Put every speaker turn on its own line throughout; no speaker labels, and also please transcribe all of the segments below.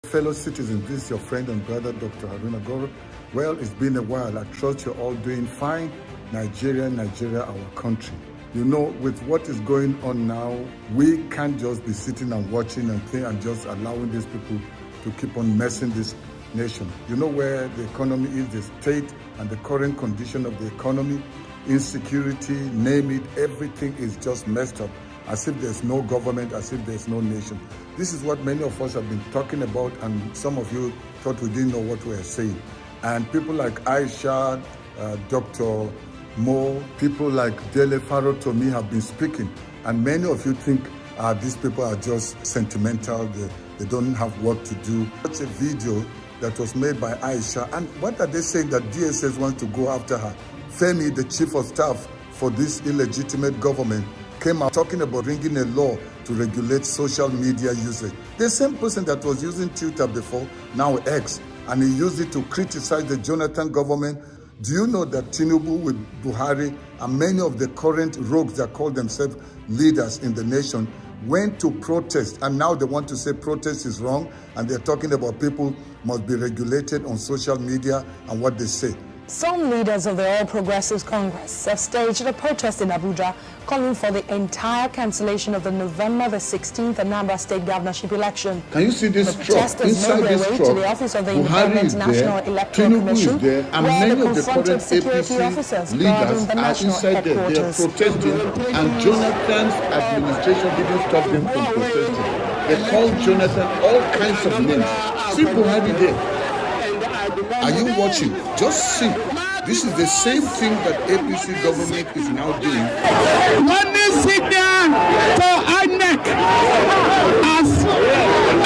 Fellow citizens, this is your friend and brother, Dr. Haruna Goro. Well, it's been a while. I trust you're all doing fine. Nigeria, our country. You know, with what is going on now, we can't just be sitting and watching and just allowing these people to keep on messing this nation. You know where the economy is, the state and the current condition of the economy, insecurity, name it, everything is just messed up. As if there's no government, as if there's no nation. This is what many of us have been talking about, and some of you thought we didn't know what we were saying. And people like Aisha, Dr. Mo, people like Dele Faro to me have been speaking. And many of you think these people are just sentimental, they don't have work to do. It's a video that was made by Aisha. And what are they saying that DSS wants to go after her? Femi, the chief of staff for this illegitimate government, came out talking about bringing a law to regulate social media usage. The same person that was using Twitter before, now X, and he used it to criticize the Jonathan government. Do you know that Tinubu with Buhari and many of the current rogues that call themselves leaders in the nation went to protest, and now they want to say protest is wrong, and they're talking about people must be regulated on social media and what they say.
Some leaders of the All Progressives Congress have staged a protest in Abuja calling for the entire cancellation of the November the 16th Anambra State governorship election.
Can you see this truck? Inside this truck,
to the office of the
Buhari is
National
there,
Electoral
Tinubu
Commission,
is there, and many of the current APC leaders are inside there. They are protesting, and Jonathan's administration didn't stop them from protesting. They called Jonathan all kinds of names. See Buhari there. Are you watching? Just see. This is the same thing that APC government is now doing.
When they sit down for INEC as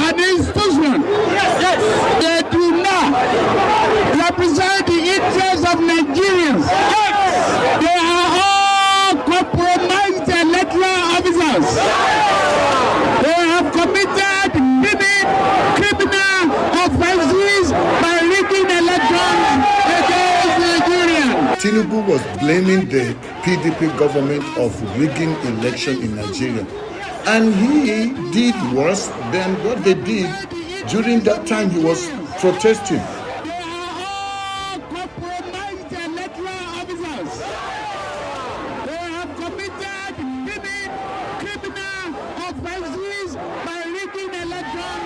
an institution, they do not represent the interests of Nigerians. They are all compromised electoral officers. They have committed criminal offenses by rigging elections against Nigeria.
Tinubu was blaming the PDP government of rigging election in Nigeria. And he did worse than what they did during that time he was protesting.
They are all compromised electoral officers. They have committed criminal offenses by rigging elections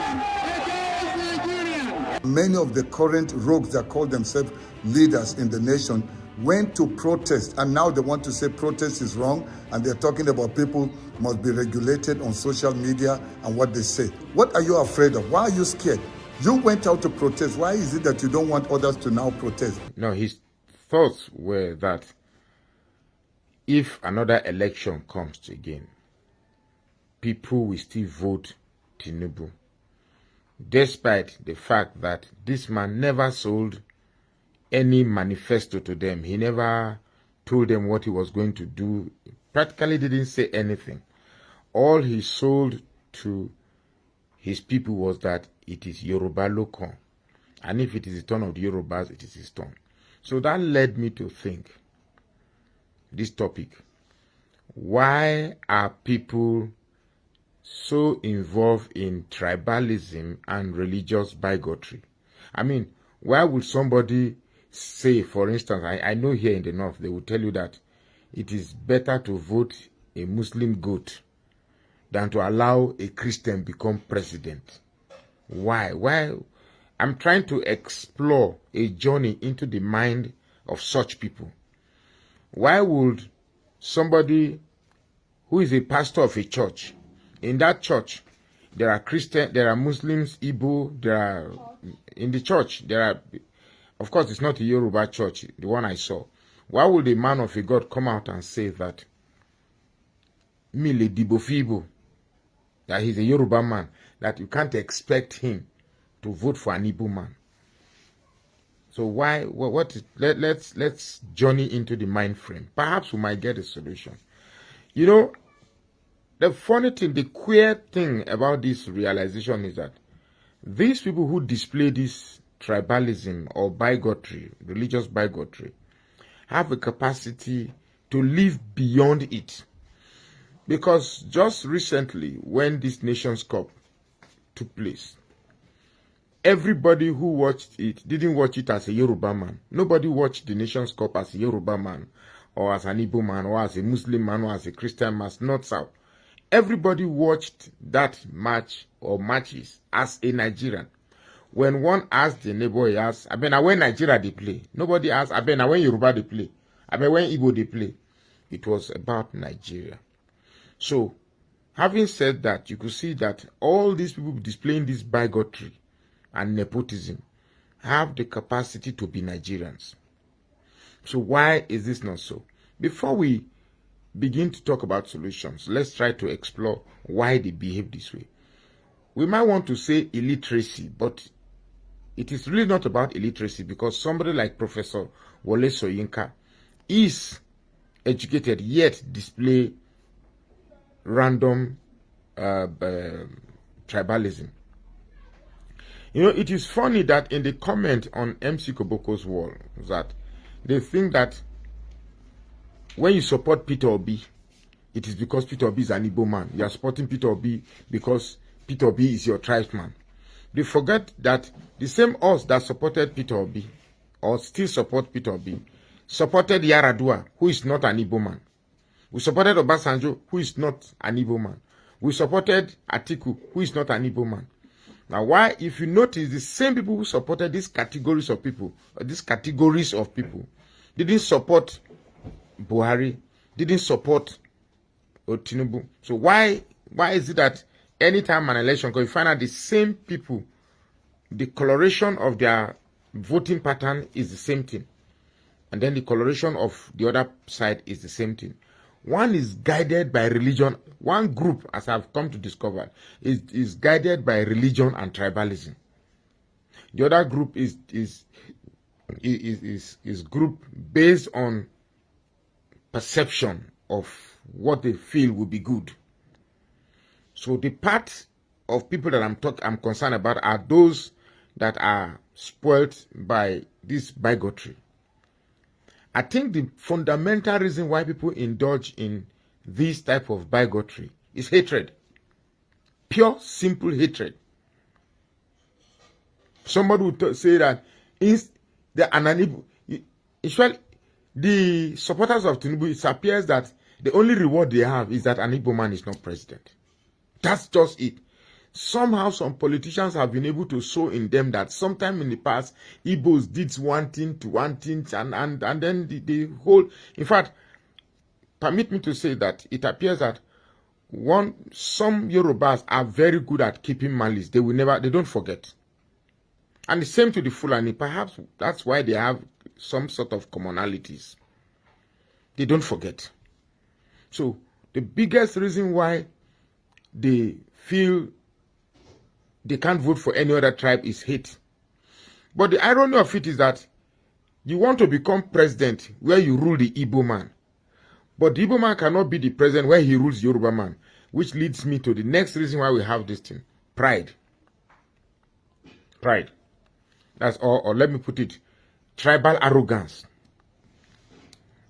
against Nigeria.
Many of the current rogues that call themselves leaders in the nation went to protest, and now they want to say protest is wrong, and they're talking about people must be regulated on social media and what they say. What are you afraid of? Why are you scared? You went out to protest. Why is it that you don't want others to now protest?
No, his thoughts were that if another election comes again, people will still vote Tinubu, despite the fact that this man never sold any manifesto to them. He never told them what he was going to do. Practically didn't say anything. All he sold to his people was that it is Yoruba local, and if it is the turn of the Yorubas, it is his turn. So that led me to think this topic: why are people so involved in tribalism and religious bigotry? I mean, why would somebody say, for instance, I know here in the north, they will tell you that it is better to vote a Muslim goat than to allow a Christian become president. Why? I'm trying to explore a journey into the mind of such people. Why would somebody who is a pastor of a church, in that church, there are Christians, there are Muslims, Igbo, there are, in the church, there are, of course, it's not a Yoruba church, the one I saw. Why would a man of a God come out and say that, Mile Dibofibo, that he's a Yoruba man, that you can't expect him to vote for an Igbo man? So why, let's journey into the mind frame. Perhaps we might get a solution. You know, the funny thing, the queer thing about this realization is that these people who display this tribalism or bigotry, religious bigotry, have a capacity to live beyond it. Because just recently, when this Nations Cup took place, everybody who watched it didn't watch it as a Yoruba man. Nobody watched the Nations Cup as a Yoruba man, or as an Igbo man, or as a Muslim man, or as a Christian man, not so. Everybody watched that match or matches as a Nigerian. When one asked the neighbor, he asked, I mean, when Nigeria they play. Nobody asked, I mean, when Yoruba they play. I mean, when Igbo they play. It was about Nigeria. So, having said that, you could see that all these people displaying this bigotry and nepotism have the capacity to be Nigerians. So why is this not so? Before we begin to talk about solutions, let's try to explore why they behave this way. We might want to say illiteracy, but it is really not about illiteracy, because somebody like Professor Wole Soyinka is educated yet display random tribalism. You know, it is funny that in the comment on MC Koboko's wall, that they think that when you support Peter Obi, it is because Peter Obi is an Igbo man. You are supporting Peter Obi because Peter Obi is your tribesman. They forget that the same us that supported Peter Obi, or still support Peter Obi, supported Yaradua, who is not an Igbo man. We supported Obasanjo, who is not an Igbo man. We supported Atiku, who is not an Igbo man. Now, why? If you notice, the same people who supported these categories of people, didn't support Buhari, didn't support Tinubu. So why is it that anytime an election comes, you find out the same people, the coloration of their voting pattern is the same thing, and then the coloration of the other side is the same thing. One is guided by religion. One group, as I've come to discover, is guided by religion and tribalism. The other group is group based on perception of what they feel will be good. So the part of people that I'm concerned about are those that are spoilt by this bigotry. I think the fundamental reason why people indulge in this type of bigotry is hatred. Pure, simple hatred. Somebody would say that the supporters of Tinubu, it appears that the only reward they have is that an Igbo man is not president. That's just it. Somehow some politicians have been able to sow in them that sometime in the past, Igbos did one thing, and then the whole... In fact, permit me to say that it appears that some Yorubas are very good at keeping malice. They don't forget. And the same to the Fulani. Perhaps that's why they have some sort of commonalities. They don't forget. So the biggest reason why they feel they can't vote for any other tribe is hate. But the irony of it is that you want to become president where you rule the Igbo man. But the Igbo man cannot be the president where he rules the Yoruba man. Which leads me to the next reason why we have this thing. Pride. Pride. That's all, or let me put it, tribal arrogance.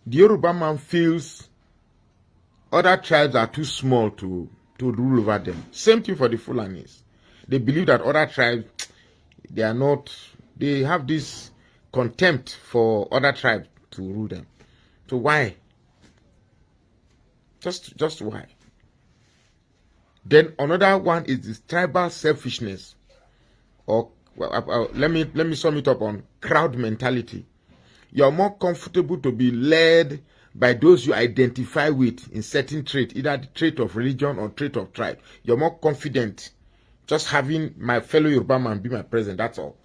The Yoruba man feels other tribes are too small to rule over them. Same thing for the Fulanis. They believe that other tribes, they have this contempt for other tribes to rule them. So why? Just why? Then another one is this tribal selfishness, or let me sum it up on crowd mentality. You're more comfortable to be led by those you identify with in certain trait, either the trait of religion or trait of tribe. You're more confident just having my fellow Yoruba man be my president, that's all.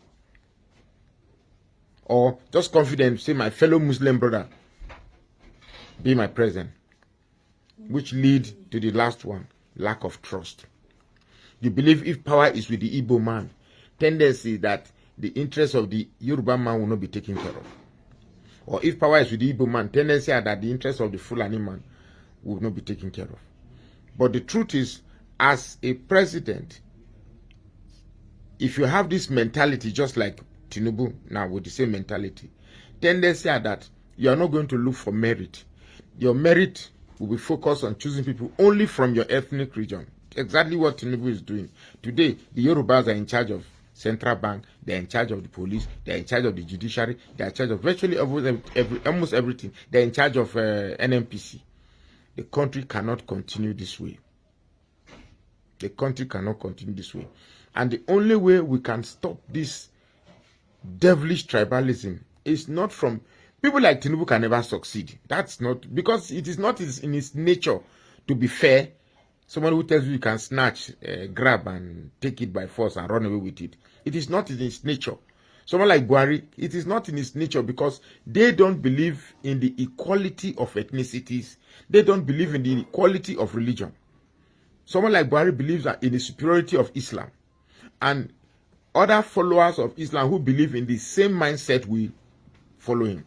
Or just confident, say my fellow Muslim brother be my president. Which lead to the last one, lack of trust. You believe if power is with the Igbo man, tendency that the interest of the Yoruba man will not be taken care of. Or if power is with the Igbo man, tendency that the interest of the Fulani man will not be taken care of. But the truth is, as a president, if you have this mentality, just like Tinubu now with the same mentality, tendency that you are not going to look for merit. Your merit will be focused on choosing people only from your ethnic region. Exactly what Tinubu is doing. Today, the Yorubas are in charge of central bank, they're in charge of the police, they're in charge of the judiciary, they're in charge of virtually almost everything. They're in charge of NMPC. The country cannot continue this way. The country cannot continue this way. And the only way we can stop this devilish tribalism is not from people like Tinubu. Can never succeed. That's not, because it is not in its nature to be fair. Someone who tells you can snatch, grab and take it by force and run away with it. It is not in its nature. Someone like Buhari, it is not in its nature because they don't believe in the equality of ethnicities. They don't believe in the equality of religion. Someone like Buhari believes in the superiority of Islam. And other followers of Islam who believe in the same mindset will follow him.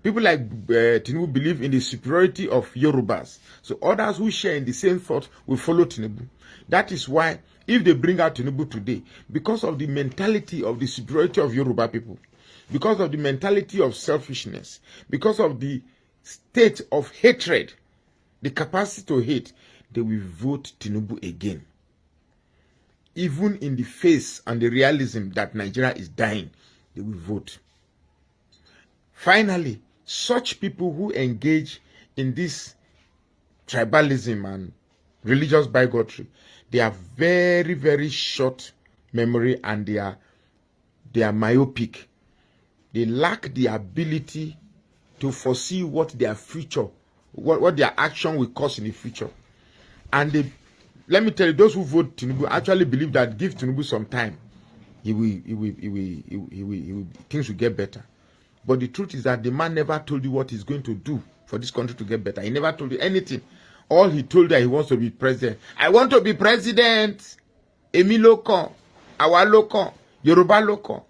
People like Tinubu believe in the superiority of Yorubas. So others who share in the same thought will follow Tinubu. That is why if they bring out Tinubu today, because of the mentality of the superiority of Yoruba people, because of the mentality of selfishness, because of the state of hatred, the capacity to hate, they will vote Tinubu again. Even in the face and the realism that Nigeria is dying, they will vote. Finally, such people who engage in this tribalism and religious bigotry, they are very, very short memory and they are myopic. They lack the ability to foresee what their future, what their action will cause in the future. And let me tell you, those who vote Tinubu actually believe that give Tinubu some time, things will get better. But the truth is that the man never told you what he's going to do for this country to get better. He never told you anything. All he told you, he wants to be president. I want to be president. Emi Loko, our Loko, Yoruba Loko.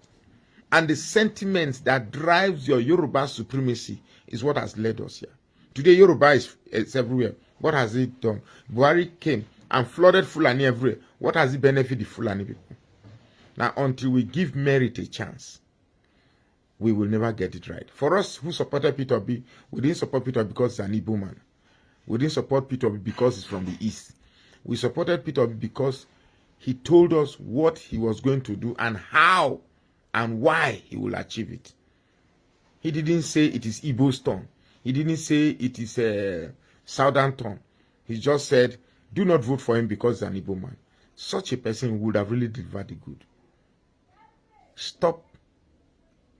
And the sentiment that drives your Yoruba supremacy is what has led us here. Today, Yoruba is everywhere. What has it done? Buhari came and flooded Fulani everywhere. What has it benefited the Fulani people? Now, until we give merit a chance, we will never get it right. For us who supported Peter Obi, we didn't support Peter Obi because he's an Igbo man. We didn't support Peter Obi because he's from the East. We supported Peter Obi because he told us what he was going to do and how and why he will achieve it. He didn't say it is Igbo's turn. He didn't say it is a Southern turn. He just said, do not vote for him because he's an Igbo man. Such a person would have really delivered the good. Stop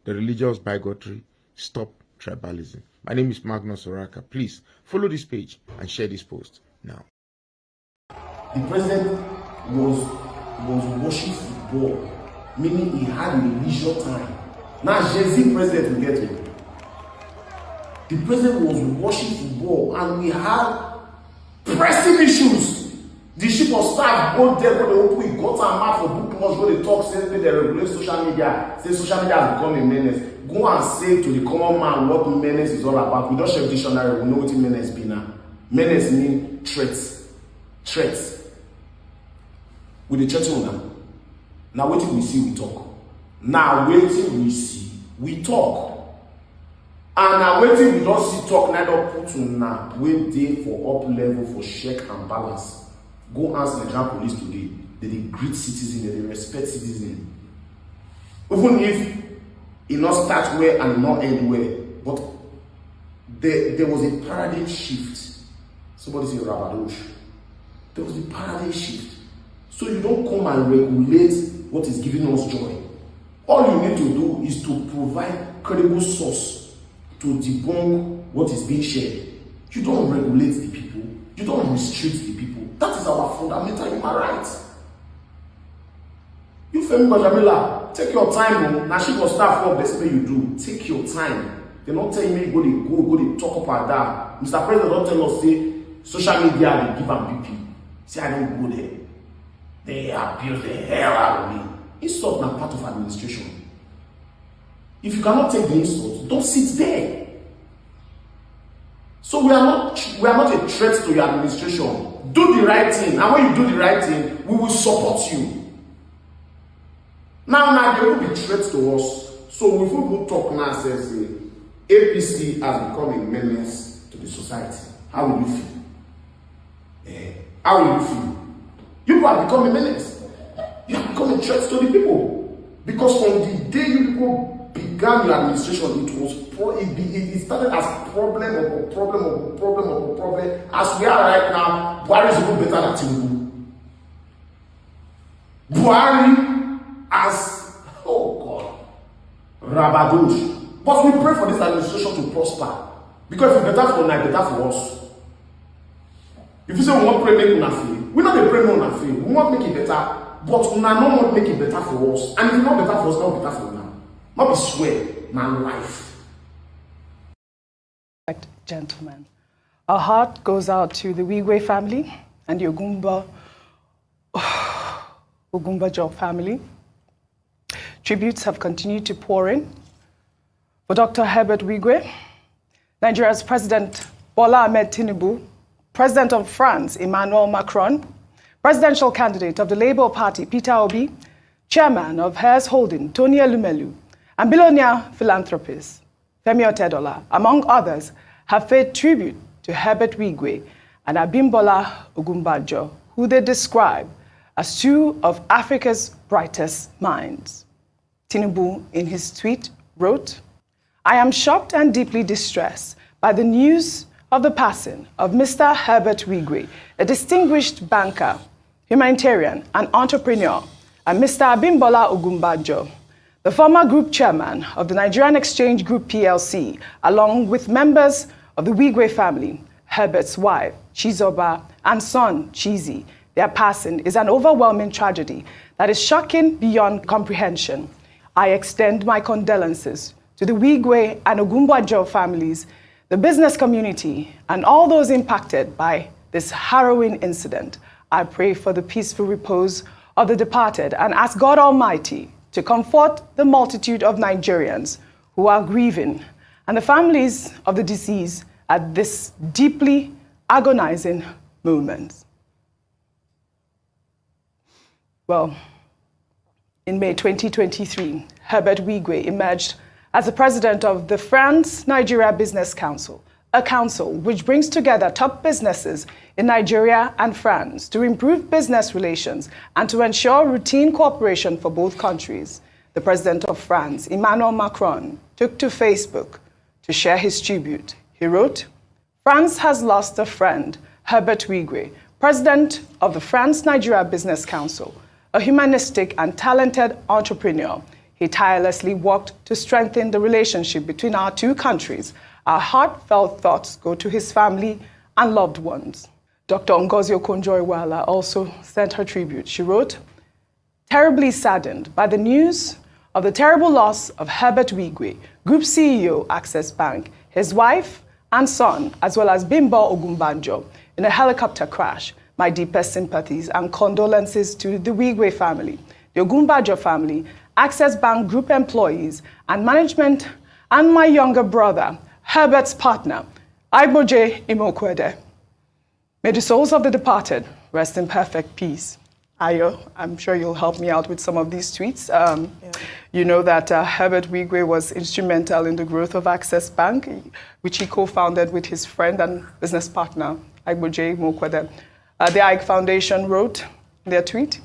the religious bigotry. Stop tribalism. My name is Magnus Oraka. Please follow this page and share this post now.
The president was watching football, meaning he had a leisure time. Now Gen-Z president will get it. The president was watching football and we had pressing issues. The chief of staff go there, go they open, he got a map for book launch, go they talk, say they regulate social media, say social media has become a menace. Go and say to the common man what menace is all about. We don't share dictionary, we know what menace be now. Menace means threats. Threats. With the church now. Now waiting we see, we talk. Now waiting we see, we talk. And now waiting we don't see talk, neither put to now. Wait there for up level for check and balance. Go ask Nigerian police today. They greet citizens, they respect citizens. Even if it not start well and not end well, but there was a paradigm shift. Somebody say Rabadosh. There was a paradigm shift. So you don't come and regulate what is giving us joy. All you need to do is to provide credible source to debunk what is being shared. You don't regulate the people. You don't restrict the people. That is our fundamental human right. You Femi Bajamila, take your time. Now she will start what they say you do. Take your time. They not tell me go they talk about that. Mr. President don't tell us say social media they give them BP. Say I don't go there. They abuse the hell out of me. Insult na part of administration. If you cannot take the insult, don't sit there. So we are not a threat to your administration. Do the right thing, and when you do the right thing, we will support you. Now there will be threats to us. So if we will talk now, says APC has become a menace to the society. How will you feel? How will you feel? You have become a menace. You have become a threat to the people. Because from the day you people began your administration, it started as problem. As we are right now, Buhari is even better than Tinubu. Buhari as, oh God, Rabadosh. But we pray for this administration to prosper. Because if it's better for Nigeria, better for us. If you say we want to pray make una fail, we not dey pray make una fail. We want make it better, but una no want make it better for us. And if it's not better for us, not better for una. Not be swear, na life.
Gentlemen, our heart goes out to the Wigwe family and the Ogumbajo family. Tributes have continued to pour in. For Dr. Herbert Wigwe, Nigeria's President Bola Ahmed Tinubu, President of France Emmanuel Macron, Presidential candidate of the Labour Party Peter Obi, Chairman of Heirs Holding Tony Elumelu, and billionaire philanthropist Femi Otedola, among others, have paid tribute to Herbert Wigwe and Abimbola Ogumbajo, who they describe as two of Africa's brightest minds. Tinubu, in his tweet, wrote, "I am shocked and deeply distressed by the news of the passing of Mr. Herbert Wigwe, a distinguished banker, humanitarian, and entrepreneur, and Mr. Abimbola Ogumbajo, the former group chairman of the Nigerian Exchange Group PLC, along with members of the Wigwe family, Herbert's wife, Chizoba, and son, Chizi. Their passing is an overwhelming tragedy that is shocking beyond comprehension. I extend my condolences to the Wigwe and Ogumbajo families, the business community, and all those impacted by this harrowing incident. I pray for the peaceful repose of the departed and ask God Almighty to comfort the multitude of Nigerians who are grieving and the families of the deceased at this deeply agonizing moment." Well, in May 2023, Herbert Wigwe emerged as the president of the France-Nigeria Business Council, a council which brings together top businesses in Nigeria and France to improve business relations and to ensure routine cooperation for both countries. The president of France, Emmanuel Macron, took to Facebook to share his tribute. He wrote, "France has lost a friend, Herbert Wigwe, president of the France-Nigeria Business Council, a humanistic and talented entrepreneur. He tirelessly worked to strengthen the relationship between our two countries. Our heartfelt thoughts go to his family and loved ones." Dr. Ngozi Okonjo-Iweala also sent her tribute. She wrote, "Terribly saddened by the news of the terrible loss of Herbert Wigwe, Group CEO, Access Bank, his wife and son, as well as Bimbo Ogumbanjo, in a helicopter crash. My deepest sympathies and condolences to the Wigwe family, the Ogumbajo family, Access Bank Group employees and management, and my younger brother, Herbert's partner, Adeboye Imokwede. May the souls of the departed rest in perfect peace." Ayo, I'm sure you'll help me out with some of these tweets. You know that Herbert Wigwe was instrumental in the growth of Access Bank, which he co-founded with his friend and business partner, Adeboye Imokwede. The Ike Foundation wrote in their tweet,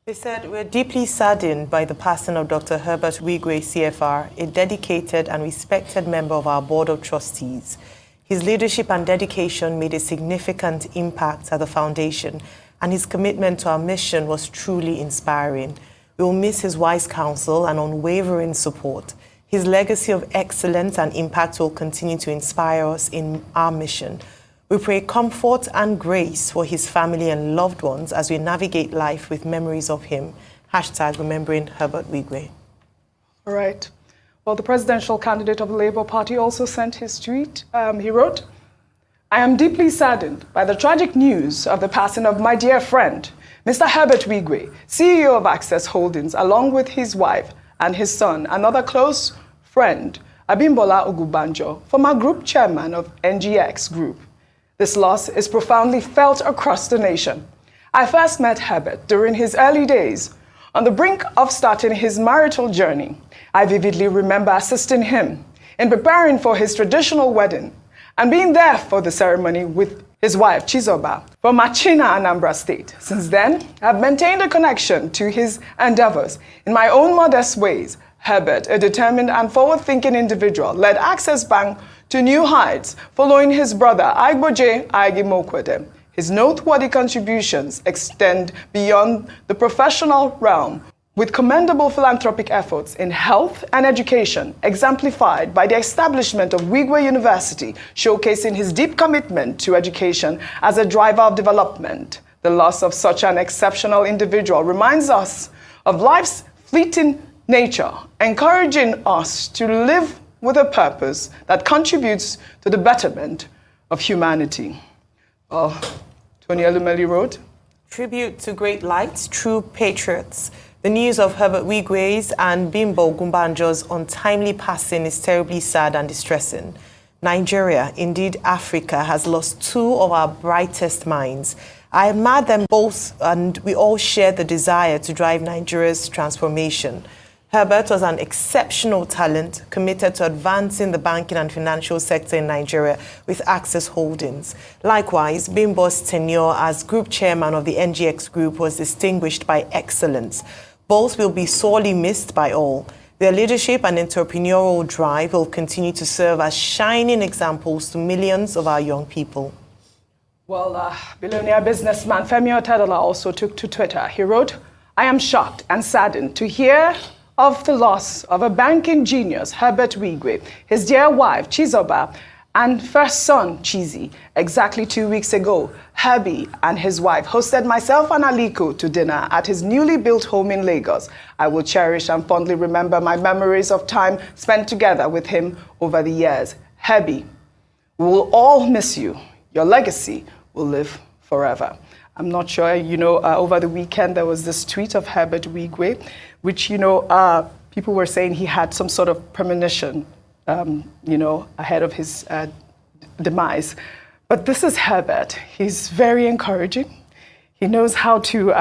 they said, "We're deeply saddened by the passing of Dr. Herbert Wigwe, CFR, a dedicated and respected member of our Board of Trustees. His leadership and dedication made a significant impact at the foundation, and his commitment to our mission was truly inspiring. We will miss his wise counsel and unwavering support. His legacy of excellence and impact will continue to inspire us in our mission. We pray comfort and grace for his family and loved ones as we navigate life with memories of him. #remembering Herbert Wigwe."
All right. Well, the presidential candidate of the Labour Party also sent his tweet. He wrote, "I am deeply saddened by the tragic news of the passing of my dear friend, Mr. Herbert Wigwe, CEO of Access Holdings, along with his wife and his son, another close friend, Abimbola Ogumbajo, former group chairman of NGX Group. This loss is profoundly felt across the nation. I first met Herbert during his early days, on the brink of starting his marital journey. I vividly remember assisting him in preparing for his traditional wedding and being there for the ceremony with his wife, Chizoba, from Machina, Anambra State. Since then, I've maintained a connection to his endeavors. In my own modest ways, Herbert, a determined and forward-thinking individual, led Access Bank to new heights, following his brother, Adeboye Agimokwede. His noteworthy contributions extend beyond the professional realm, with commendable philanthropic efforts in health and education, exemplified by the establishment of Wigwe University, showcasing his deep commitment to education as a driver of development. The loss of such an exceptional individual reminds us of life's fleeting nature, encouraging us to live with a purpose that contributes to the betterment of humanity. Well, Tony Elumeli wrote,
"Tribute to great lights, true patriots. The news of Herbert Wigwe's and Bimbo Gumbanjo's untimely passing is terribly sad and distressing. Nigeria, indeed Africa, has lost two of our brightest minds. I admire them both, and we all share the desire to drive Nigeria's transformation. Herbert was an exceptional talent, committed to advancing the banking and financial sector in Nigeria with Access Holdings. Likewise, Bimbo's tenure as group chairman of the NGX Group was distinguished by excellence. Both will be sorely missed by all. Their leadership and entrepreneurial drive will continue to serve as shining examples to millions of our young people."
Well, billionaire businessman Femi Otedola also took to Twitter. He wrote, "I am shocked and saddened to hear of the loss of a banking genius, Herbert Wigwe, his dear wife, Chizoba, and first son, Chizi. Exactly 2 weeks ago, Herbie and his wife hosted myself and Aliko to dinner at his newly built home in Lagos. I will cherish and fondly remember my memories of time spent together with him over the years. Herbie, we will all miss you. Your legacy will live forever." I'm not sure, over the weekend there was this tweet of Herbert Wigwe, which, people were saying he had some sort of premonition, ahead of his demise. But this is Herbert. He's very encouraging. He knows how to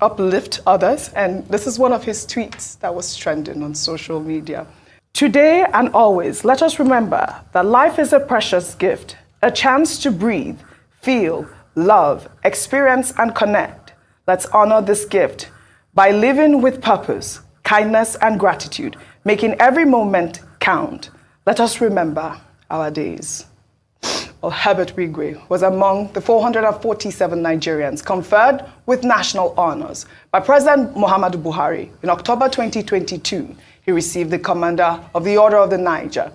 uplift others, and this is one of his tweets that was trending on social media. "Today and always, let us remember that life is a precious gift, a chance to breathe, feel, love, experience, and connect. Let's honor this gift by living with purpose, kindness, and gratitude, making every moment count. Let us remember our days." Well, Herbert Wigwe was among the 447 Nigerians conferred with national honors by President Muhammadu Buhari. In October 2022, he received the Commander of the Order of the Niger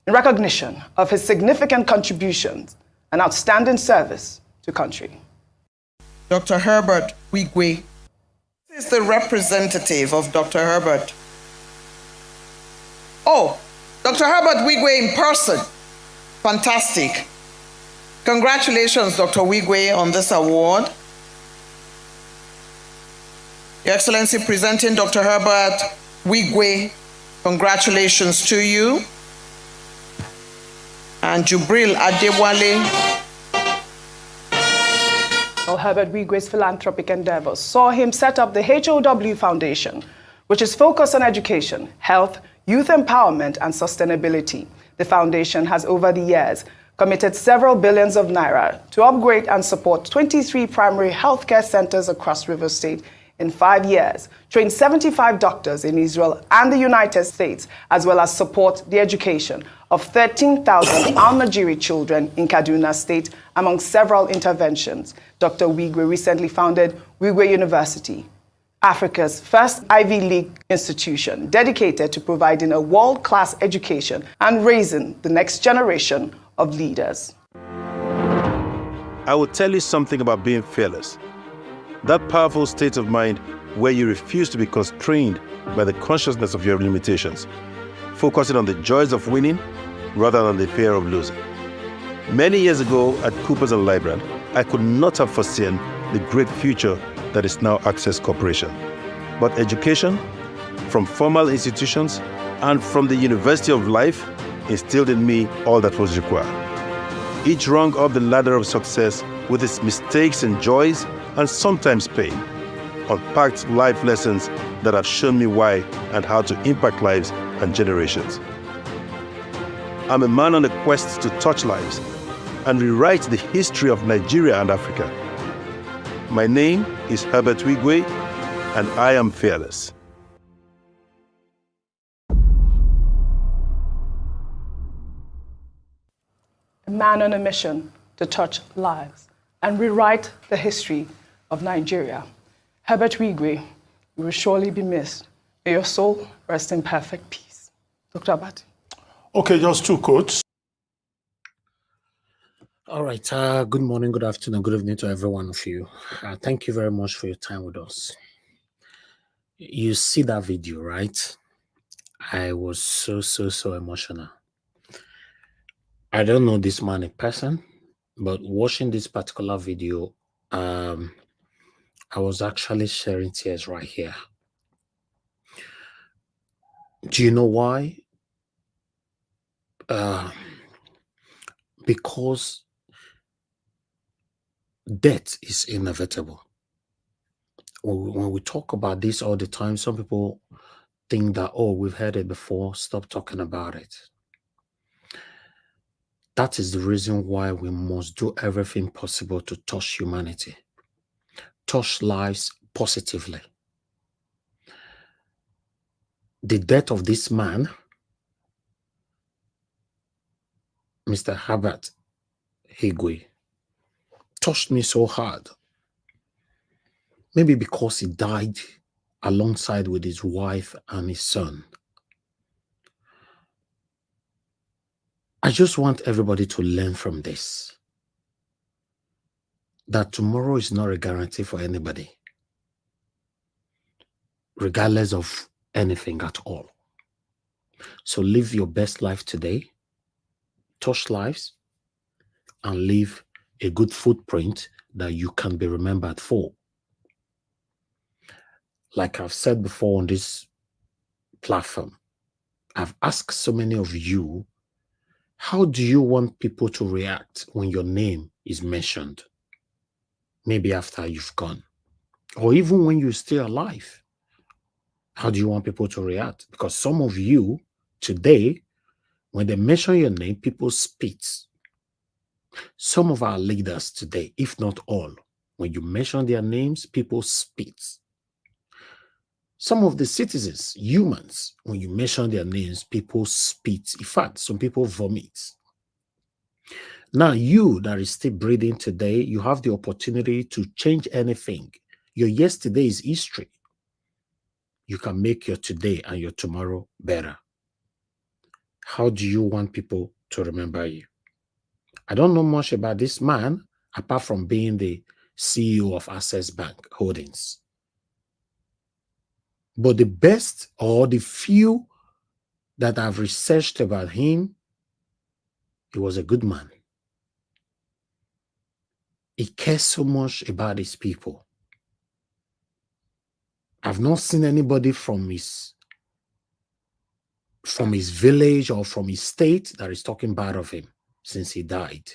in recognition of his significant contributions and outstanding service to country.
Dr. Herbert Wigwe. This is the representative of Dr. Herbert. Oh, Dr. Herbert Wigwe in person. Fantastic. Congratulations, Dr. Wigwe, on this award. Your Excellency, presenting Dr. Herbert Wigwe, congratulations to you. And Jubril Adewale.
Well, Herbert Wigwe's philanthropic endeavors saw him set up the HOW Foundation, which is focused on education, health, youth empowerment, and sustainability. The foundation has, over the years, committed several billions of naira to upgrade and support 23 primary healthcare centers across Rivers State in 5 years, train 75 doctors in Israel and the United States, as well as support the education of 13,000 Al-Najiri children in Kaduna State, among several interventions. Dr. Wigwe recently founded Wigwe University, Africa's first Ivy League institution dedicated to providing a world-class education and raising the next generation of leaders.
I will tell you something about being fearless. That powerful state of mind where you refuse to be constrained by the consciousness of your limitations, focusing on the joys of winning rather than the fear of losing. Many years ago at Coopers and Lybrand, I could not have foreseen the great future that is now Access Corporation. But education, from formal institutions and from the University of Life, instilled in me all that was required. Each rung up the ladder of success with its mistakes and joys and sometimes pain, unpacked life lessons that have shown me why and how to impact lives and generations. I'm a man on a quest to touch lives, and rewrite the history of Nigeria and Africa. My name is Herbert Wigwe, and I am fearless.
A man on a mission to touch lives and rewrite the history of Nigeria. Herbert Wigwe, you will surely be missed. May your soul rest in perfect peace. Dr. Abati.
Okay, just two quotes.
All right. Good morning, good afternoon, good evening to every one of you. Thank you very much for your time with us. You see that video, right? I was so emotional. I don't know this man in person, but watching this particular video, I was actually shedding tears right here. Do you know why? Because death is inevitable. When we talk about this all the time, some people think that, oh, we've heard it before, stop talking about it. That is the reason why we must do everything possible to touch humanity, touch lives positively. The death of this man, Mr. Herbert Wigwe, touched me so hard. Maybe because he died alongside with his wife and his son. I just want everybody to learn from this. That tomorrow is not a guarantee for anybody, regardless of anything at all. So live your best life today, touch lives, and leave a good footprint that you can be remembered for. Like I've said before on this platform, I've asked so many of you, how do you want people to react when your name is mentioned? Maybe after you've gone, or even when you're still alive. How do you want people to react? Because some of you today, when they mention your name, people spit. Some of our leaders today, if not all, when you mention their names, people spit. Some of the citizens, humans, when you mention their names, people spit. In fact, some people vomit. Now, you that is still breathing today, you have the opportunity to change anything. Your yesterday is history. You can make your today and your tomorrow better. How do you want people to remember you? I don't know much about this man, apart from being the CEO of Access Bank Holdings. But the best or the few that I've researched about him, he was a good man. He cares so much about his people. I've not seen anybody from his village or from his state that is talking bad of him since he died.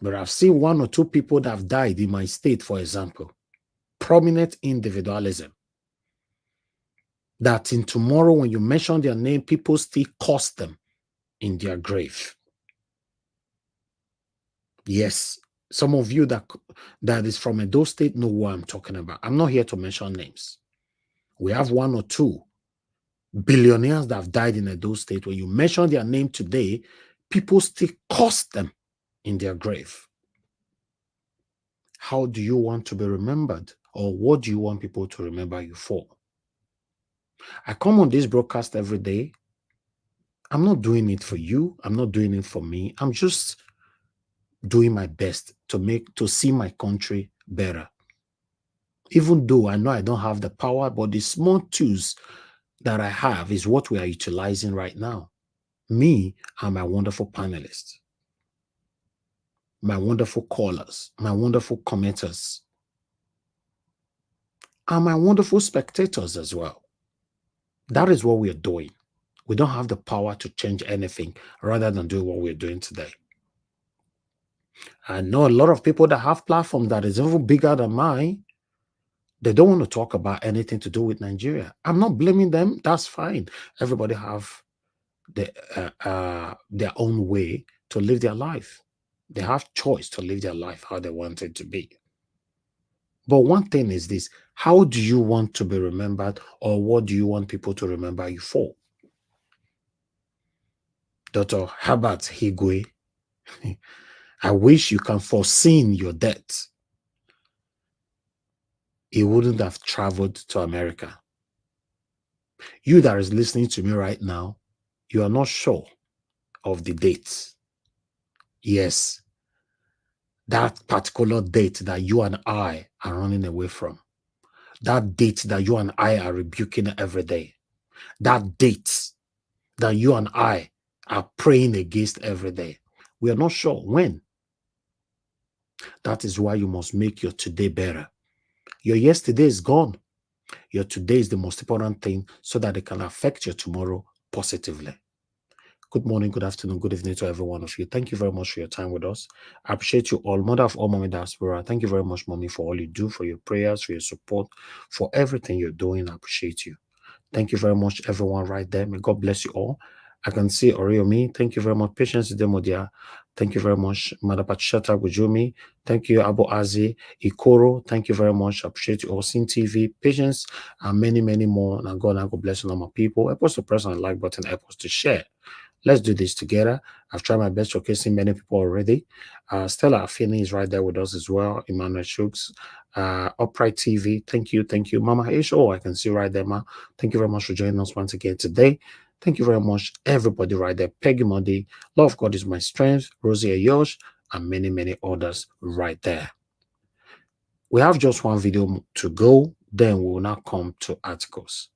But I've seen one or two people that have died in my state, for example. Prominent individualism. That in tomorrow, when you mention their name, people still curse them in their grave. Yes, some of you that is from Edo State know what I'm talking about. I'm not here to mention names. We have one or two billionaires that have died in Edo State. When you mention their name today, people still curse them in their grave. How do you want to be remembered? Or what do you want people to remember you for? I come on this broadcast every day. I'm not doing it for you. I'm not doing it for me. I'm just doing my best to see my country better. Even though I know I don't have the power, but the small tools that I have is what we are utilizing right now. Me and my wonderful panelists, my wonderful callers, my wonderful commenters, and my wonderful spectators as well. That is what we are doing. We don't have the power to change anything rather than do what we're doing today. I know a lot of people that have platforms that is even bigger than mine. They don't want to talk about anything to do with Nigeria. I'm not blaming them. That's fine. Everybody have their own way to live their life. They have choice to live their life how they want it to be. But one thing is this: how do you want to be remembered, or what do you want people to remember you for? Dr. Herbert Wigwe, I wish you can foresee your death. He wouldn't have traveled to America. You that is listening to me right now, you are not sure of the date. Yes, that particular date that you and I are running away from. That date that you and I are rebuking every day. That date that you and I are praying against every day. We are not sure when. That is why you must make your today better. Your yesterday is gone. Your today is the most important thing, so that it can affect your tomorrow positively. Good morning, good afternoon, good evening to every one of you. Thank you very much for your time with us. I appreciate you all. Mother of all, Mommy Diaspora, thank you very much, Mommy, for all you do, for your prayers, for your support, for everything you're doing. I appreciate you. Thank you very much, everyone right there. May God bless you all. I can see Oriomi. Thank you very much. Patience Demodia. Thank you very much. Madapachata Gujumi. Thank you, Abu Azi. Ikoro. Thank you very much. I appreciate you all. Sin TV. Patience, and many, many more. And God bless you, my people. Help us to press on the like button. Help us to share. Let's do this together. I've tried my best showcasing many people already. Stella Afeni is right there with us as well. Emmanuel Shooks. Upright TV. Thank you. Thank you. Mama H. Oh, I can see right there, ma. Thank you very much for joining us once again today. Thank you very much, everybody right there. Peggy Modi, Love of God is my strength, Rosie Ayosh, and many, many others right there. We have just one video to go, then we will now come to articles.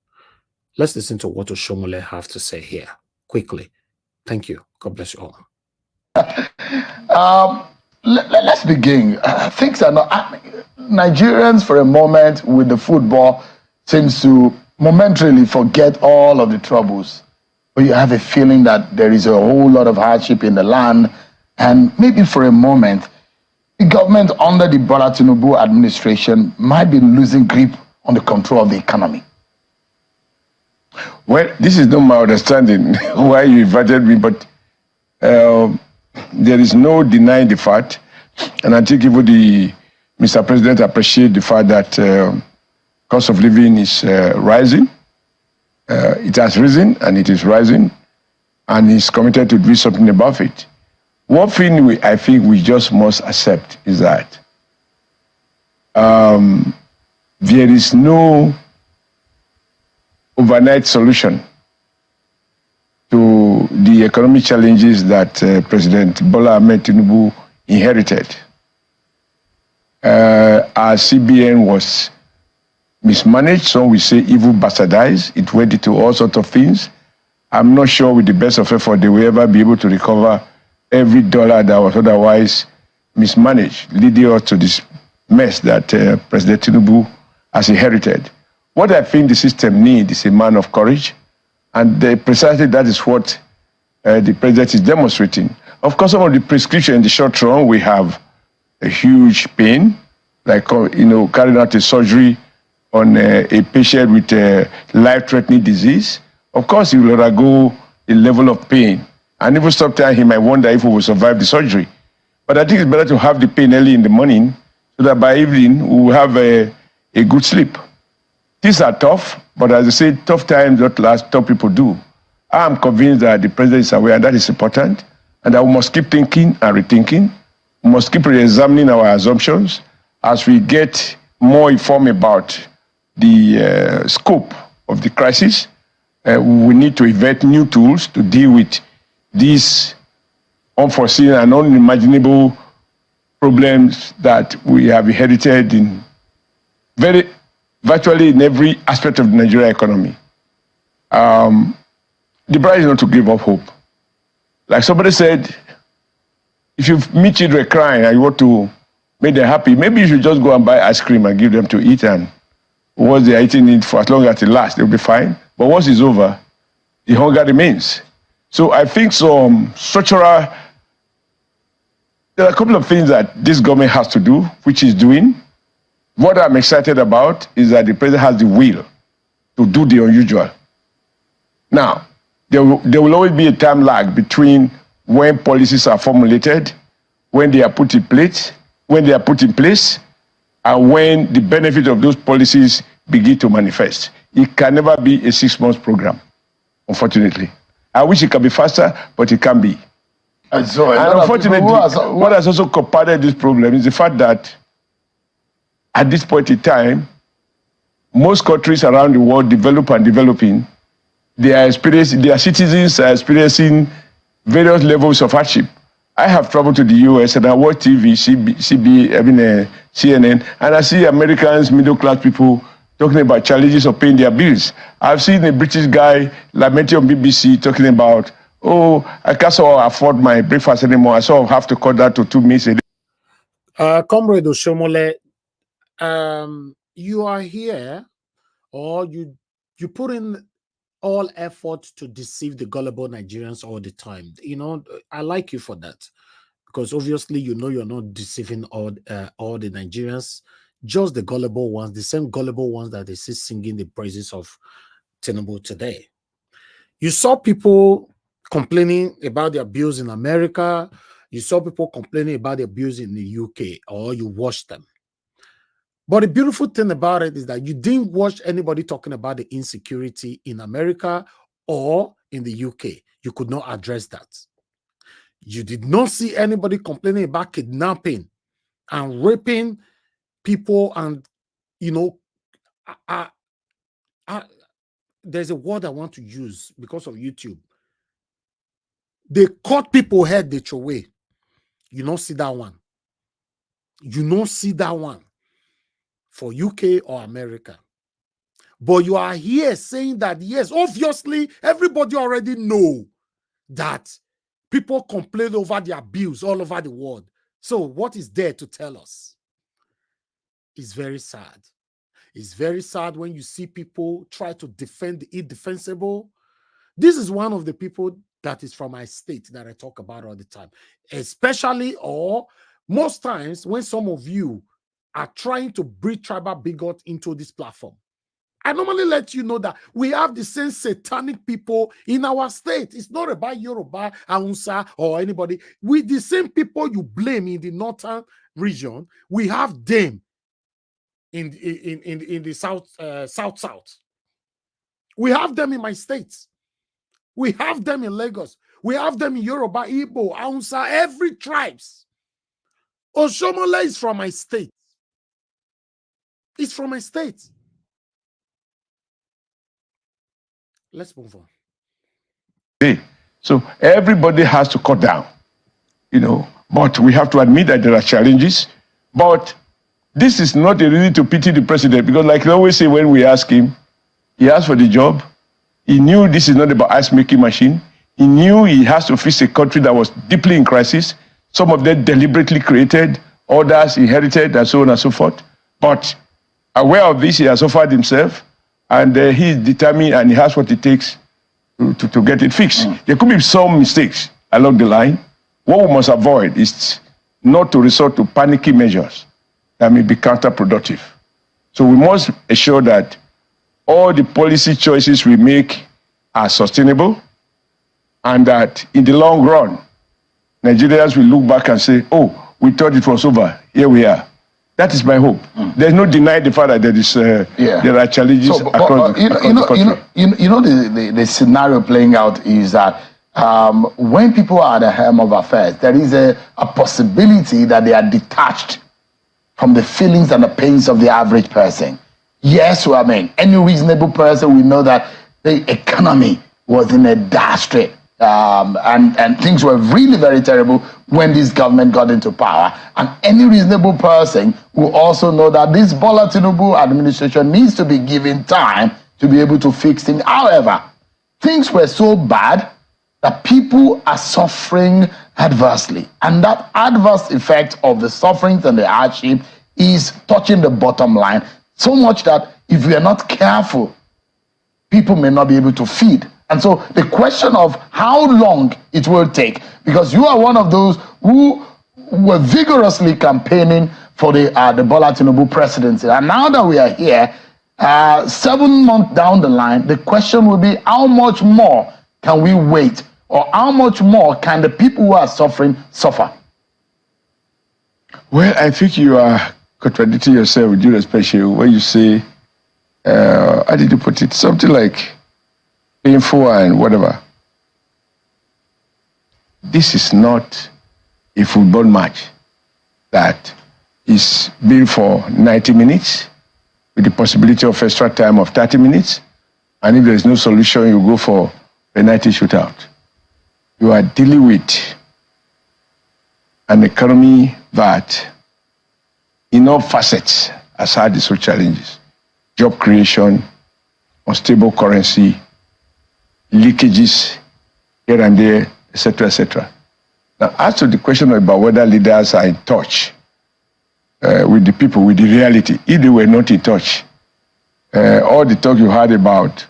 Let's listen to what Oshiomhole have to say here, quickly. Thank you. God bless you all.
Let's begin. Things are not... Nigerians, for a moment, with the football, seems to momentarily forget all of the troubles. But you have a feeling that there is a whole lot of hardship in the land, and maybe for a moment, the government under the Bola Tinubu administration might be losing grip on the control of the economy.
Well, this is not my understanding why you invited me, but there is no denying the fact, and I think even the Mr. President appreciate the fact that cost of living is rising. It has risen and it is rising, and he's committed to do something about it. One thing I think we just must accept is that there is no overnight solution to the economic challenges that President Bola Ahmed Tinubu inherited. Our CBN was mismanaged, some will say even bastardized. It went into all sorts of things. I'm not sure with the best of effort they will ever be able to recover every dollar that was otherwise mismanaged, leading us to this mess that President Tinubu has inherited. What I think the system needs is a man of courage, and precisely that is what the president is demonstrating. Of course, some of the prescription in the short run, we have a huge pain, like carrying out a surgery on a patient with a life-threatening disease. Of course, he will undergo a level of pain. And even sometimes he might wonder if he will survive the surgery. But I think it's better to have the pain early in the morning so that by evening we will have a good sleep. These are tough, but as I say, tough times don't last, tough people do. I am convinced that the president is aware, and that is important, and that we must keep thinking and rethinking. We must keep re-examining our assumptions as we get more informed about the scope of the crisis. We need to invent new tools to deal with these unforeseen and unimaginable problems that we have inherited in virtually in every aspect of the Nigerian economy. The bride is not to give up hope. Like somebody said, if you meet children crying and you want to make them happy, maybe you should just go and buy ice cream and give them to eat, and once they are eating it for as long as it lasts, they'll be fine. But once it's over, the hunger remains. So I think some structural, there are a couple of things that this government has to do, which is doing. What I'm excited about is that the president has the will to do the unusual. Now, there will always be a time lag between when policies are formulated, when they are put in place, and when the benefit of those policies begin to manifest. It can never be a 6-month program, unfortunately. I wish it could be faster, but it can be. And unfortunately, what has also compounded this problem is the fact that at this point in time, most countries around the world, developed and developing, their citizens are experiencing various levels of hardship. I have traveled to the US and I watch TV, CNN, and I see Americans, middle-class people, talking about challenges of paying their bills. I've seen a British guy lamenting on BBC talking about, oh, I can't afford my breakfast anymore. I sort of have to cut that to 2 meals a day.
Comrade Oshiomhole, you are here, or you put in all efforts to deceive the gullible Nigerians all the time. You know, I like you for that, because obviously you know you're not deceiving all the Nigerians, just the gullible ones, the same gullible ones that they see singing the praises of Tinubu today. You saw people complaining about the abuse in America. You saw people complaining about the abuse in the UK, or you watched them. But the beautiful thing about it is that you didn't watch anybody talking about the insecurity in America or in the UK. You could not address that. You did not see anybody complaining about kidnapping and raping people. And, you know, there's a word I want to use because of YouTube. They cut people's head, they throw away. You don't see that one. You don't see that one for UK or America. But you are here saying that, yes, obviously, everybody already know that people complain over the abuse all over the world. So what is there to tell us? It's very sad. It's very sad when you see people try to defend the indefensible. This is one of the people that is from my state that I talk about all the time, especially or most times when some of you are trying to breed tribal bigot into this platform. I normally let you know that we have the same satanic people in our state. It's not about Yoruba, Hausa, or anybody. With the same people you blame in the northern region, we have them in the south. We have them in my states. We have them in Lagos. We have them in Yoruba, Igbo, Hausa, every tribes. Oshiomhole is from my state. It's from my state. Let's move on.
So everybody has to cut down, you know, but we have to admit that there are challenges. But this is not a reason to pity the president, because like I always say when we ask him, he asked for the job. He knew this is not about ice-making machine. He knew he has to fix a country that was deeply in crisis. Some of them deliberately created, others inherited, and so on and so forth. But aware of this, he has offered himself, and he is determined and he has what it takes to get it fixed. There could be some mistakes along the line. What we must avoid is not to resort to panicky measures that may be counterproductive. So we must ensure that all the policy choices we make are sustainable, and that in the long run, Nigerians will look back and say, oh, we thought it was over. Here we are. That is my hope. There's no denying the fact that there is there are challenges across the country.
You know the scenario playing out is that when people are at the helm of affairs, there is a possibility that they are detached from the feelings and the pains of the average person. Yes, I mean, any reasonable person will know that the economy was in a dire strait. And things were really very terrible when this government got into power. And any reasonable person will also know that this Bola Tinubu administration needs to be given time to be able to fix things. However, things were so bad that people are suffering adversely. And that adverse effect of the sufferings and the hardship is touching the bottom line, so much that if we are not careful, people may not be able to feed. And so the question of how long it will take, because you are one of those who were vigorously campaigning for the Bola Tinubu presidency. And now that we are here, 7 months down the line, the question will be how much more can we wait Or how much more can the people who are suffering suffer?
Well, I think you are contradicting yourself with due respect when you say, how did you put it? Something like painful and whatever. This is not a football match that is built for 90 minutes with the possibility of extra time of 30 minutes. And if there is no solution, you go for penalty shootout. You are dealing with an economy that, in all facets, has had its own challenges. Job creation, unstable currency, leakages here and there, etc., etc. Now, as to the question about whether leaders are in touch with the people, with the reality, if they were not in touch, all the talk you heard about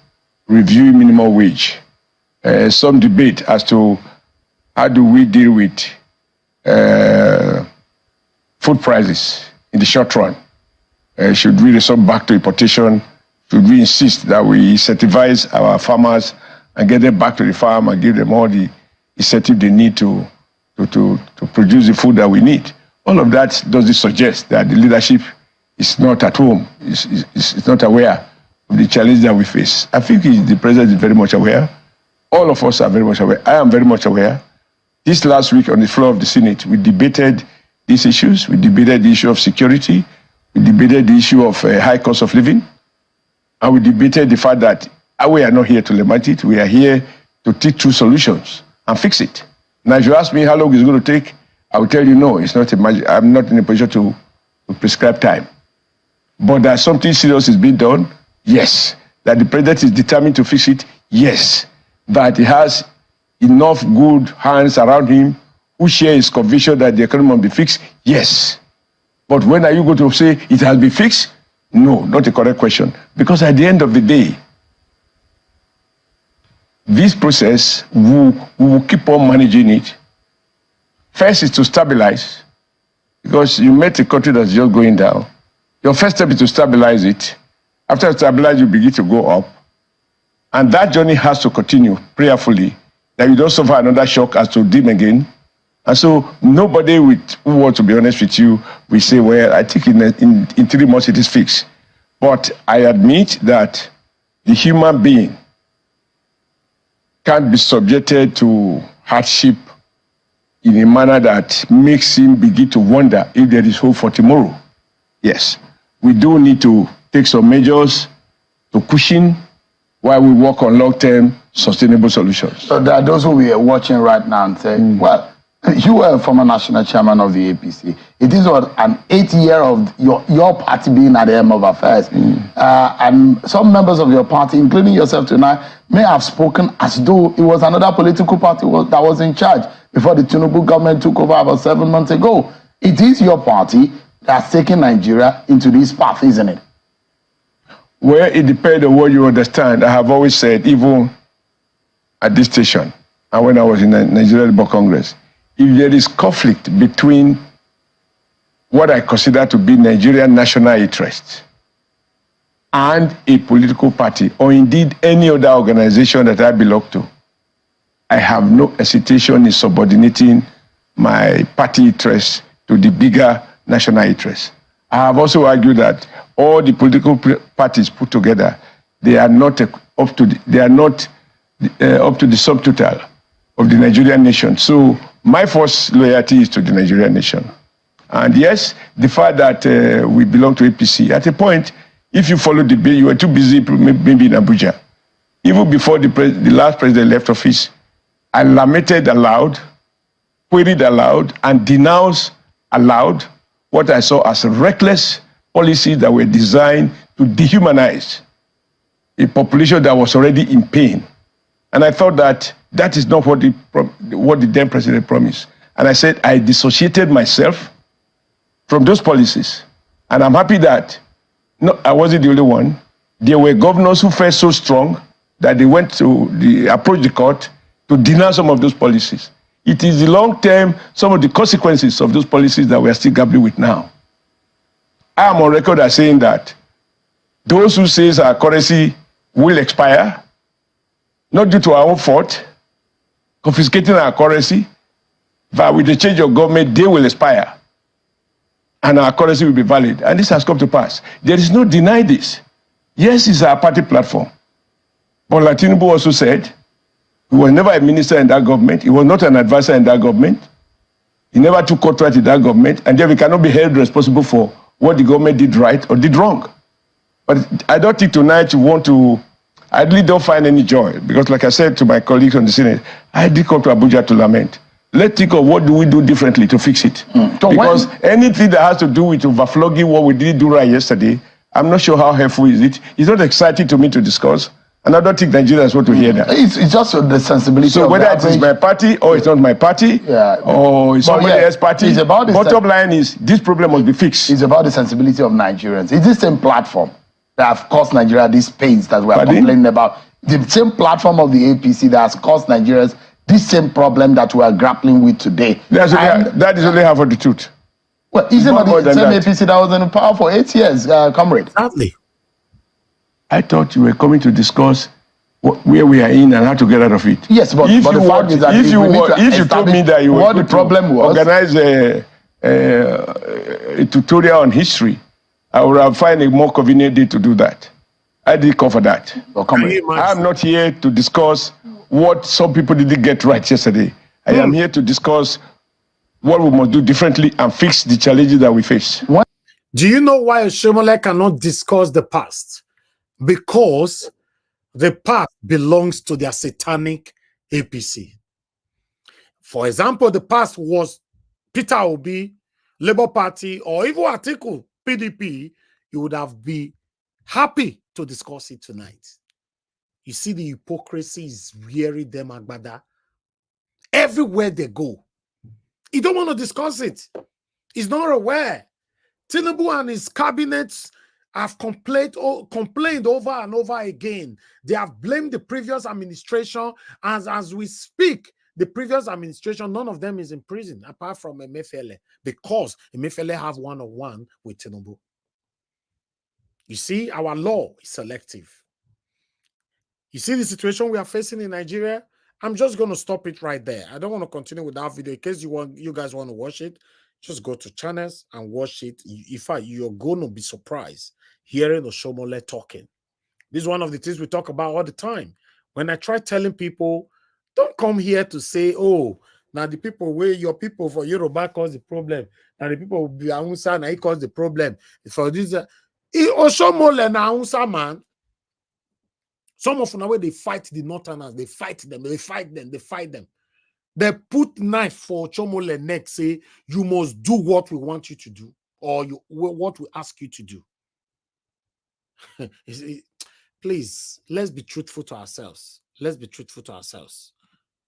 reviewing minimum wage, some debate as to how do we deal with food prices in the short run. Should we resort back to importation? Should we insist that we incentivize our farmers and get them back to the farm and give them all the incentive they need to produce the food that we need? All of that doesn't suggest that the leadership is not at home, is not aware of the challenge that we face. I think the president is very much aware. All of us are very much aware. I am very much aware. This last week on the floor of the Senate, we debated these issues. We debated the issue of security. We debated the issue of high cost of living. And we debated the fact that we are not here to lament it. We are here to take through solutions and fix it. Now, if you ask me how long it's going to take, I will tell you no. It's not I'm not in a position to prescribe time. But that something serious is being done, yes. That the president is determined to fix it, yes. That he has enough good hands around him who share his conviction that the economy must be fixed, yes. But when are you going to say it has been fixed? No, not a correct question. Because at the end of the day, this process, we will keep on managing it. First is to stabilize, because you met a country that's just going down. Your first step is to stabilize it. After you stabilize, you begin to go up. And that journey has to continue prayerfully, that you don't suffer another shock as to dim again. And so nobody who wants to be honest with you will say, well, I think in 3 months it is fixed. But I admit that the human being can't be subjected to hardship in a manner that makes him begin to wonder if there is hope for tomorrow. Yes, we do need to take some measures to cushion while we work on long-term sustainable solutions.
So there are those who we are watching right now and saying, well, you were a former national chairman of the APC. It is what, an 8th year of your party being at the helm of affairs. And some members of your party, including yourself tonight, may have spoken as though it was another political party that was in charge before the Tinubu government took over about 7 months ago. It is your party that's taken Nigeria into this path, isn't it?
Well, it depends on what you understand. I have always said, even at this station, and when I was in the Nigerian Labour Congress, if there is conflict between what I consider to be Nigerian national interest and a political party, or indeed any other organization that I belong to, I have no hesitation in subordinating my party interests to the bigger national interest. I have also argued that all the political parties put together, they are not up to the subtotal of the Nigerian nation. So my first loyalty is to the Nigerian nation. And yes, the fact that we belong to APC, at a point, if you follow the bill, you were too busy maybe in Abuja. Even before the last president left office, I lamented aloud, queried aloud, and denounced aloud what I saw as reckless policies that were designed to dehumanize a population that was already in pain. And I thought that that is not what the then president promised. And I said I dissociated myself from those policies. And I'm happy that I wasn't the only one. There were governors who felt so strong that they approached the court to deny some of those policies. It is the long-term, some of the consequences of those policies that we are still grappling with now. I am on record as saying that those who say our currency will expire, not due to our own fault, confiscating our currency, but with the change of government, they will expire. And our currency will be valid. And this has come to pass. There is no denying this. Yes, it's our party platform. But like Tinubu also said, he was never a minister in that government. He was not an advisor in that government. He never took contract in that government. And then we cannot be held responsible for what the government did right or did wrong. But I don't think tonight you want to, I really don't find any joy. Because like I said to my colleagues on the Senate, I did come to Abuja to lament. Let's think of what do we do differently to fix it. So because anything that has to do with overflogging what we didn't do right yesterday, I'm not sure how helpful is it. It's not exciting to me to discuss. And I don't think Nigerians want to hear that.
It's just the sensibility
so
of
whether it is my party or it's not my party, or it's somebody else's party, it's about bottom line is this problem must be fixed.
It's about the sensibility of Nigerians. It's the same platform that have caused Nigeria these pains that we are complaining about. The same platform of the APC that has caused Nigerians this same problem that we are grappling with today.
That is only half of the truth.
Well, is it not the same APC that was in power for 8 years, comrade?
Exactly.
I thought you were coming to discuss where we are in and how to get out of it.
Yes, but the fact is that
if you told me that you were
the problem was
organize a tutorial on history, I would have found a more convenient day to do that. I did cover that. I'm not here to discuss what some people didn't get right yesterday. I am here to discuss what we must do differently and fix the challenges that we face.
Do you know why Oshiomhole cannot discuss the past? Because the past belongs to their satanic APC. For example, the past was Peter Obi, Labour Party, or even Atiku, PDP. You would have been happy to discuss it tonight. You see, the hypocrisy is wearing them agbada. Everywhere they go, you don't want to discuss it. He's not aware. Tinubu and his cabinets have complained over and over again. They have blamed the previous administration. As we speak, the previous administration, none of them is in prison, apart from Emefiele, because Emefiele have one-on-one with Tinubu. You see, our law is selective. You see the situation we are facing in Nigeria? I'm just going to stop it right there. I don't want to continue with that video. In case you guys want to watch it, just go to channels and watch it. In fact, you're going to be surprised hearing Oshiomhole talking. This is one of the things we talk about all the time. When I try telling people, don't come here to say, oh, now the people where your people for Yoruba cause the problem. Now the people will be Ahunsa and I cause the problem. For this, Oshiomhole na Ahunsa man. Some of them, where they fight the Northerners, they fight them. They put knife for Oshiomhole neck, say, you must do what we want you to do, or what we ask you to do. Please, let's be truthful to ourselves. Let's be truthful to ourselves.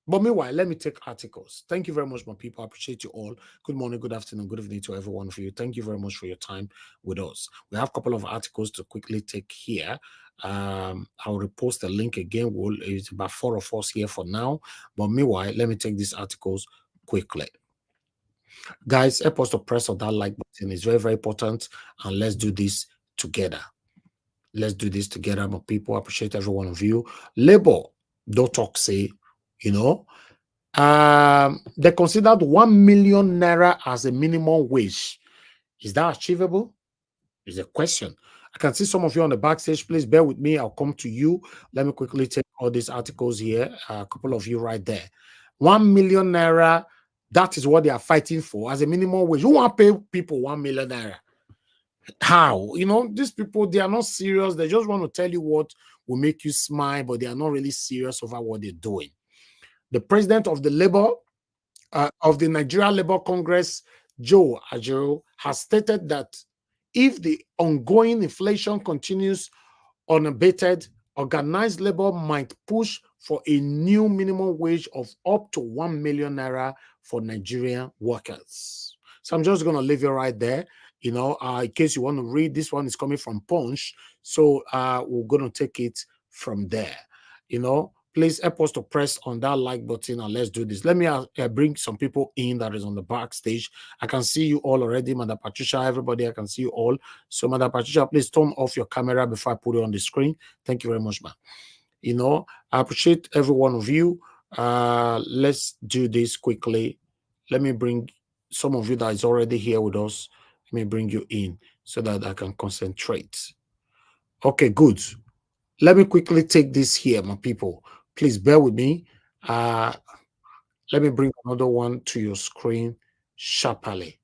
But meanwhile, let me take articles. Thank you very much, my people. I appreciate you all. Good morning, good afternoon, good evening to every one of you. Thank you very much for your time with us. We have a couple of articles to quickly take here. I'll repost the link again. It's about 4 of us here for now. But meanwhile, let me take these articles quickly. Guys, help us to press on that like button. It's very, very important. And let's do this together. Let's do this together, my people. I appreciate every one of you. Labour, don't talk, say, you know, they considered 1 million naira as a minimum wage. Is that achievable? Is a question. I can see some of you on the backstage. Please bear with me. I'll come to you. Let me quickly take all these articles here. A couple of you right there. 1 million naira, that is what they are fighting for as a minimum wage. You want to pay people 1 million naira? How? You know, these people, they are not serious. They just want to tell you what will make you smile, but they are not really serious over what they're doing. The president of the Nigeria Labour Congress, Joe Ajero, has stated that if the ongoing inflation continues unabated, organized labor might push for a new minimum wage of up to 1 million naira for Nigerian workers. So I'm just going to leave you right there. You know, in case you want to read, this one is coming from Punch. So we're going to take it from there. You know, please help us to press on that like button and let's do this. Let me bring some people in that is on the backstage. I can see you all already, Madam Patricia, everybody, I can see you all. So Madam Patricia, please turn off your camera before I put it on the screen. Thank you very much, ma'am. You know, I appreciate every one of you. Let's do this quickly. Let me bring some of you that is already here with us. Let me bring you in so that I can concentrate. Okay, good. Let me quickly take this here, my people. Please bear with me. Let me bring another one to your screen sharply.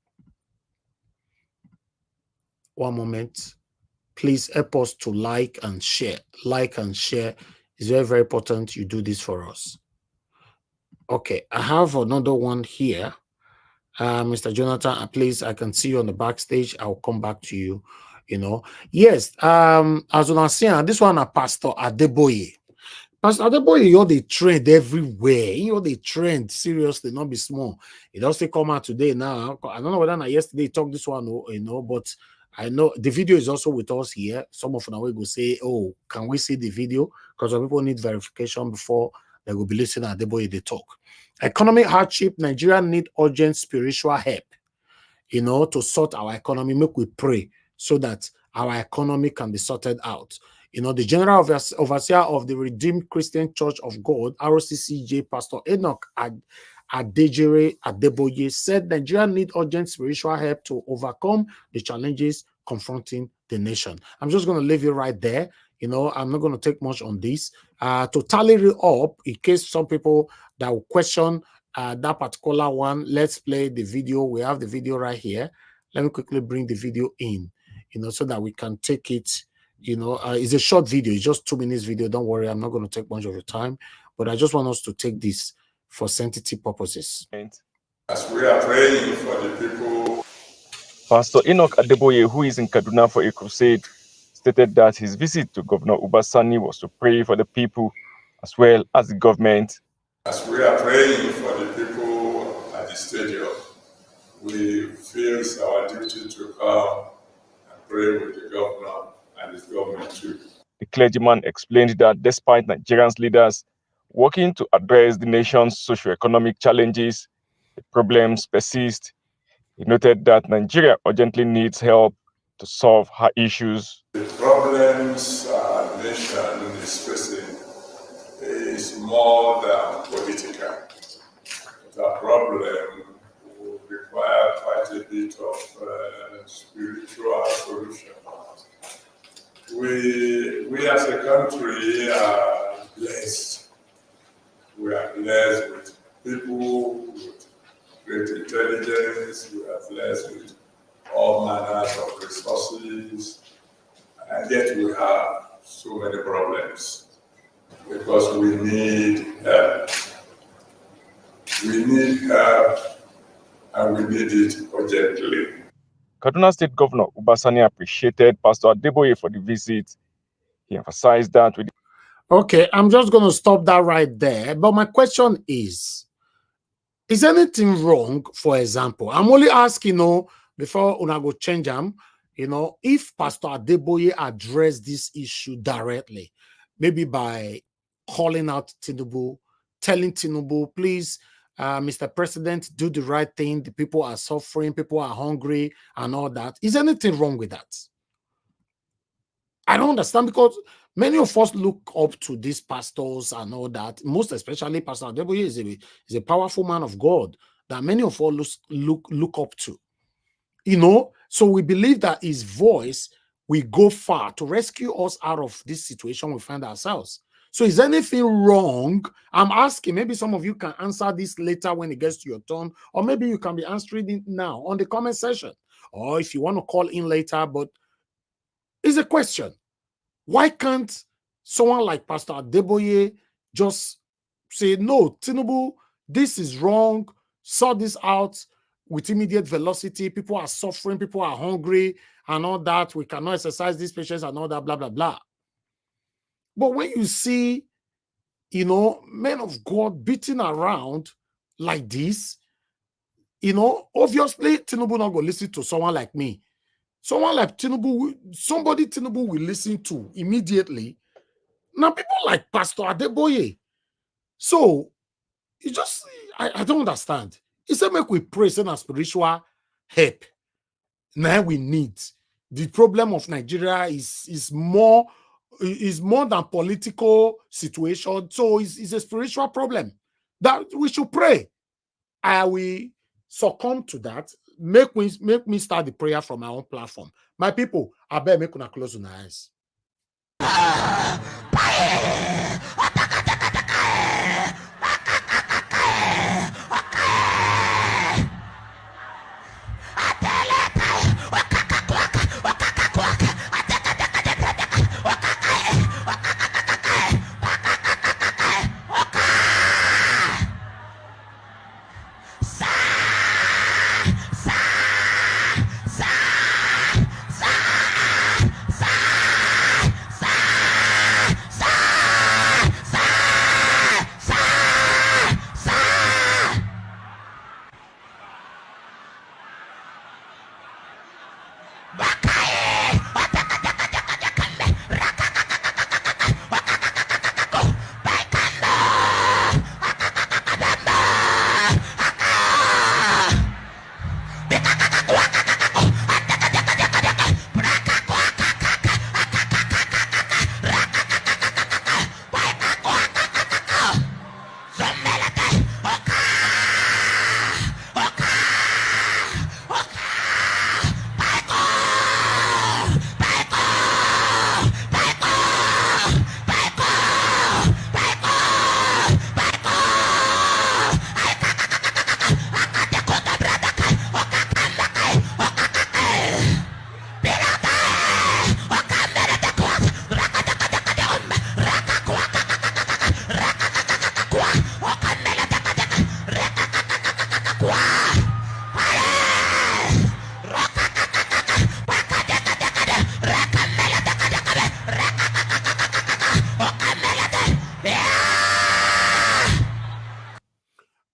One moment. Please help us to like and share. Like and share is very, very important. You do this for us. Okay, I have another one here. Mr. Jonathan, please, I can see you on the backstage. I'll come back to you. Yes, as you see, this one, Pastor Adeboye. Pastor Adeboye, they trend everywhere. They trend seriously, not be small. It also come out today now. I don't know whether yesterday talked this one, but I know the video is also with us here. Some of them will say, oh, can we see the video? Because some people need verification before they will be listening to Adeboye they talk. Economic hardship, Nigeria need urgent spiritual help, to sort our economy. Make we pray so that our economy can be sorted out. The General Overseer of the Redeemed Christian Church of God, RCCJ, Pastor Enoch Adeboye said Nigeria need urgent spiritual help to overcome the challenges confronting the nation. I'm just going to leave you right there. I'm not going to take much on this. To tally it up, in case some people that will question that particular one, let's play the video. We have the video right here. Let me quickly bring the video in, so that we can take it. It's a short video. It's just 2 minutes video. Don't worry, I'm not going to take much of your time, but I just want us to take this for sanctity purposes.
As we are praying for the people,
Pastor Enoch Adeboye, who is in Kaduna for a crusade, stated that his visit to Governor Ubasani was to pray for the people as well as the government.
As we are praying for the people at the stadium, we feel it's our duty to come and pray with the governor and his government too.
The clergyman explained that despite Nigerians' leaders working to address the nation's socio-economic challenges, the problems persist. He noted that Nigeria urgently needs help to solve her issues.
The problems our nation is facing is more than political. The problem will require quite a bit of spiritual solution. We as a country are blessed. We are blessed with people with great intelligence. We are blessed with all manners of resources, and yet we have so many problems because we need help. We need help, and we need it urgently.
Kaduna State Governor Ubasani appreciated Pastor Adeboye for the visit. He emphasized that with
Okay, I'm just going to stop that right there. But my question is anything wrong, for example? I'm only asking, before una go change them, if Pastor Adeboye addressed this issue directly, maybe by calling out Tinubu, telling Tinubu, please, Mr. President, do the right thing. The people are suffering, people are hungry, and all that. Is anything wrong with that? I don't understand, because many of us look up to these pastors and all that. Most especially Pastor Adeboye is a powerful man of God that many of us look up to. So we believe that his voice will go far to rescue us out of this situation we find ourselves. So is anything wrong? I'm asking, maybe some of you can answer this later when it gets to your turn, or maybe you can be answering it now on the comment section, or if you want to call in later. But it's a question. Why can't someone like Pastor Adeboye just say, no, Tinubu, this is wrong, sort this out with immediate velocity. People are suffering, people are hungry, and all that. We cannot exercise these patients and all that, blah, blah, blah. But when you see, men of God beating around like this, obviously Tinubu not going to listen to someone like me. Someone like Tinubu, somebody Tinubu will listen to immediately. Now, people like Pastor Adeboye. So, I don't understand. He said, make we pray, send a spiritual help. Now we need. The problem of Nigeria is more than political situation. So, it's a spiritual problem. That we should pray. I will succumb to that. Make me start the prayer from my own platform. My people, I better make una close your eyes.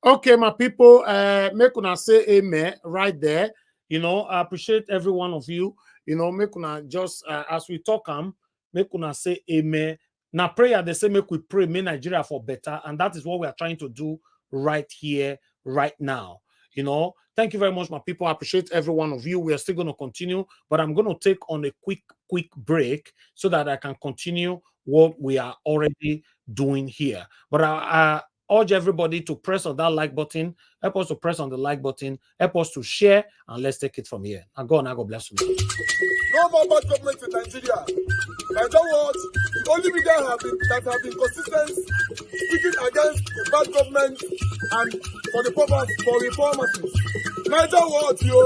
Okay, my people, make una say amen right there. You know, I appreciate every one of you. You know, make una just, as we talk, make una say amen. Now, prayer, they say, make we pray, make Nigeria for better. And that is what we are trying to do right here, right now. You know, thank you very much, my people. I appreciate every one of you. We are still going to continue, but I'm going to take on a quick break so that I can continue what we are already doing here. But I urge everybody to press on that like button. Help us to press on the like button. Help us to share, and let's take it from here. And God bless you.
No more bad government in Nigeria. Like that was the only media that have been consistent speaking against the bad government and for the purpose for reformers. Niger what yo?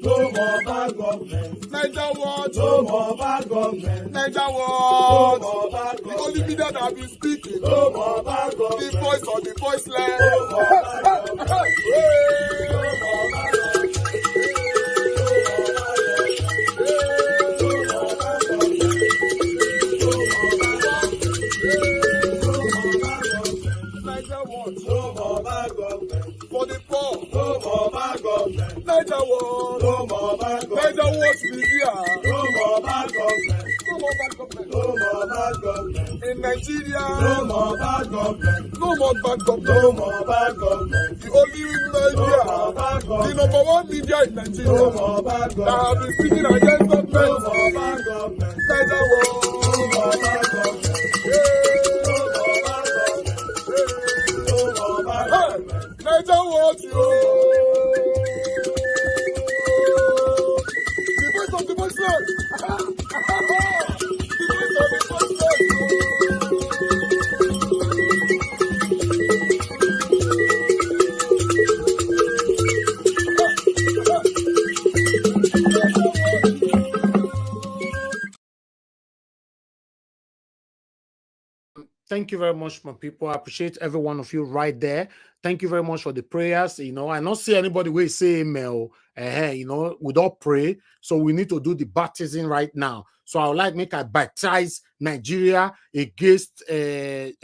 No more bad government. Niger what? No more bad government. Niger what? No more bad government. The only media that have been speaking. No more bad government. The voice of the voiceless. No more bad government. No more bad government. Niger what? No more bad government. For the poor. No more bad government. Niger what? No more bad government. Niger what media. No more bad government. No more bad government. No more bad government. In Nigeria. No more bad government. No more bad government. No more bad government. The only media. No more bad government. The #1 media in Nigeria. No more bad government. That have been speaking against government. No more bad government. Niger what? No more bad government. Niger what you? The voice of the voiceless. The voice of the voiceless.
Thank you very much, my people. I appreciate every one of you right there. Thank you very much for the prayers. You know, I don't see anybody will say amen. You know, we don't pray. So we need to do the baptism right now. So I would like make I baptize Nigeria against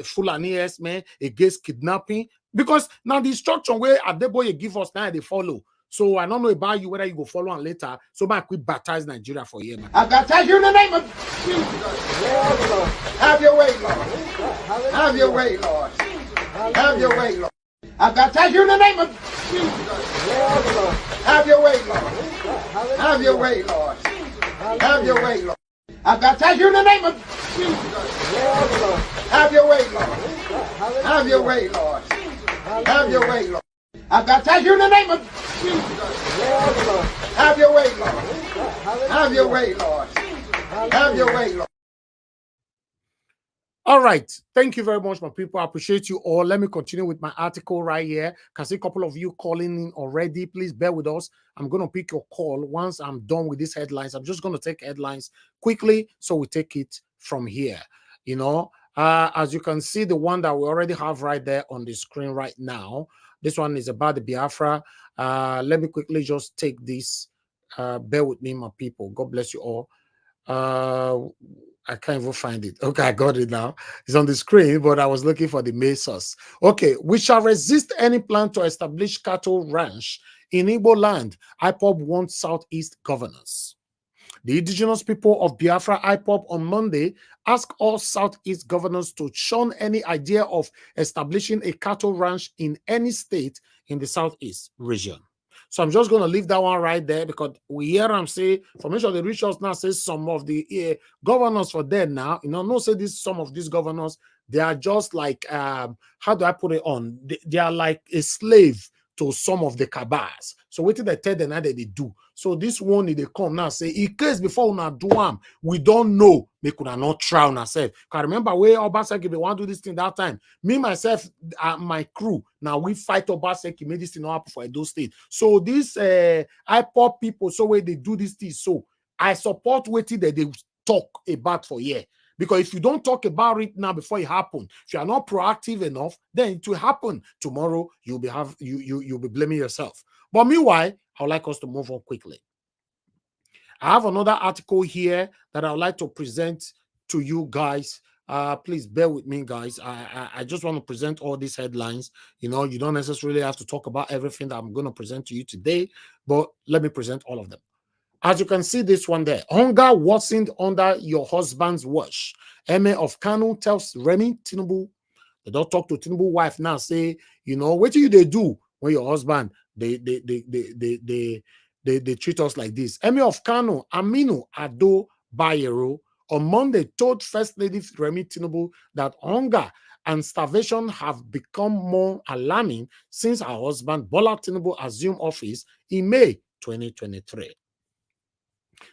Fulani man, against kidnapping. Because now the instruction where Adeboye give us now they follow. So I don't know about you whether you go follow on later. So I could baptize Nigeria for you, man.
I baptize you in the name of Jesus. Have your way, Lord. Have your way, Lord. Have your way, Lord. I baptize you in the name of Jesus. Have your way, Lord. Have your way, Lord. Have your way, Lord. I baptize you in the name of Jesus. Have your way, Lord. Have your way, Lord. Have your way, Lord. I baptize you in the name of Jesus. Have your way, Lord. Have your way, Lord. Have your way, Lord.
All right. Thank you very much, my people. I appreciate you all. Let me continue with my article right here. Can see a couple of you calling in already. Please bear with us. I'm going to pick your call once I'm done with these headlines. I'm just going to take headlines quickly, so we take it from here. You know, as you can see, the one that we already have right there on the screen right now. This one is about the Biafra. Let me quickly just take this. Bear with me, my people. God bless you all. I can't even find it. Okay, I got it now. It's on the screen, but I was looking for the main source. Okay, we shall resist any plan to establish cattle ranch in Igbo land. IPOB wants Southeast governors. The indigenous people of Biafra, IPOB, on Monday asked all Southeast governors to shun any idea of establishing a cattle ranch in any state in the Southeast region. So I'm just going to leave that one right there, because we hear them say, formation of the rituals now says some of the governors for them now, you know, no say this, some of these governors, they are just like, how do I put it on? They are like a slave to some of the cabals. So what did they tell them that they do? So this one, they come now say, in case before una do am, we don't know, make una not try on ourselves. Because remember where Obaseki, they want to do this thing that time. Me, myself, my crew, now we fight Obaseki, made this thing happen for Edo State. So this IPOP people, so where they do this thing, so I support waiting that they talk about for year. Because if you don't talk about it now before it happens, if you are not proactive enough, then it will happen tomorrow. You'll be blaming yourself. But meanwhile, I would like us to move on quickly. I have another article here that I would like to present to you guys. Please bear with me, guys. I just want to present all these headlines. You know, you don't necessarily have to talk about everything that I'm going to present to you today, but let me present all of them. As you can see, this one there, hunger worsened under your husband's watch. Emir of Kanu tells Remi Tinubu, they don't talk to Tinubu wife now, say, you know, what do they do when your husband, they treat us like this. Emir of Kanu, Aminu Ado Bayero, on Monday told First Lady Remi Tinubu that hunger and starvation have become more alarming since her husband Bola Tinubu assumed office in May 2023.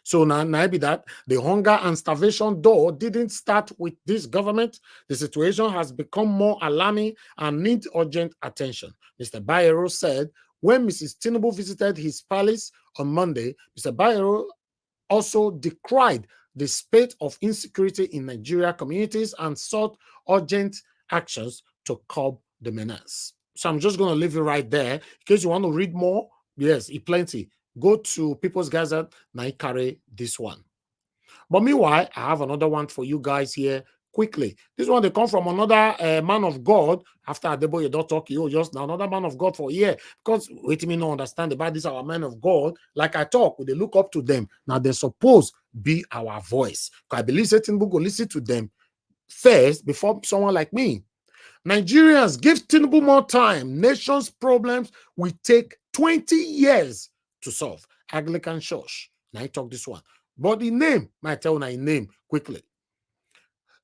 So now maybe that the hunger and starvation door didn't start with this government. The situation has become more alarming and needs urgent attention. Mr. Bayero said when Mrs. Tinubu visited his palace on Monday. Mr. Bayero also decried the spate of insecurity in Nigeria communities and sought urgent actions to curb the menace. So I'm just going to leave it right there. In case you want to read more, yes, plenty. Go to People's Gazette, now carry this one. But meanwhile, I have another one for you guys here quickly. This one, they come from another man of God. After Adeboye don't talk, you just now another man of God for a year. Because wait me not understand about this, our man of God. Like I talk, they look up to them. Now they're supposed to be our voice. Because I believe certain people go listen to them first before someone like me. Nigerians, give Tinubu more time. Nation's problems will take 20 years to solve. Anglican Church. Now I talk this one. But the name, might tell my name quickly.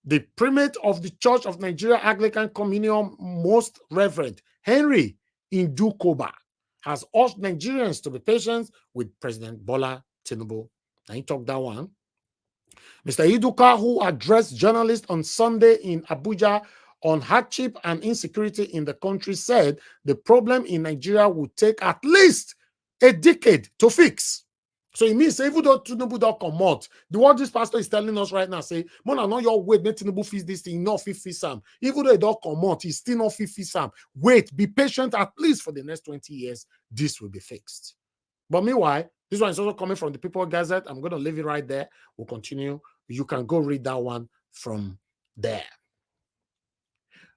The primate of the Church of Nigeria Anglican Communion, Most Reverend Henry Indukoba, has urged Nigerians to be patient with President Bola Tinubu. Now I talk that one. Mr. Iduka, who addressed journalists on Sunday in Abuja on hardship and insecurity in the country, said the problem in Nigeria would take at least a decade to fix. So it means even though Tinubu don't come out, what this pastor is telling us right now, say, Mona, not your wait, make Tinubu fix this thing, not fix Sam. Even though it don't come out, he's still not fix Sam. Wait, be patient at least for the next 20 years. This will be fixed. But meanwhile, this one is also coming from the People Gazette. I'm going to leave it right there. We'll continue. You can go read that one from there.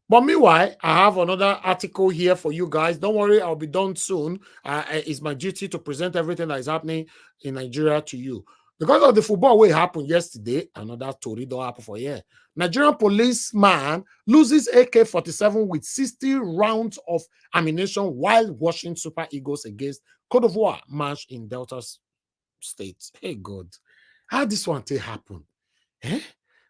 But meanwhile, I have another article here for you guys. Don't worry, I'll be done soon. It's my duty to present everything that is happening in Nigeria to you. Because of the football way happened yesterday, another story don't happen for a year. Nigerian policeman loses AK-47 with 60 rounds of ammunition while watching Super Eagles against Cote d'Ivoire match in Delta State. Hey, God. How this one take happen? Eh?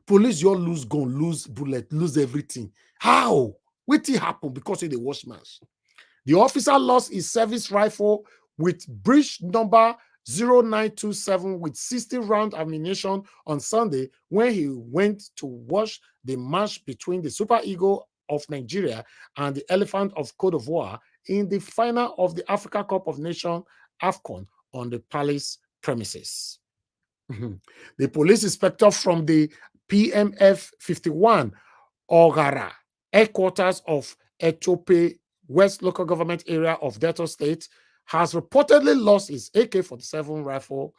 Police, you all lose gun, lose bullet, lose everything. How? What it happen because of the wash match? The officer lost his service rifle with breech number 0927 with 60 round ammunition on Sunday when he went to watch the match between the Super Eagle of Nigeria and the Elephant of Cote d'Ivoire in the final of the Africa Cup of Nations AFCON on the palace premises. The police inspector from the PMF 51 Ogara headquarters of Etope West local government area of Delta State has reportedly lost his AK-47 rifle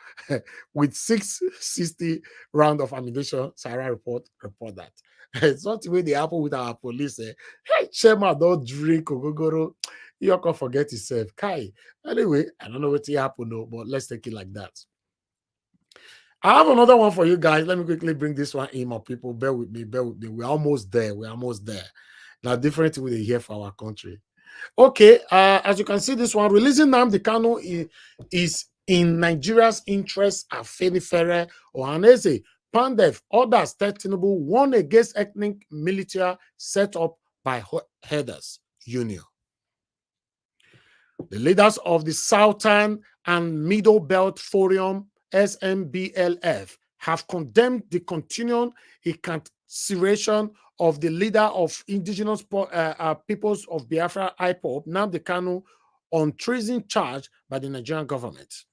with 660 round of ammunition. Sarah report that. It's not the way they happen with our police. Hey, Shema, don't drink Ogogoro. You can forget yourself. Kai. Anyway, I don't know what happened though, but let's take it like that. I have another one for you guys. Let me quickly bring this one in, my people. Bear with me, bear with me. We're almost there. We're almost there. Now, different way here for our country. Okay, as you can see, this one, releasing Nnamdi Kanu is in Nigeria's interest. Afenifere Ohaneze, Pandef, others, Tinubu won against ethnic militia set up by Headers Union. The leaders of the Southern and Middle Belt Forum, SMBLF, have condemned the continuing incarceration of the leader of indigenous peoples of Biafra, IPOB, Nnamdi Kanu, on treason charge by the Nigerian government.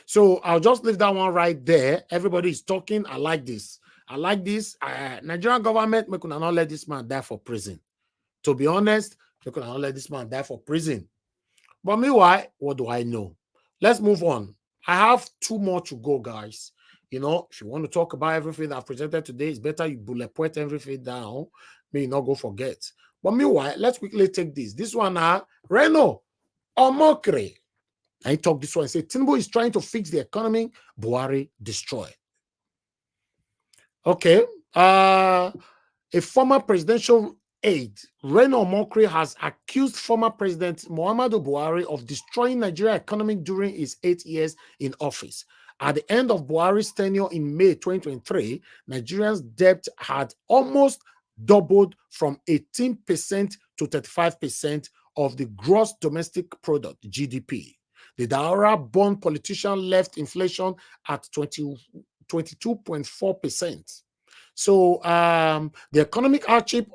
So I'll just leave that one right there. Everybody is talking. I like this. I like this. Nigerian government, we could not let this man die for prison. To be honest, we could not let this man die for prison. But meanwhile, what do I know? Let's move on. I have 2 more to go, guys. You know, if you want to talk about everything I've presented today, it's better you bullet point everything down. May not go forget. But meanwhile, let's quickly take this. This one now, Reno Omokre. I talk this one and say Tinubu is trying to fix the economy, Buhari destroy. Okay. A former presidential aide, Reno Omokre, has accused former President Muhammadu Buhari of destroying Nigeria's economy during his 8 years in office. At the end of Buhari's tenure in May 2023, Nigeria's debt had almost doubled from 18% to 35% of the gross domestic product, GDP. The Daura-born politician left inflation at 22.4%. So the economic hardship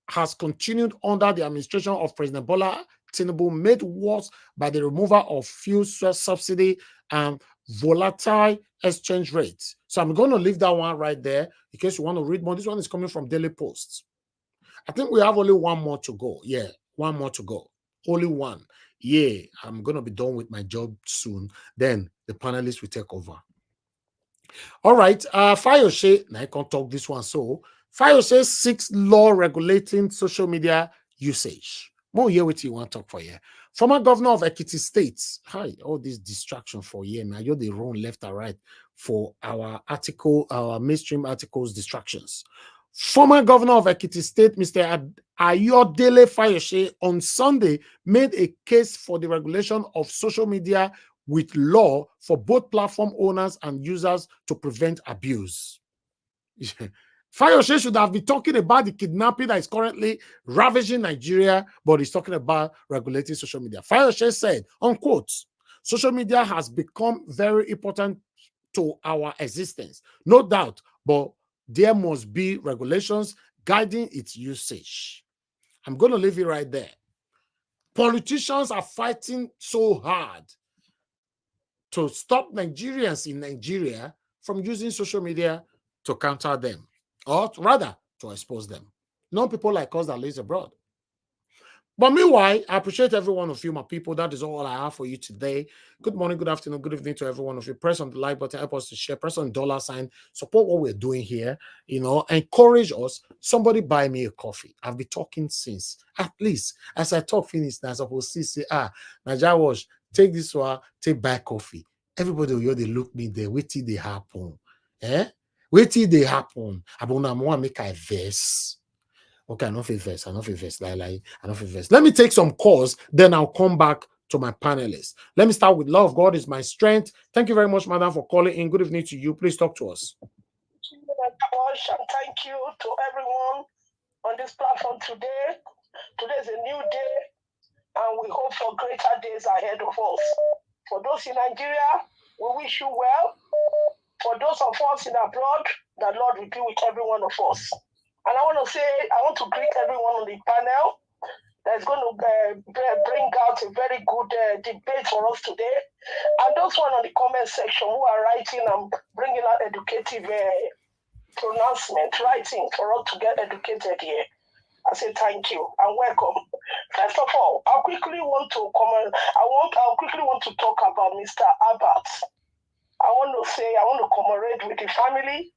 has continued under the administration of President Bola Tinubu, made worse by the removal of fuel subsidy and volatile exchange rates. So I'm going to leave that one right there in case you want to read more. This one is coming from Daily Post. I think we have only 1 more to go. Yeah, 1 more to go. Only 1. Yeah, I'm going to be done with my job soon. Then the panelists will take over. All right, Fayose, now I can't talk this one. So Fayose seeks law regulating social media usage. More here what you want to talk for here. Former governor of Ekiti State. Hi, all this distraction for here, man. You're the wrong left or right for our article, our mainstream articles distractions. Former governor of Ekiti State, Mr. Ayodele Fayose, on Sunday made a case for the regulation of social media with law for both platform owners and users to prevent abuse. Fayose should have been talking about the kidnapping that is currently ravaging Nigeria, but he's talking about regulating social media. Fayose said, unquote, social media has become very important to our existence, no doubt, but there must be regulations guiding its usage. I'm going to leave it right there. Politicians are fighting so hard to stop Nigerians in Nigeria from using social media to counter them, or rather to expose them. No people like us that live abroad. But meanwhile, I appreciate every one of you, my people. That is all I have for you today. Good morning, good afternoon, good evening to every one of you. Press on the like button, help us to share, press on $sign, support what we're doing here, you know, encourage us. Somebody buy me a coffee. I've been talking since, at least, as I talk finish, now, suppose to say, Naja Wash, take this one, take buy coffee. Everybody will they look me there, wait till they happen. Wait till they happen. I want to make a verse. Okay, I don't feel verse. Let me take some calls, then I'll come back to my panelists. Let me start with love. God is my strength. Thank you very much, madam, for calling in. Good evening to you. Please talk to us.
And thank you to everyone on this platform today. Today is a new day, and we hope for greater days ahead of us. For those in Nigeria, we wish you well. For those of us in abroad, the Lord will be with every one of us. And I want to greet everyone on the panel that's going to bring out a very good debate for us today. And those one on the comment section who are writing and bringing out educative pronouncement, writing for us to get educated here. I say thank you and welcome. First of all, I quickly want to talk about Mr. Herbert. I want to commemorate with the family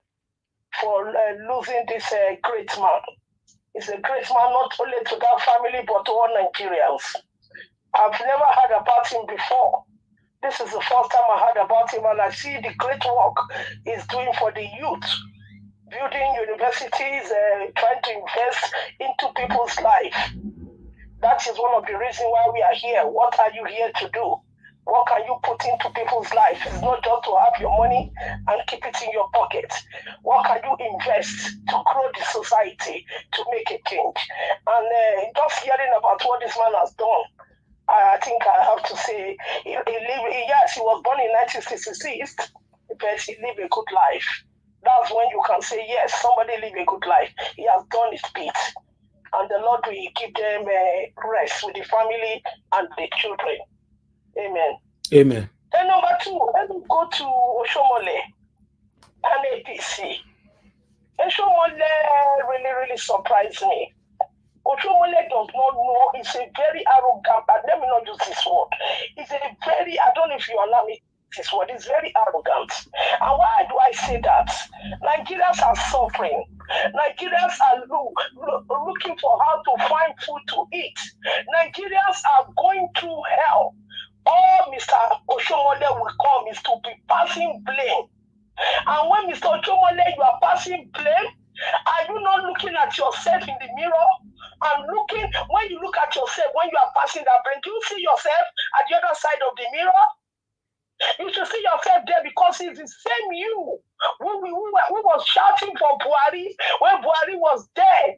for losing this great man. He's a great man not only to that family but to all Nigerians. I've never heard about him before. This is the first time I heard about him, and I see the great work he's doing for the youth, building universities, trying to invest into people's life. That is one of the reasons why we are here. What are you here to do? What can you put into people's life? It's not just to have your money and keep it in your pocket. What can you invest to grow the society, to make a change? And just hearing about what this man has done, I think I have to say, yes, he was born in 1966, but he lived a good life. That's when you can say, yes, somebody lived a good life. He has done his bit. And the Lord will give them rest with the family and the children. Amen.
Amen.
Then number two, let me go to Oshiomhole and APC. Oshiomhole really surprised me. Oshiomhole does not know, he's a very arrogant, let me not use this word. He's a very, I don't know if you allow me this word, he's very arrogant. And why do I say that? Nigerians are suffering. Nigerians are looking for how to find food to eat. Nigerians are going through hell. All Mr. Oshiomhole will come is to be passing blame. And when Mr. Oshiomhole, you are passing blame, are you not looking at yourself in the mirror? And when you look at yourself, when you are passing that blame, do you see yourself at the other side of the mirror? You should see yourself there because it's the same you who was shouting for Buhari when Buhari was dead.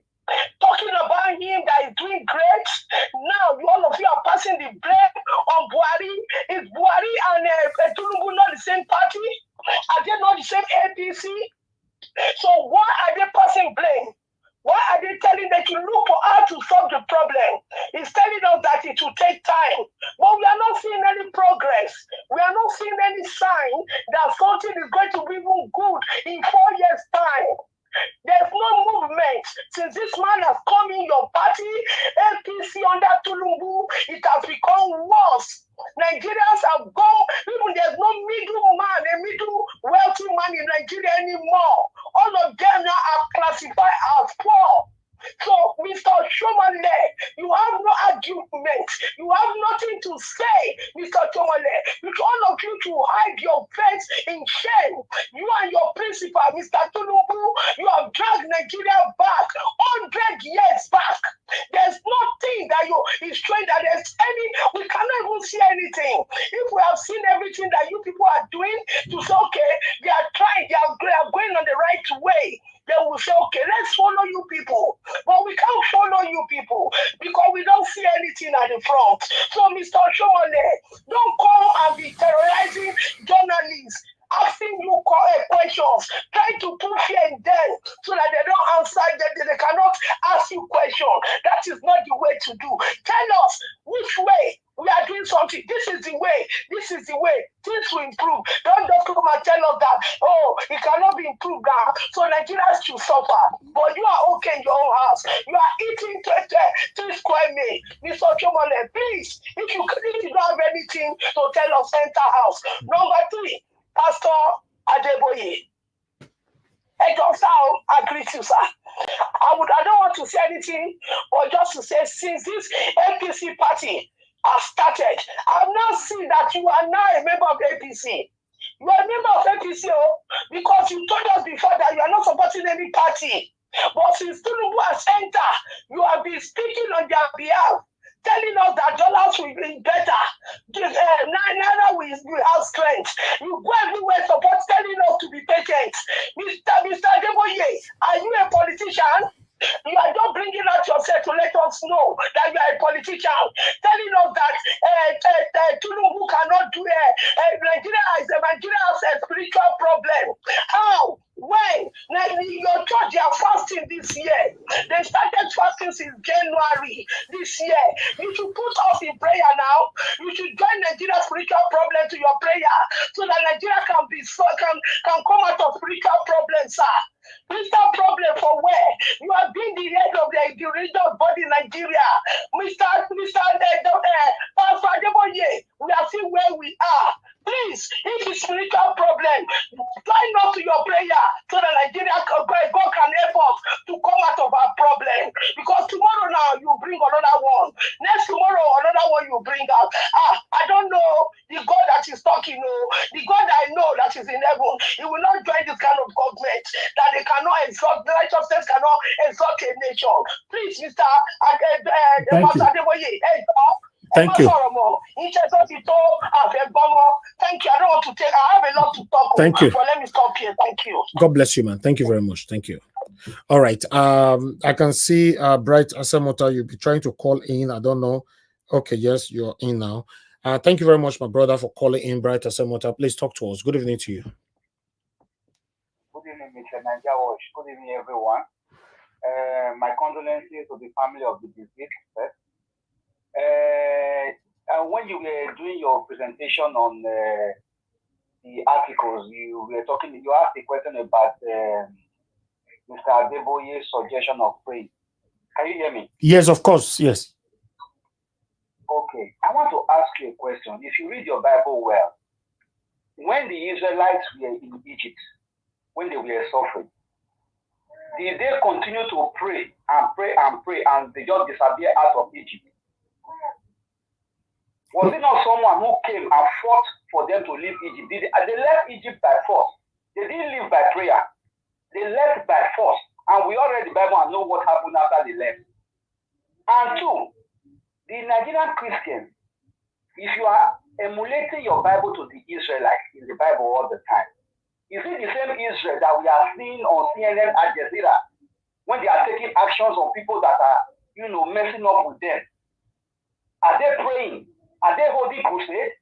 Talking about him that is doing great. Now, all of you are passing the blame on Buhari. Is Buhari and Tinubu not the same party? Are they not the same APC? So why are they passing blame? Why are they telling that you look for how to solve the problem? It's telling us that it will take time. But we are not seeing any progress. We are not seeing any sign that something is going to be even good in 4 years' time. There's no movement since this man has come in your party, APC under Tinubu. It has become worse. Nigerians have gone, even there's no middle wealthy man in Nigeria anymore. All of them now are classified as poor. So, Mr. Oshiomhole, you have no argument. You have nothing to say, Mr. Oshiomhole. All of you to hide your face in shame. You and your principal, Mr. Tinubu, you have dragged Nigeria back 100 years back. There's nothing that is showing that there's we cannot even see anything. If we have seen everything that you people are doing, to say, okay, they are trying, they are going on the right way, they will say, okay, let's follow you people. But we can't follow you people because we don't see anything at the front. So, Mr. Oshiomhole, don't come and be terrorizing journalists, asking you questions, trying to put fear in them so that they don't answer, that they cannot ask you questions. That is not the way to do. Tell us which way we are doing something. This is the way. This is the way. Things will improve. Don't just come and tell us that, oh, it cannot be improved now. So Nigerians should suffer. But you are okay in your own house. You are eating 3 square meal. Mr. Oshiomhole, please, if you don't have anything to tell us, enter house. Number 3, Pastor Adeboye. I just agree to sir. I don't want to say anything, but just to say, since this APC party has started, I've now seen that you are now a member of APC. You are a member of APC because you told us before that you are not supporting any party. But since Tinubu has entered, you have been speaking on their behalf, telling us that dollars will be better. Naira will have strength. You go everywhere support telling us to be patient. Mr. Adeboye, are you a politician? You are not bringing out yourself to let us know that you are a politician, telling us that Tinubu cannot do it. Nigeria has a spiritual problem. How? When? Your church, they are fasting this year. They started fasting since January this year. You should put us in prayer now. You should join Nigeria's spiritual problem to your prayer so that Nigeria can come out of spiritual problems, sir. Spiritual problem for where? You have been the head of the religious body in Nigeria. Pastor Adeboye, we are seeing where we are. Please, if it's spiritual problem, join us to your prayer so that Nigeria, God can help us to come out of our problem. Because tomorrow now, you bring another one. Next tomorrow, another one you bring out. I don't know the God that is talking, the God I know that is in heaven. He will not join this kind of government that they cannot exalt, the righteousness cannot exalt a nation. Please, Mr. Adeboye,
Thank you.
Thank you. I don't want to take. I have a lot to talk about.
Thank you.
So let me stop here. Thank you.
God bless you, man. Thank you very much. Thank you. All right. I can see Bright Asemota, you'll be trying to call in. I don't know. Okay, yes, you're in now. Thank you very much, my brother, for calling in, Bright Asemota. Please talk to us. Good evening to you.
Good evening, Mr. Nigeria. Good evening, everyone. My condolences to the family of the deceased. When you were doing your presentation on the articles, you asked a question about Mr. Adeboye's suggestion of praise. Can you hear me?
Yes, of course. Yes.
Okay. I want to ask you a question. If you read your Bible well, when the Israelites were in Egypt, when they were suffering, did they continue to pray and pray and pray and they just disappear out of Egypt? Was it not someone who came and fought for them to leave Egypt? They left Egypt by force. They didn't leave by prayer. They left by force. And we all read the Bible and know what happened after they left. And two, the Nigerian Christians, if you are emulating your Bible to the Israelites in the Bible all the time, is it the same Israel that we are seeing on CNN, Al Jazeera, when they are taking actions on people that are, messing up with them? Are they praying? Are they holding crusade?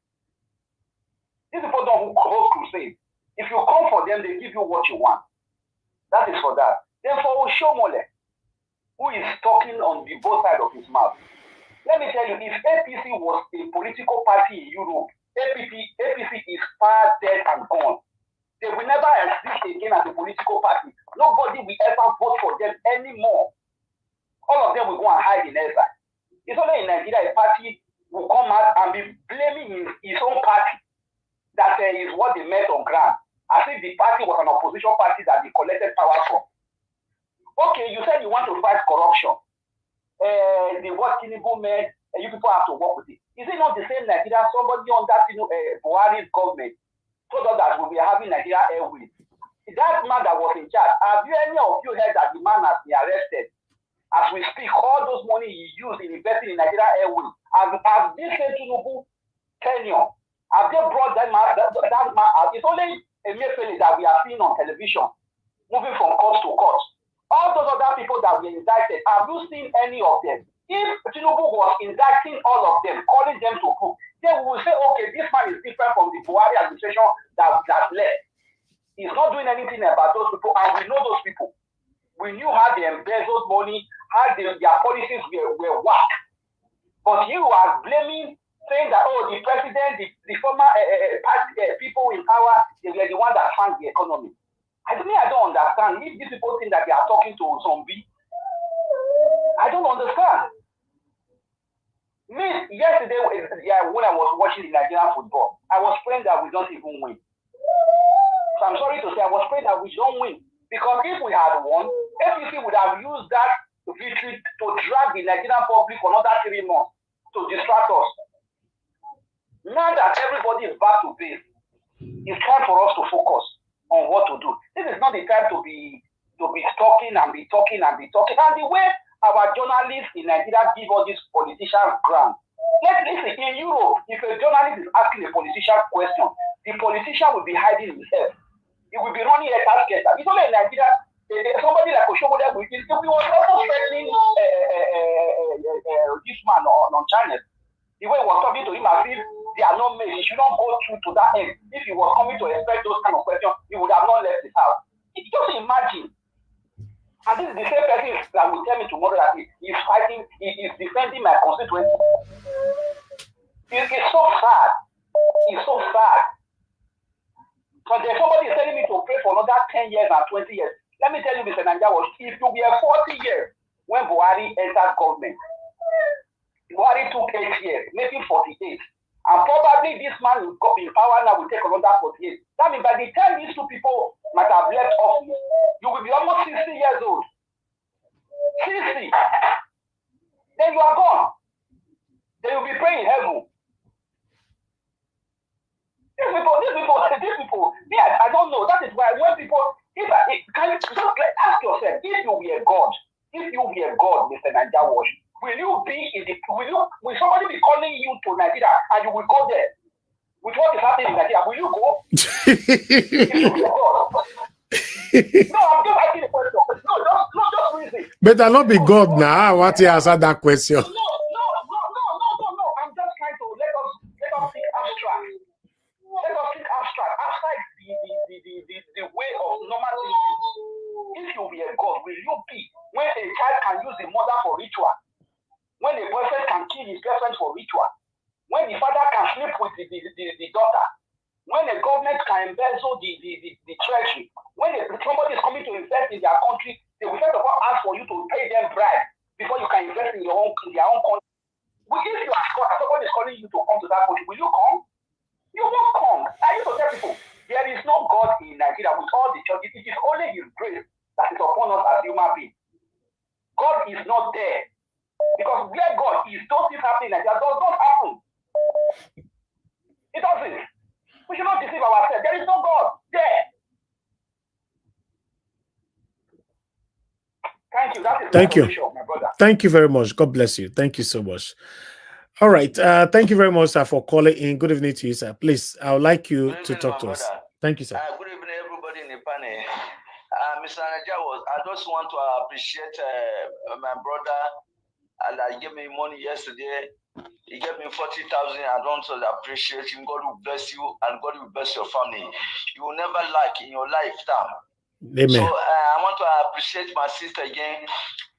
These people don't hold crusade. If you come for them, they give you what you want. That is for that. Then for Oshiomhole, who is talking on the both sides of his mouth, let me tell you, if APC was a political party in Europe, APC is far dead and gone. They will never exist again as a political party. Nobody will ever vote for them anymore. All of them will go and hide in exile. It's only in Nigeria a party will come out and be blaming his own party that is what they met on ground, as if the party was an opposition party that they collected power from. Okay, you said you want to fight corruption. What Tinubu made, you people have to work with it. Is it not the same Nigeria? Somebody on that Buhari's government told us that we were having Nigeria Airways. That man that was in charge, have you any of you heard that the man has been arrested? As we speak, all those money he used in investing in Nigeria Airways, have they said Tinubu tenure? Have they brought that man? It's only a Emefiele that we are seeing on television, moving from court to court. All those other people that were indicted, have you seen any of them? If Tinubu was indicting all of them, calling them to proof, then we will say, okay, this man is different from the Buhari administration that left. He's not doing anything about those people, and we know those people. We knew how they embezzled money, how their policies were whacked. But you are blaming, saying that, the president, the former people in power, they were the one that funded the economy. I don't understand. If these people think that they are talking to a zombie, I don't understand. Yesterday, when I was watching the Nigerian football, I was praying that we don't even win. So I'm sorry to say, I was praying that we don't win. Because if we had won, APC would have used that victory to drag the Nigerian public for another 3 months to distract us. Now that everybody is back to base, it's time for us to focus on what to do. This is not the time to be talking and be talking and be talking. And the way our journalists in Nigeria give all these politicians grants. Let's listen, in Europe, if a journalist is asking a politician question, the politician will be hiding himself. He will be running a casket. It's only in Nigeria, somebody like Oshiomhole, we was also threatening this man on channel. The way he was talking to him as if they are not made, he should not go through to that end. If he was coming to expect those kind of questions, he would have not left his house. Just imagine. And this is the same person that will tell me tomorrow that he is fighting, he is defending my constituency. It's so sad. It's so sad. So there's somebody telling me to pray for another 10 years and 20 years. Let me tell you, Mr. Nanja, if you were 40 years when Buhari entered government, Buhari took 8 years, making 48. And probably this man will go in power now will take another 48. That means by the time these two people might have left office, you will be almost 60 years old. 60. Then you are gone. Then you'll be praying in heaven. These people, yeah, I don't know. That is why when people, can you just ask yourself, if you were God, Mr. Nanja Wash, will somebody be calling you to Nigeria and you will go there? With what is happening in Nigeria, will you go? If you were God. No, I'm just asking a question. No, just reason.
Better not be God now. What he answered that question.
No. I'm just trying to let us think abstract. Let us think abstract, outside the way of normal thinking. If you be a God, will you be when a child can use the mother for ritual? When a boyfriend can kill his girlfriend for ritual? When the father can sleep with the daughter? When a government can embezzle the treasury? When somebody is coming to invest in their country, they will first of all ask for you to pay them bribe before you can invest in their own country. If you are somebody is calling you to come to that country, will you come? You won't come. I used to tell people, there is no God in Nigeria with all the churches. It is only His grace that is upon us as human beings. God is not there. Because where God is, those things happening in Nigeria does not happen. It doesn't. We should not deceive ourselves. There is no God there. Thank you. That is
Thank you.
My brother.
Thank you very much. God bless you. Thank you so much. All right. Thank you very much, sir, for calling in. Good evening to you, sir. Please, I would like you to talk to us. Thank you, sir.
Good evening, everybody in the panel. Mr. Najawas, I just want to appreciate my brother. And he gave me money yesterday. He gave me 40,000. I want to appreciate him. God will bless you, and God will bless your family. You will never lack in your lifetime.
Amen.
So I want to appreciate my sister again.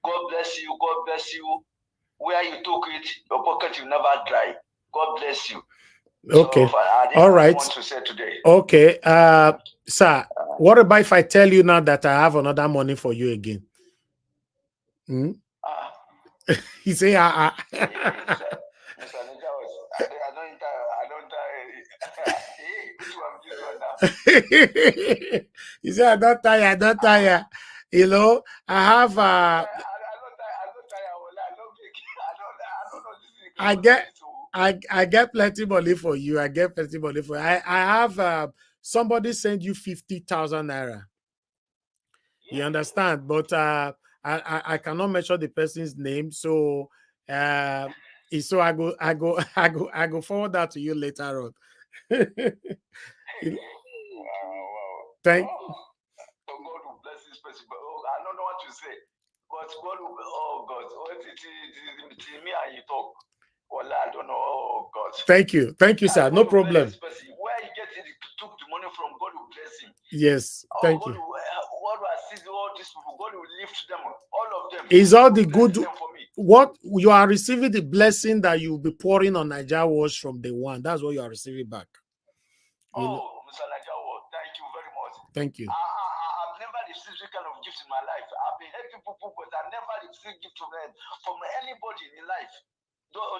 God bless you. God bless you. Where you took it, your pocket will never dry. God bless you.
Okay.
So,
all right.
Want to say today.
Okay. Sir, what about if I tell you now that I have another money for you again? Hmm? He say,
Mr. Najawas,
He said, I don't tire. You know, I have I get plenty money for you. I get plenty money for you. I have somebody send you 50,000 naira. You understand? But I cannot mention the person's name, so so I go forward that to you later on. Thank.
God will bless this person. I don't know what to say, but God will. Oh God, it is me and you talk. Well, I don't know. Oh God.
Thank you, sir. No problem.
Where he gets it, he took the money from. God will bless him.
Yes, thank you.
God will assist all these people. God will lift them, all of them.
Is all the good what you are receiving, the blessing that you'll be pouring on Nigeria Wash from day one. That's what you are receiving back.
Mr. Nigeria Wash, thank you very much.
Thank you.
I've never received this kind of gift in my life. I've been helping people, but I've never received gift from anybody in life.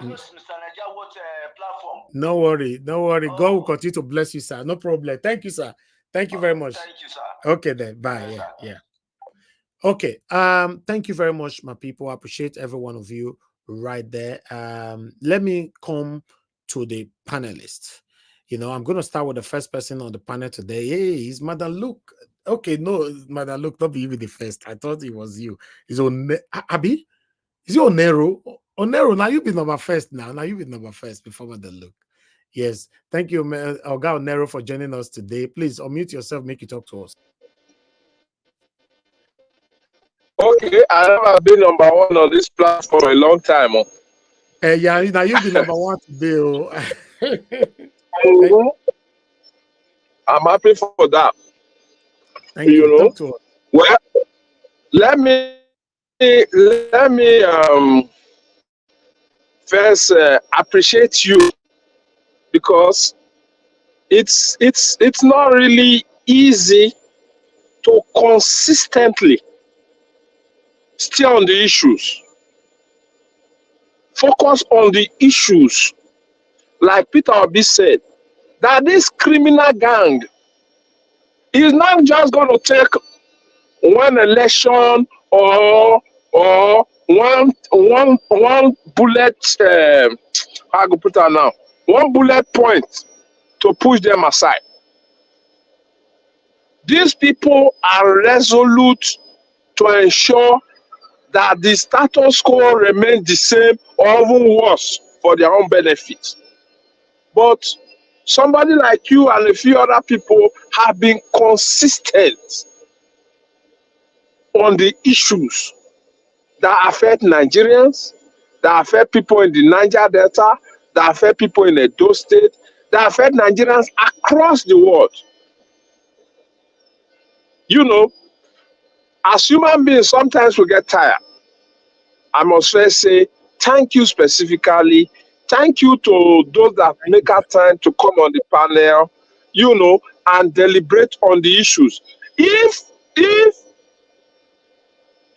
Just Mr. Nigeria Wash platform.
No worry. God will continue to bless you, sir. No problem. Thank you, sir. Thank you very much.
Thank you, sir.
Okay then. Bye. Yeah. Okay. Thank you very much, my people. I appreciate every one of you right there. Let me come to the panelists. You know, I'm going to start with the first person on the panel today. Hey, he's Madam Luke. Okay, no, Madam Luke, not even the first. I thought it was you. He's on Abby. Is it Onero? Onero, now you be number first now. Now you be number first before the look. Yes. Thank you, Oga Onero, for joining us today. Please unmute yourself, make you talk to us.
Okay, I have been number one on this platform for a long time.
Yeah, now you be number one today.
I'm happy for that.
Thank you. Talk to us.
Well, let me first appreciate you, because it's not really easy to consistently stay on the issues, focus on the issues, like Peter Obi said, that this criminal gang is not just going to take one election or one bullet, how I go put it now, one bullet point to push them aside. These people are resolute to ensure that the status quo remains the same or even worse for their own benefit. But somebody like you and a few other people have been consistent on the issues that affect Nigerians, that affect people in the Niger Delta, that affect people in Edo State, that affect Nigerians across the world. You know, as human beings, sometimes we get tired. I must first say thank you specifically. Thank you to those that make our time to come on the panel, you know, and deliberate on the issues. If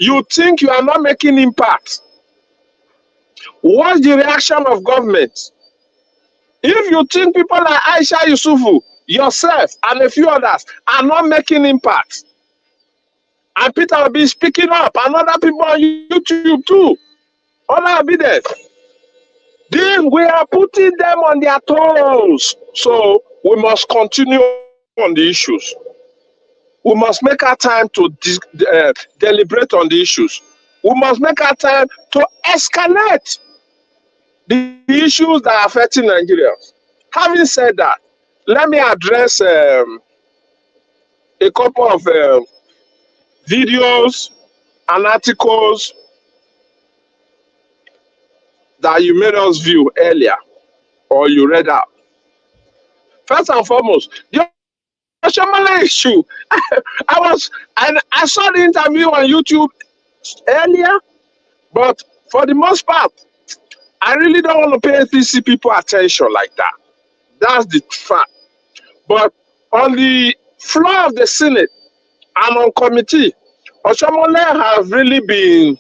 you think you are not making impact, what's the reaction of government? If you think people like Aisha Yusufu, yourself, and a few others are not making impact, and Peter will be speaking up, and other people on YouTube too, other evidence, then we are putting them on their toes. So we must continue on the issues. We must make our time to deliberate on the issues. We must make our time to escalate the issues that are affecting Nigerians. Having said that, let me address a couple of videos and articles that you made us view earlier, or you read out. First and foremost, the Oshiomhole issue. I saw the interview on YouTube earlier, but for the most part, I really don't want to pay APC people attention like that. That's the fact. But on the floor of the Senate and on committee, Oshiomhole have really been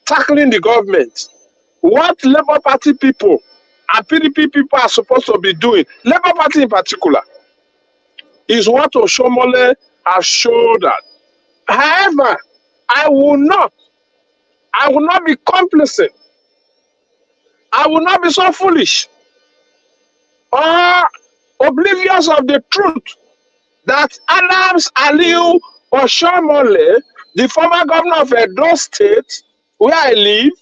tackling the government. What Labour Party people and PDP people are supposed to be doing, Labour Party in particular, is what Oshiomhole has showed that. However, I will not be complicit. I will not be so foolish or oblivious of the truth that Adams Aliu Oshiomhole, the former governor of Edo State, where I live,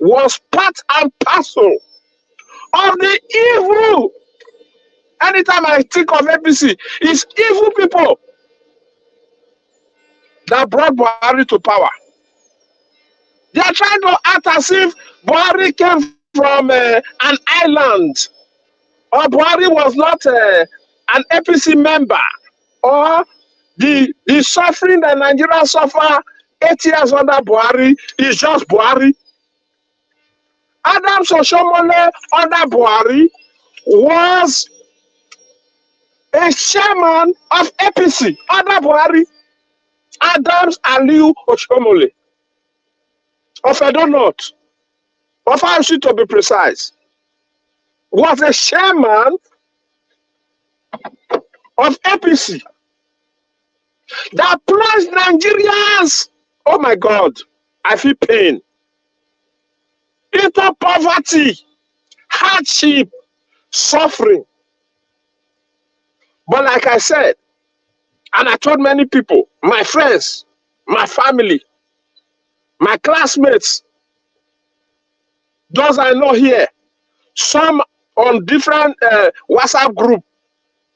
was part and parcel of the evil. Anytime I think of APC, it's evil people that brought Buhari to power. They are trying to act as if Buhari came from an island, or Buhari was not an APC member, or the suffering that Nigeria suffer 8 years under Buhari is just Buhari. Adams Oshiomhole under Buhari was a chairman of APC under Buhari. Adams Aliu Oshiomhole of Edo North, of Hardship to be precise, was a chairman of APC that plunged Nigerians, oh my God, I feel pain, into poverty, hardship, suffering. But like I said, and I told many people, my friends, my family, my classmates, Those I know here, some on different WhatsApp group,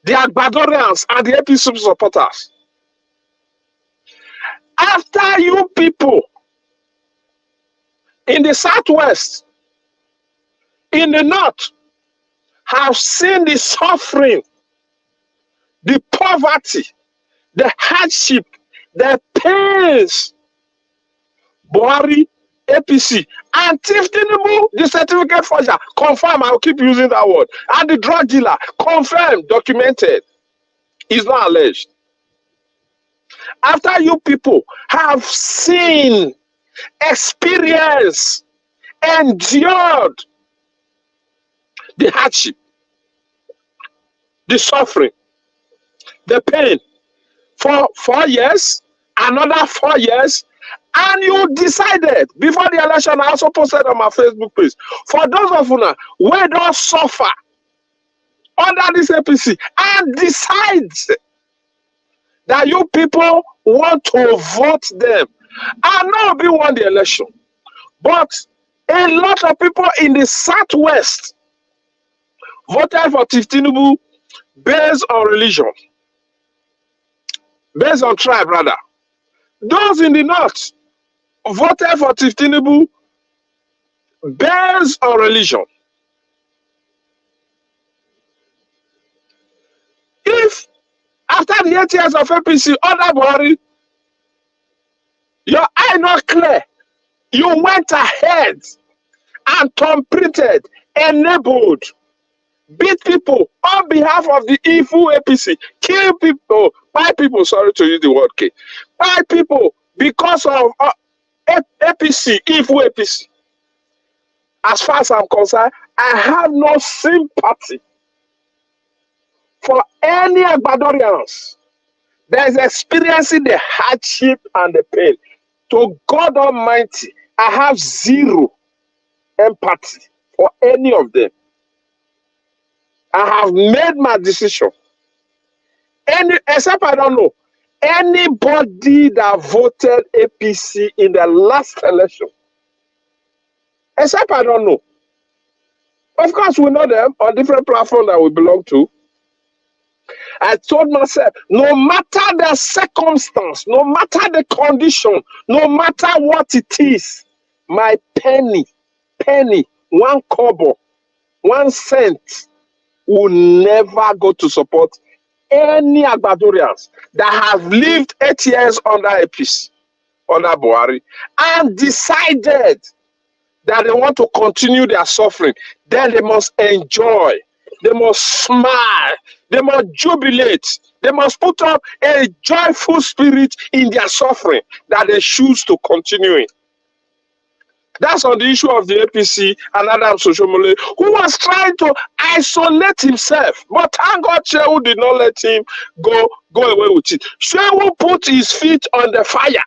the Agbadorians and the APC supporters. After you people in the southwest, in the north, have seen the suffering, the poverty, the hardship, the pains, Buhari, APC, and Tinubu, the certificate forger, confirm, I'll keep using that word, and the drug dealer, confirmed, documented, is not alleged. After you people have seen, experienced, endured the hardship, the suffering, the pain for 4 years, another 4 years, and you decided before the election, I also posted on my Facebook page, for those of you who don't suffer under this APC and decide that you people want to vote them. I know we won the election, but a lot of people in the southwest voted for Tinubu based on religion, based on tribe rather. Those in the north voted for Tinubu based on religion. If after the 8 years of APC under Buhari, your eye not clear, you went ahead and completed, enabled, beat people on behalf of the evil APC, kill people, buy people, sorry to use the word K, buy people because of APC, evil APC. As far as I'm concerned, I have no sympathy for any Agbadorians that is experiencing the hardship and the pain. To God Almighty, I have zero empathy for any of them. I have made my decision. Except I don't know, anybody that voted APC in the last election, except I don't know. Of course, we know them on different platforms that we belong to. I told myself, no matter the circumstance, no matter the condition, no matter what it is, my penny, 1 kobo, 1 cent will never go to support any Agbadorians that have lived 8 years under APC, under Buhari, and decided that they want to continue their suffering. Then they must enjoy, they must smile, they must jubilate, they must put up a joyful spirit in their suffering that they choose to continue in. That's on the issue of the APC and Oshiomhole, who was trying to isolate himself. But thank God Shehu did not let him go away with it. Shehu put his feet on the fire.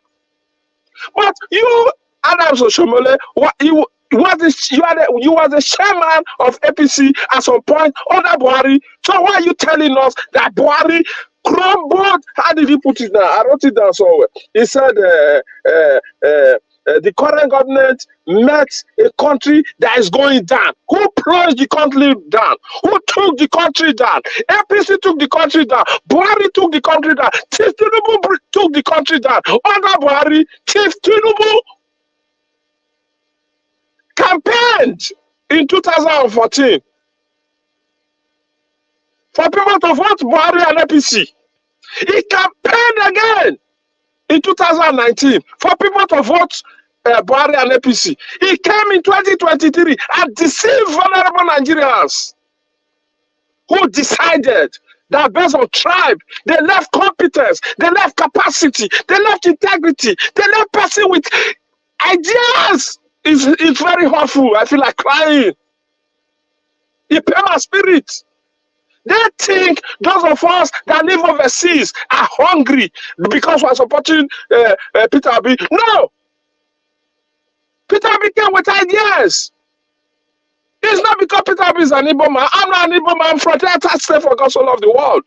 But you, Oshiomhole, you were the chairman of APC at some point under Buhari. So why are you telling us that Buhari crumbled? How did he put it down? I wrote it down somewhere. He said the current government met a country that is going down. Who plunged the country down? Who took the country down? APC took the country down. Buhari took the country down. Tinubu took the country down. Under Buhari, Tinubu campaigned in 2014 for people to vote Buhari and APC. He campaigned again in 2019 for people to vote Buhari and APC. He came in 2023 and deceived vulnerable Nigerians who decided that based on tribe, they left competence, they left capacity, they left integrity, they left person with ideas. It's very hurtful. I feel like crying. It pains my spirit. They think those of us that live overseas are hungry because we're supporting Peter Obi. No! Peter Obi came with ideas. It's not because Peter Obi is an Igbo man. I'm not an Igbo man. I'm from Delta State for Gospel of the world.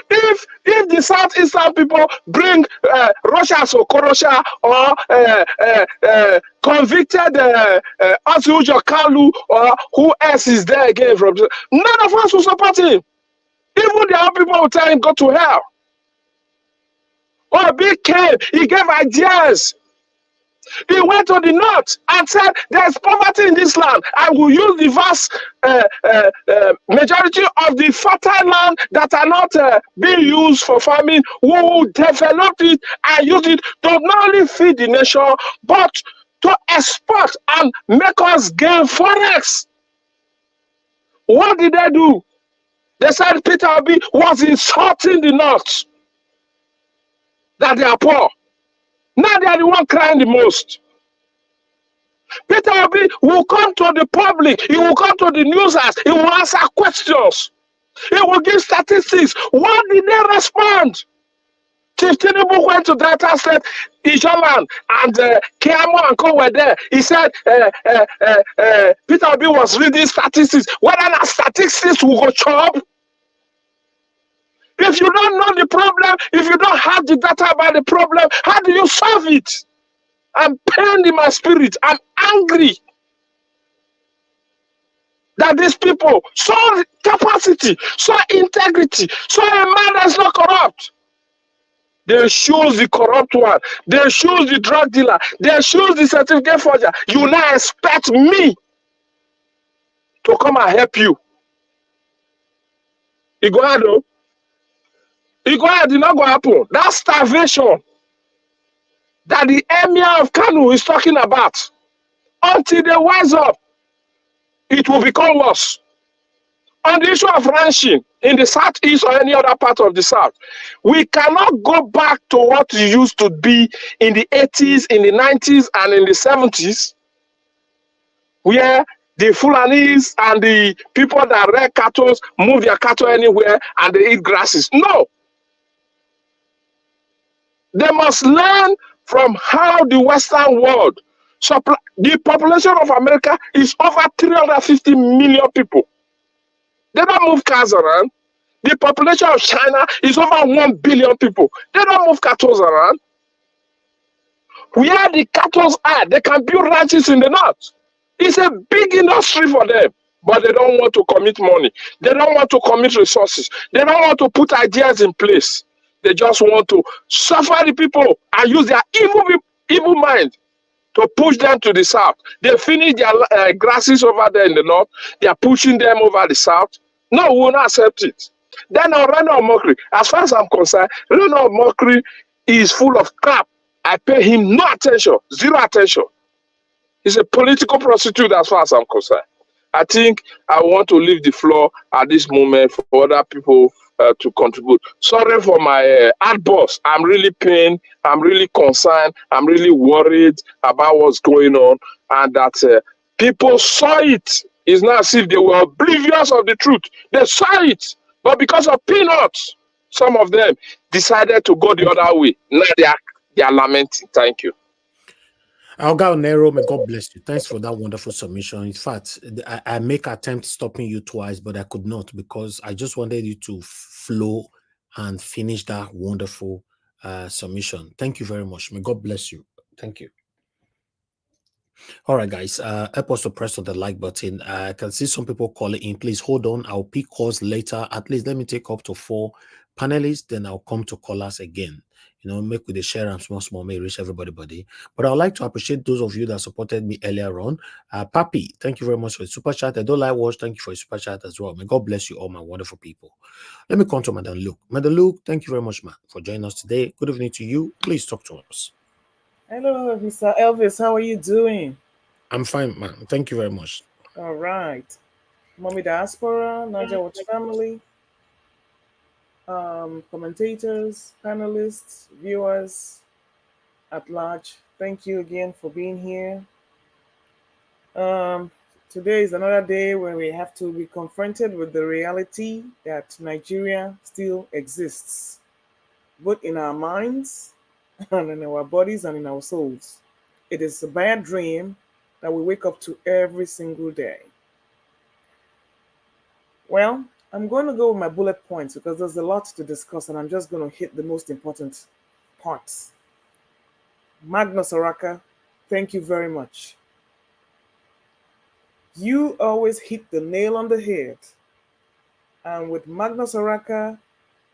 If the Southeastern people bring Russia Sokorosha or convicted Asujo Kalu or who else is there again from, none of us will support him. Even the other people will tell him go to hell. Or Big came, he gave ideas. He went to the north and said, there's poverty in this land. I will use the vast majority of the fertile land that are not being used for farming. We will develop it and use it to not only feed the nation, but to export and make us gain forex. What did they do? They said Peter Obi was insulting the north, that they are poor. Now they are the one crying the most. Peter Obi will come to the public, he will come to the newsers, he will answer questions, he will give statistics. What did they respond? Chief Tinubu went to Delta State, Ijoland, and Kiamo and Co were there. He said Peter Obi was reading statistics. Whether that statistics will go chop. If you don't know the problem, if you don't have the data about the problem, how do you solve it? I'm pained in my spirit. I'm angry that these people saw capacity, saw integrity, saw a man that's not corrupt. They choose the corrupt one. They choose the drug dealer. They choose the certificate forger. You now expect me to come and help you. It go ahead, though. It go ahead, it's not going to happen. That starvation that the emir of Kanu is talking about, until they wise up, it will become worse. On the issue of ranching in the southeast or any other part of the south, we cannot go back to what it used to be in the 80s, in the 90s, and in the 70s, where the Fulanis and the people that rear cattle move their cattle anywhere and they eat grasses. No. They must learn from how the Western world supply. The population of America is over 350 million people. They don't move cars around. The population of China is over 1 billion people. They don't move cattle around. Where the cattle are, they can build ranches in the north. It's a big industry for them, but they don't want to commit money. They don't want to commit resources. They don't want to put ideas in place. They just want to suffer the people and use their evil mind to push them to the south. They finish their grasses over there in the north. They are pushing them over the south. No, we will not accept it. Then on Ronald Mockery, as far as I'm concerned, Ronald Mockery is full of crap. I pay him no attention, zero attention. He's a political prostitute as far as I'm concerned. I think I want to leave the floor at this moment for other people to contribute. Sorry for my ad boss. I'm really pained. I'm really concerned. I'm really worried about what's going on, and that people saw it. It's not as if they were oblivious of the truth. They saw it, but because of peanuts, some of them decided to go the other way. Now they are lamenting. Thank you.
Alga Nero, may God bless you. Thanks for that wonderful submission. In fact, I make attempt stopping you twice, but I could not because I just wanted you to flow and finish that wonderful submission. Thank you very much. May God bless you. Thank you. All right, guys, help us to press on the like button. I can see some people calling in. Please hold on. I'll pick calls later. At least let me take up to 4 panelists, then I'll come to callers again. You know, make with the share and small, may reach everybody. But I'd like to appreciate those of you that supported me earlier on. Papi, thank you very much for the super chat. I don't like watch. Thank you for your super chat as well. May God bless you all, my wonderful people. Let me come to Madam Luke. Madam Luke, thank you very much, man, for joining us today. Good evening to you. Please talk to us.
Hello, Mr. Elvis. How are you doing?
I'm fine, man. Thank you very much.
All right. Mommy Diaspora, Niger Watch family, commentators, panelists, viewers at large. Thank you again for being here. Today is another day where we have to be confronted with the reality that Nigeria still exists, both in our minds and in our bodies and in our souls. It is a bad dream that we wake up to every single day. Well, I'm going to go with my bullet points because there's a lot to discuss, and I'm just going to hit the most important parts. Magnus Oraka, thank you very much. You always hit the nail on the head. And with Magnus Oraka,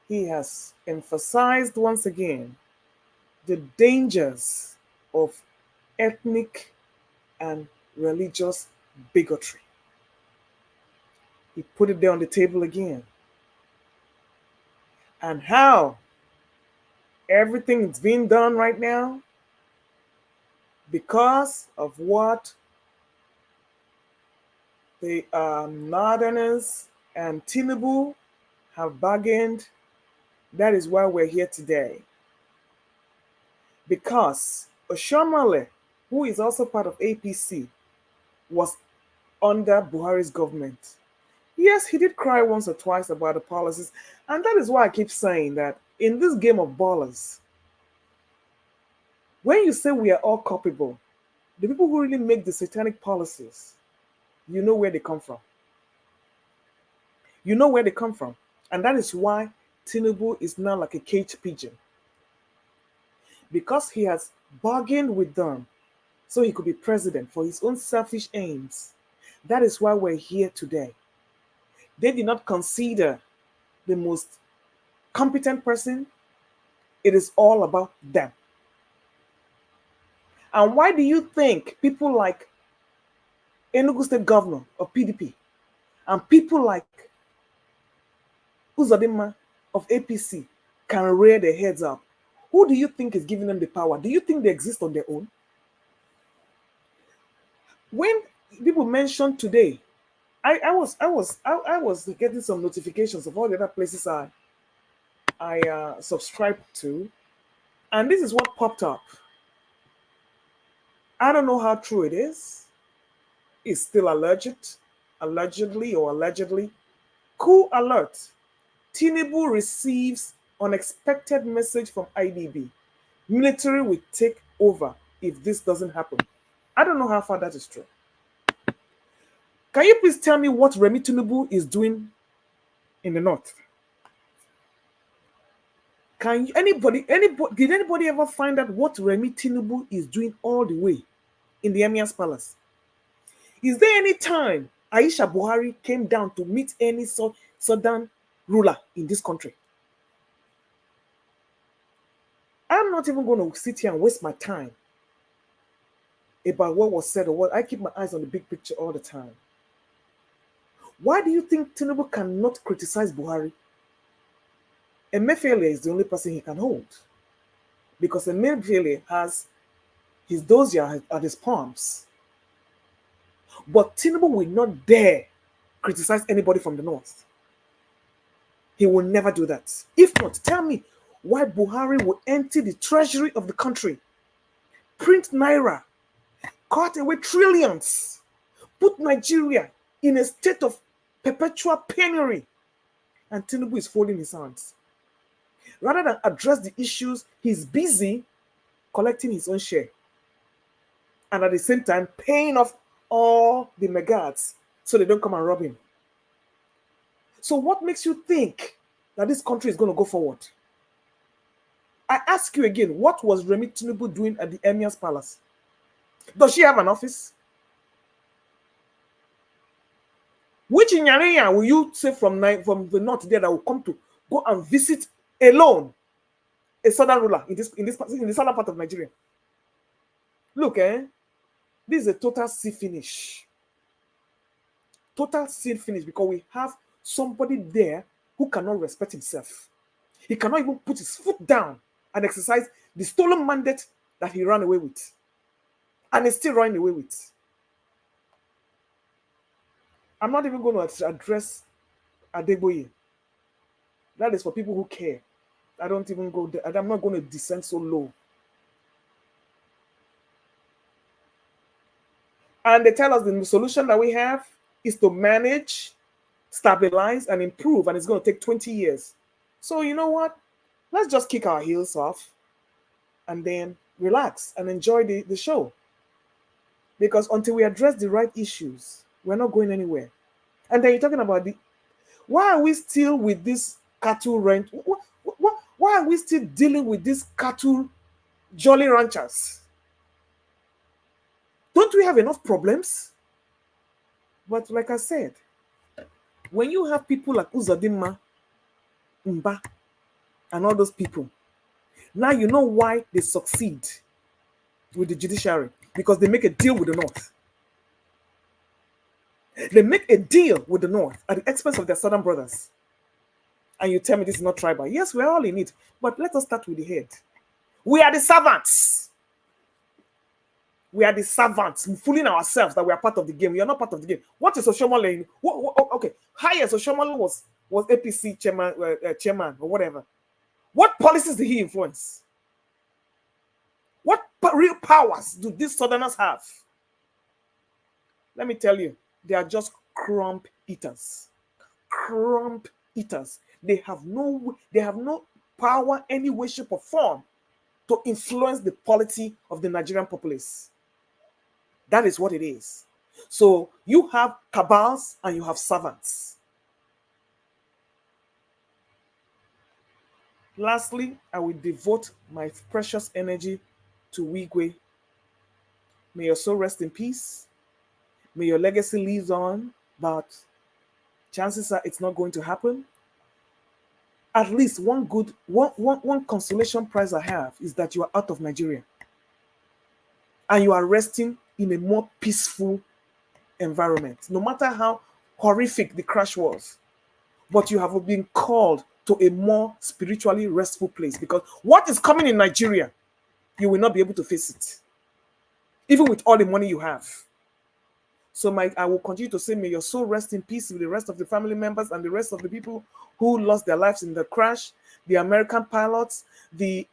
he has emphasized once again the dangers of ethnic and religious bigotry. He put it there on the table again. And how everything that's being done right now because of what the Northerners and Tinubu have bargained. That is why we're here today. Because Oshiomhole, who is also part of APC, was under Buhari's government. Yes, he did cry once or twice about the policies, and that is why I keep saying that in this game of ballers, when you say we are all culpable, the people who really make the satanic policies, you know where they come from. You know where they come from. And that is why Tinubu is now like a caged pigeon. Because he has bargained with them so he could be president for his own selfish aims. That is why we're here today. They did not consider the most competent person. It is all about them. And why do you think people like Enugu State Governor of PDP and people like Uzodinma of APC can rear their heads up? Who do you think is giving them the power? Do you think they exist on their own? When people mentioned today, I was getting some notifications of all the other places I subscribed to, and this is what popped up. I don't know how true it is. It's still allegedly. Coup alert. Tinubu receives unexpected message from IDB. Military will take over if this doesn't happen. I don't know how far that is true. Can you please tell me what Remi Tinubu is doing in the north? Can you, anybody, did anybody ever find out what Remi Tinubu is doing all the way in the Emir's palace? Is there any time Aisha Buhari came down to meet any southern ruler in this country? I'm not even going to sit here and waste my time about what was said or what. I keep my eyes on the big picture all the time. Why do you think Tinubu cannot criticize Buhari? Emefiele is the only person he can hold. Because Emefiele has his dossier at his palms. But Tinubu will not dare criticize anybody from the north. He will never do that. If not, tell me why Buhari will empty the treasury of the country, print naira, cut away trillions, put Nigeria in a state of perpetual penury, and Tinubu is folding his hands. Rather than address the issues, he's busy collecting his own share, and at the same time paying off all the megats so they don't come and rob him. So what makes you think that this country is going to go forward? I ask you again, what was Remi Tinubu doing at the Emir's palace? Does she have an office? Which Inyariya will you say from the north there that will come to go and visit alone a southern ruler in the southern part of Nigeria? Look, this is a total sea finish. Total sea finish, because we have somebody there who cannot respect himself. He cannot even put his foot down and exercise the stolen mandate that he ran away with. And is still running away with. I'm not even going to address Adeboye. That is for people who care. I don't even go there. I'm not going to descend so low. And they tell us the solution that we have is to manage, stabilize, and improve. And it's going to take 20 years. So you know what? Let's just kick our heels off and then relax and enjoy the show. Because until we address the right issues, we're not going anywhere. And then you're talking about Why are we still with this cattle ranch? Why are we still dealing with these cattle jolly ranchers? Don't we have enough problems? But like I said, when you have people like Uzodimma, Mba, and all those people, now you know why they succeed with the judiciary, because they make a deal with the North. They make a deal with the North at the expense of their southern brothers. And you tell me this is not tribal. Yes, we're all in it. But let us start with the head. We are the servants. We are the servants, fooling ourselves that we are part of the game. We are not part of the game. What is Oshiomhole? Okay, highest Oshiomhole was APC chairman or whatever. What policies did he influence? What real powers do these southerners have? Let me tell you, they are just crumb eaters. Crumb eaters. They have no power, any way, shape, or form to influence the polity of the Nigerian populace. That is what it is. So you have cabals and you have servants. Lastly, I will devote my precious energy to Wigwe. May your soul rest in peace. May your legacy live on, but chances are it's not going to happen. At least one consolation prize I have is that you are out of Nigeria and you are resting in a more peaceful environment, no matter how horrific the crash was. But you have been called to a more spiritually restful place, because what is coming in Nigeria, you will not be able to face it, even with all the money you have. So I will continue to say, may your soul rest in peace with the rest of the family members and the rest of the people who lost their lives in the crash, the American pilots, the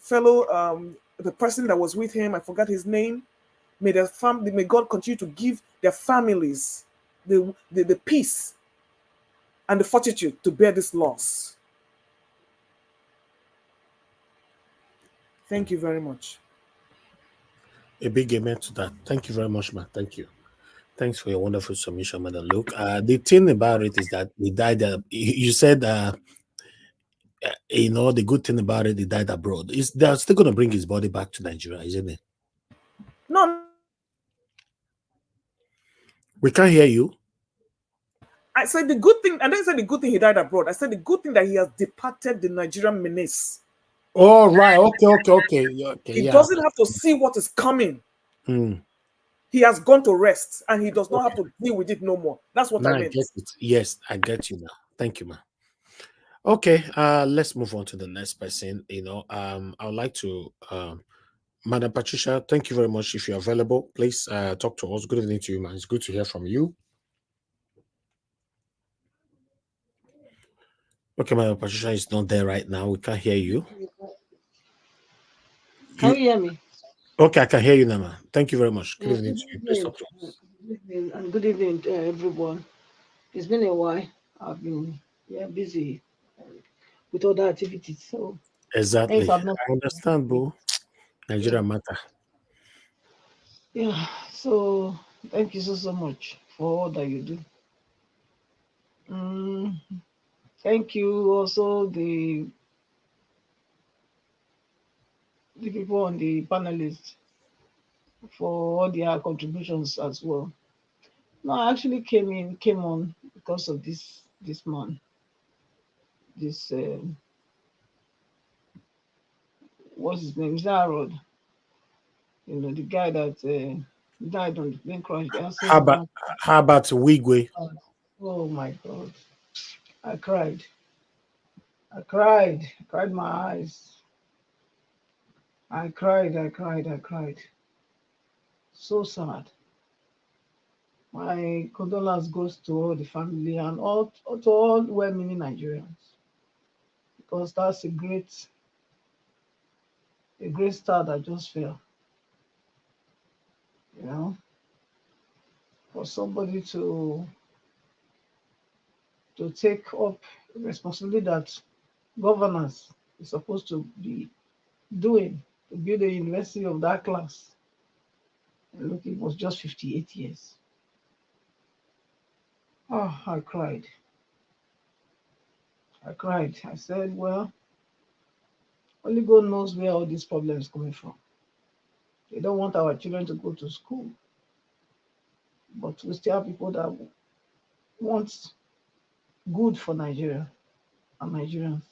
fellow, the person that was with him, I forgot his name. May God continue to give their families the peace and the fortitude to bear this loss. Thank you very much.
A big amen to that. Thank you very much, man. Thank you. Thanks for your wonderful submission, Madam Luke. The thing about it is that he died. You said, the good thing about it, he died abroad. They're still going to bring his body back to Nigeria, isn't it?
No.
We can't hear you.
I said the good thing, and then I said the good thing he died abroad. I said the good thing that he has departed the Nigerian menace.
Oh, right. Okay.
He doesn't have to see what is coming. He has gone to rest, and he does not have to deal with it no more. That's what I meant.
I get it. Yes, I get you now. Thank you, man. Okay, let's move on to the next person. I would like to, Madam Patricia, thank you very much. If you're available, please talk to us. Good evening to you, man. It's good to hear from you. Okay, Madam Patricia is not there right now. We can't hear you.
Can you hear me?
Okay, I can hear you now, man. Thank you very much. Good evening to you. Please talk to us.
And good evening to everyone. It's been a while. I've been busy with other activities. So
exactly. I understand, bro. Nigeria matter.
Yeah. So thank you so much for all that you do. Thank you also the people on the panelists for all their contributions as well. No, I actually came on because of this man. This what's his name? Zarod. The guy that died on the plane crash.
How about Wigwe?
Oh my God. I cried my eyes. I cried. So sad. My condolence goes to all the family and to all well-meaning Nigerians, because that's a great star that just fell. For somebody to take up responsibility that governance is supposed to be doing, to build a university of that class. And look, it was just 58 years. Oh, I cried. I cried. I said, well, only God knows where all these problems coming from. They don't want our children to go to school. But we still have people that want good for Nigeria and Nigerians.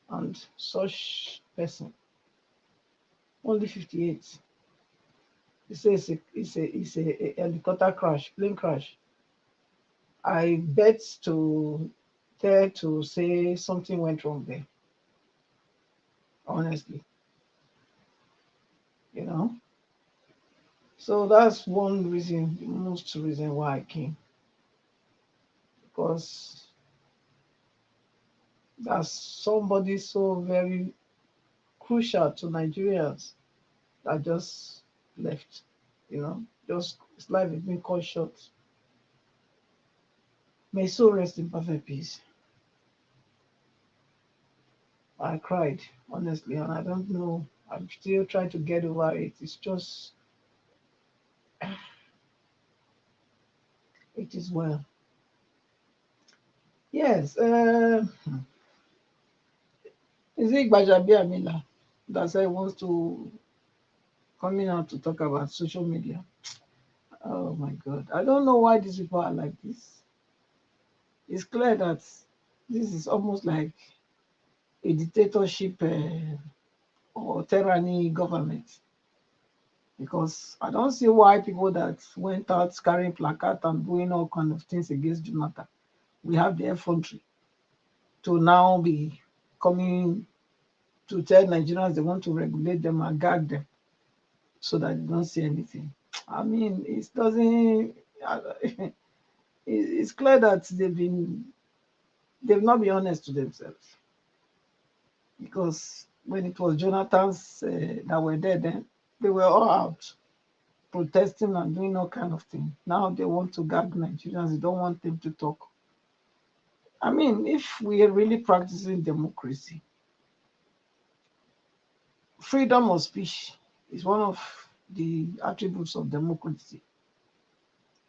And such person, only 58. He says it's a helicopter crash, plane crash. I bet to dare to say something went wrong there. Honestly, you know. So that's one reason, most reason why I came. Because that's somebody so very crucial to Nigerians that just left, you know, just his life has been cut short. May his soul rest in perfect peace. I cried, honestly, and I don't know. I'm still trying to get over it. It's just, it is well. Yes, is it Bajabi Amila that said he wants to coming out to talk about social media? Oh my God. I don't know why these people are like this. It's clear that this is almost like a dictatorship or tyranny government. Because I don't see why people that went out carrying placards and doing all kind of things against Jonathan, we have the effrontery to now be coming to tell Nigerians they want to regulate them and gag them so that they don't see anything. I mean, it doesn't. It's clear that they've not been honest to themselves, because when it was Jonathan's that were there, then they were all out protesting and doing all kind of things. Now they want to gag Nigerians. They don't want them to talk. I mean, if we are really practicing democracy, freedom of speech is one of the attributes of democracy,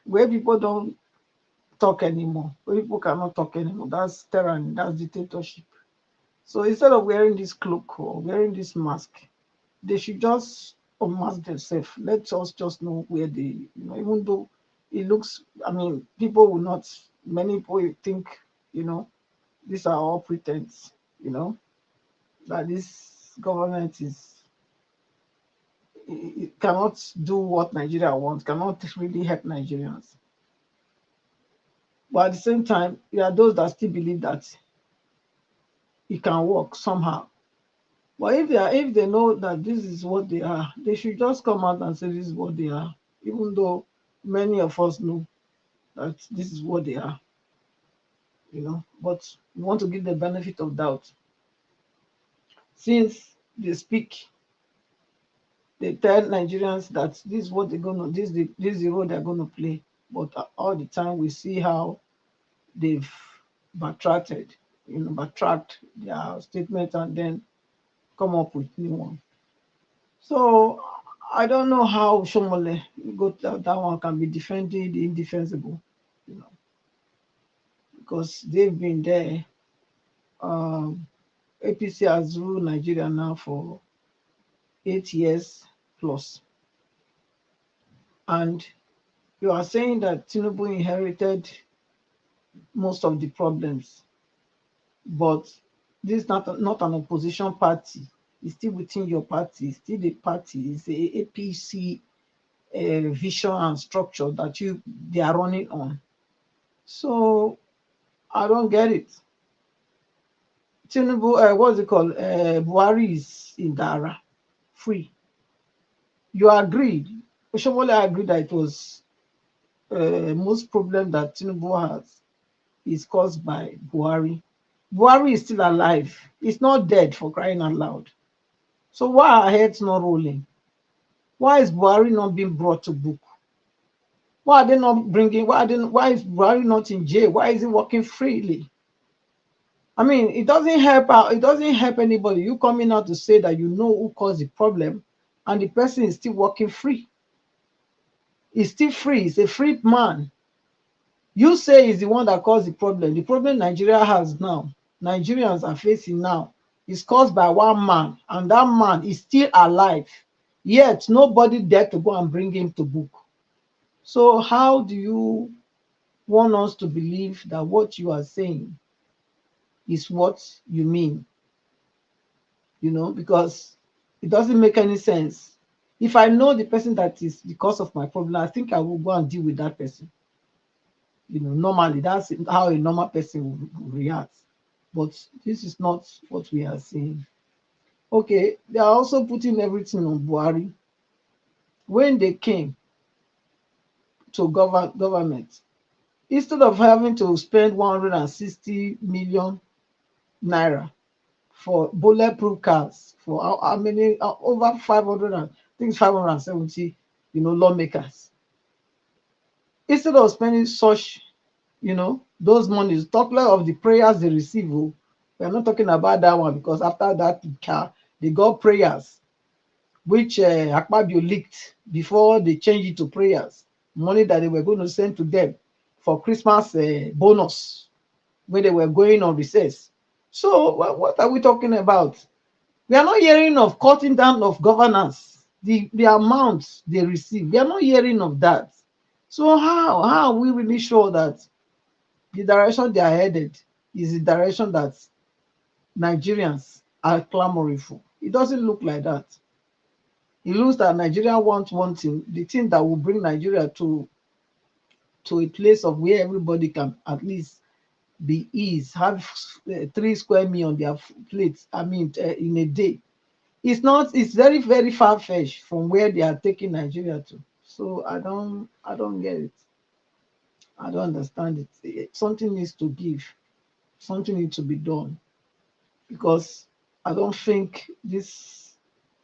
where people don't talk anymore, where people cannot talk anymore. That's tyranny, that's dictatorship. So instead of wearing this cloak or wearing this mask, they should just unmask themselves. Let us just know where they, even though it looks, I mean, people will not, many people think, these are all pretense, that this government it cannot do what Nigeria wants, cannot really help Nigerians. But at the same time, there are those that still believe that it can work somehow. But if they know that this is what they are, they should just come out and say this is what they are, even though many of us know that this is what they are. But we want to give the benefit of doubt. Since they speak, they tell Nigerians that this is what they're gonna, this is the role they're gonna play. But all the time we see how they've backtracked their statement and then come up with new one. So I don't know how Oshiomhole that one can be defended the indefensible, because they've been there. APC has ruled Nigeria now for 8 years plus. And you are saying that Tinubu inherited most of the problems, but this is not an opposition party. It's still within your party. It's still the party. It's the APC vision and structure that they are running on. So I don't get it. Tinubu, what's it called? Buhari is in Dara, free. You agreed. Oshiomhole agreed that it was most problem that Tinubu has is caused by Buhari. Buhari is still alive. He's not dead, for crying out loud. So why are heads not rolling? Why is Buhari not being brought to book? Why are they not bringing? Why is Buhari not in jail? Why is he working freely? I mean, it doesn't help out. It doesn't help anybody. You coming out to say that you know who caused the problem, and the person is still working free. He's still free. He's a free man. You say is the one that caused the problem. The problem Nigeria has now, Nigerians are facing now, is caused by one man, and that man is still alive. Yet nobody dared to go and bring him to book. So how do you want us to believe that what you are saying is what you mean? You know, because it doesn't make any sense. If I know the person that is the cause of my problem, I think I will go and deal with that person. You know, normally that's how a normal person will react. But this is not what we are saying. Okay, they are also putting everything on Buhari. When they came to government, instead of having to spend 160 million naira for bulletproof cars for how many over 500 and I think 570 lawmakers, instead of spending such those monies, talk of the prayers they receive. We are not talking about that one, because after that they got prayers which Akpabio leaked before they changed it to prayers, money that they were going to send to them for Christmas bonus when they were going on recess. So what are we talking about? We are not hearing of cutting down of governance, the amounts they receive. We are not hearing of that. So how are we really sure that the direction they are headed is the direction that Nigerians are clamoring for? It doesn't look like that. It looks that Nigeria wants one thing, the thing that will bring Nigeria to a place of where everybody can at least be eased, have 3 square meals on their plates, in a day. It's very, very far-fetched from where they are taking Nigeria to. So I don't get it. I don't understand it. Something needs to give. Something needs to be done. Because I don't think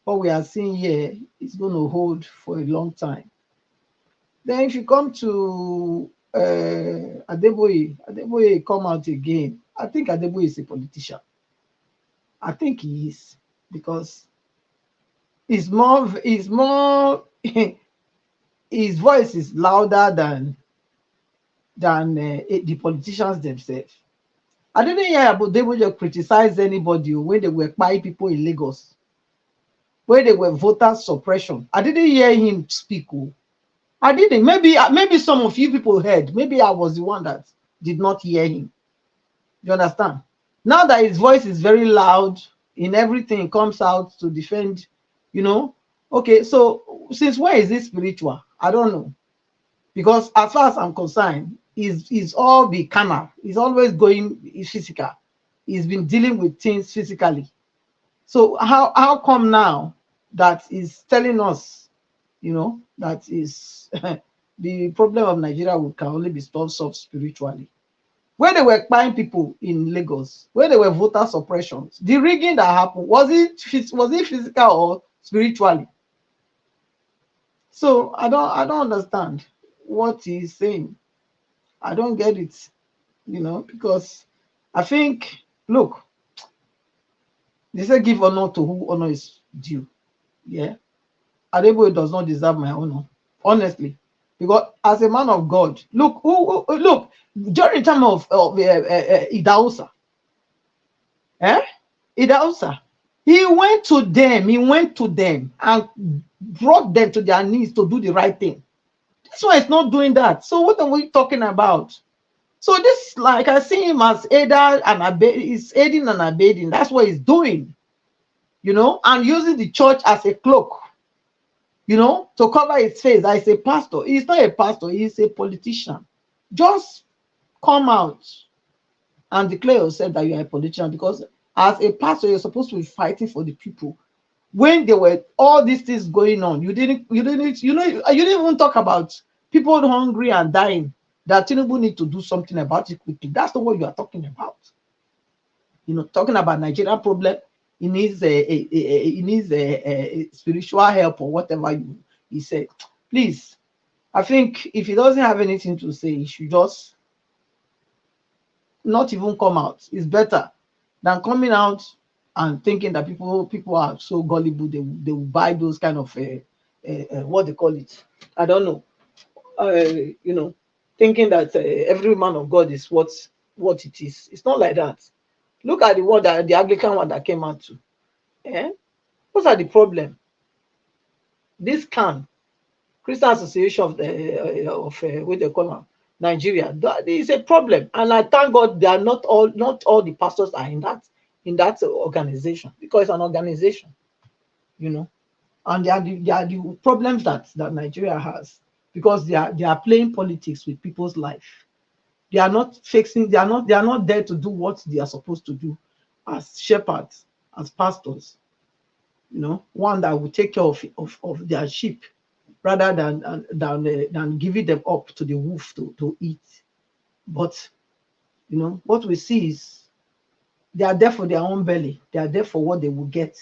what we are seeing here is going to hold for a long time. Then if you come to Adeboye come out again. I think Adeboye is a politician. I think he is, because he's more his voice is louder than the politicians themselves. I didn't hear Adeboye criticize anybody when they were buying people in Lagos, when they were voter suppression. I didn't hear him speak. I didn't. Maybe some of you people heard. Maybe I was the one that did not hear him. You understand? Now that his voice is very loud in everything, he comes out to defend, Okay, so since when is this spiritual? I don't know. Because as far as I'm concerned, he's all the carnal. He's always going physical. He's been dealing with things physically. So how come now that is telling us, that is the problem of Nigeria can only be solved spiritually? Where they were buying people in Lagos, where they were voter suppressions, the rigging that happened, was it physical or spiritually? So I don't understand what he's saying. I don't get it, because I think, look, they say give honor to who honor is due. Yeah. Adeboye does not deserve my honor, honestly, because as a man of God, look during the time of Idausa, Idausa, he went to them and brought them to their knees to do the right thing. This one is not doing that. So what are we talking about? So this, like, I see him as aider and he's aiding and abetting. That's what he's doing, and using the church as a cloak, to cover his face as a pastor. He's not a pastor, he's a politician. Just come out and declare yourself that you are a politician, because as a pastor, you're supposed to be fighting for the people. When there were all these things going on, you didn't even talk about people hungry and dying, that Tinubu need to do something about it quickly. That's not what you are talking about. Talking about Nigerian problem, he needs a spiritual help or whatever he said. Please, I think if he doesn't have anything to say, he should just not even come out. It's better than coming out and thinking that people are so gullible, they will buy those kind of what they call it. I don't know. thinking that every man of God is what it is. It's not like that. Look at the one that the Anglican one that came out to. Eh? What are the problem? This Christian Association of what they call them, Nigeria, that is a problem, and I thank God they are not all the pastors are in that organization, because it's an organization, you know, and they are the problems that Nigeria has, because they are playing politics with people's life. They are not fixing. They are not there to do what they are supposed to do as shepherds, as pastors. You know, one that will take care of their sheep, rather than giving them up to the wolf to eat. But you know what we see is they are there for their own belly. They are there for what they will get,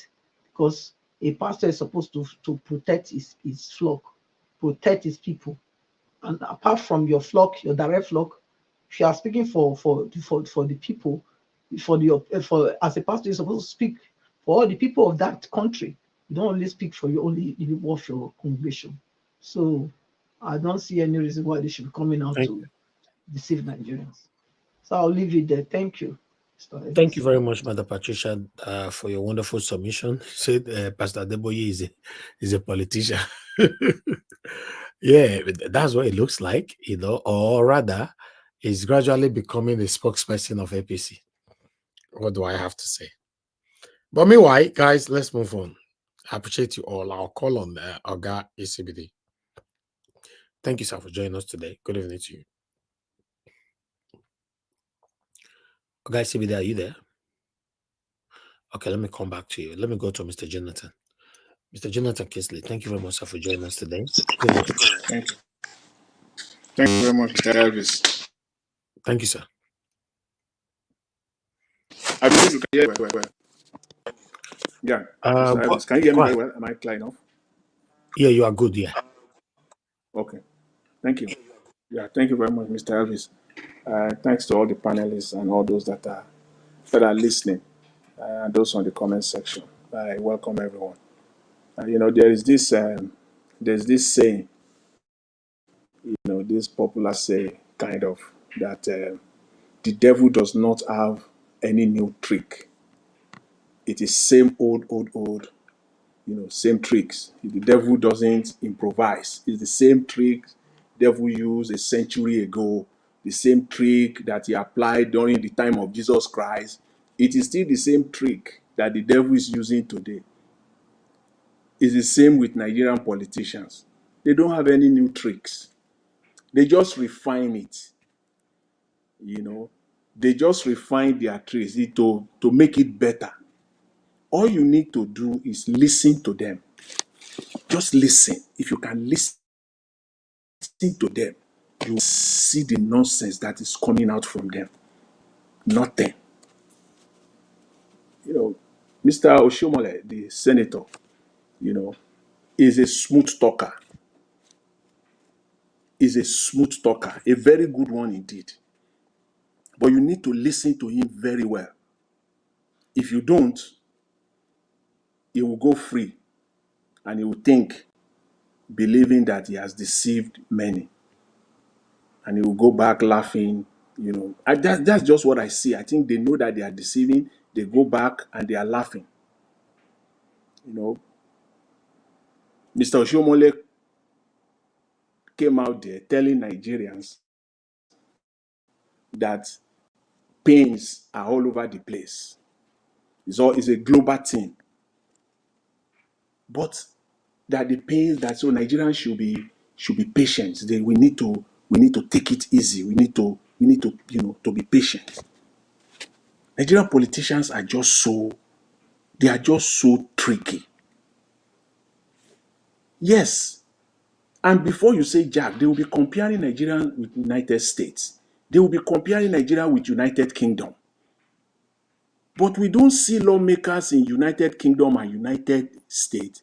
because a pastor is supposed to protect his flock, protect his people. And apart from your flock, your direct flock, if you are speaking for the people, for as a pastor, you're supposed to speak for all the people of that country. You don't only speak for only the people of your congregation. So I don't see any reason why they should be coming out to deceive Nigerians. So I'll leave it there. Thank you.
Thank you very much, Mother Patricia, for your wonderful submission. You said Pastor Adeboye is a politician. Yeah, that's what it looks like, you know, or rather, he's gradually becoming the spokesperson of APC. What do I have to say? But meanwhile, guys, let's move on. I appreciate you all. I'll call on Oga ECBD. Thank you, sir, for joining us today. Good evening to you. Oga ECBD, are you there? Okay, let me come back to you. Let me go to Mr. Jonathan. Mr. Jonathan Kisley, thank you very much, sir, for joining us today.
Thank you. Thank you very much, Mr. Elvis.
Thank you, sir.
I believe you can hear me well. Yeah, Mr. Elvis, can you hear me very well? Am I clear enough?
Yeah, you are good, yeah.
Okay, thank you. Yeah, thank you very much, Mr. Elvis. Thanks to all the panelists and all those that are listening, and those on the comment section. I welcome everyone. You know, there's this saying, you know, this popular saying, kind of, that the devil does not have any new trick. It is same old, you know, same tricks. The devil doesn't improvise. It's the same trick devil used a century ago, the same trick that he applied during the time of Jesus Christ. It is still the same trick that the devil is using today. It's the same with Nigerian politicians. They don't have any new tricks. They just refine it. You know, they just refine their tricks to make it better. All you need to do is listen to them. Just listen. If you can listen to them, you will see the nonsense that is coming out from them. Nothing. You know, Mr. Oshiomhole, the senator, you know, is a smooth talker. Is a smooth talker, a very good one indeed. But you need to listen to him very well. If you don't, he will go free and he will think, believing that he has deceived many. And he will go back laughing, you know. That's just what I see. I think they know that they are deceiving. They go back and they are laughing. You know, Mr. Oshiomhole came out there telling Nigerians that pains are all over the place. It's a global thing. But that the pains that so Nigerians should be patient. We need to take it easy. We need to to be patient. Nigerian politicians are just so tricky. Yes. And before you say Jack, they will be comparing Nigeria with United States. They will be comparing Nigeria with United Kingdom. But we don't see lawmakers in United Kingdom and United States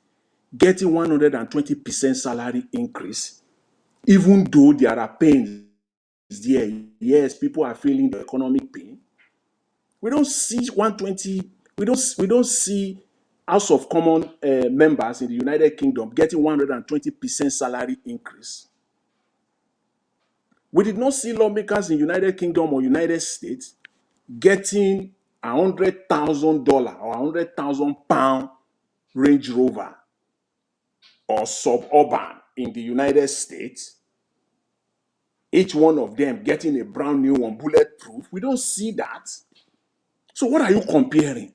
getting 120% salary increase, even though there are pains there. Yes, people are feeling the economic pain. We don't see 120. We don't see House of Common members in the United Kingdom getting 120% salary increase. We did not see lawmakers in United Kingdom or United States getting $100,000 or £100,000 Range Rover or suburban in the United States, each one of them getting a brand new one, bulletproof. We don't see that. So what are you comparing?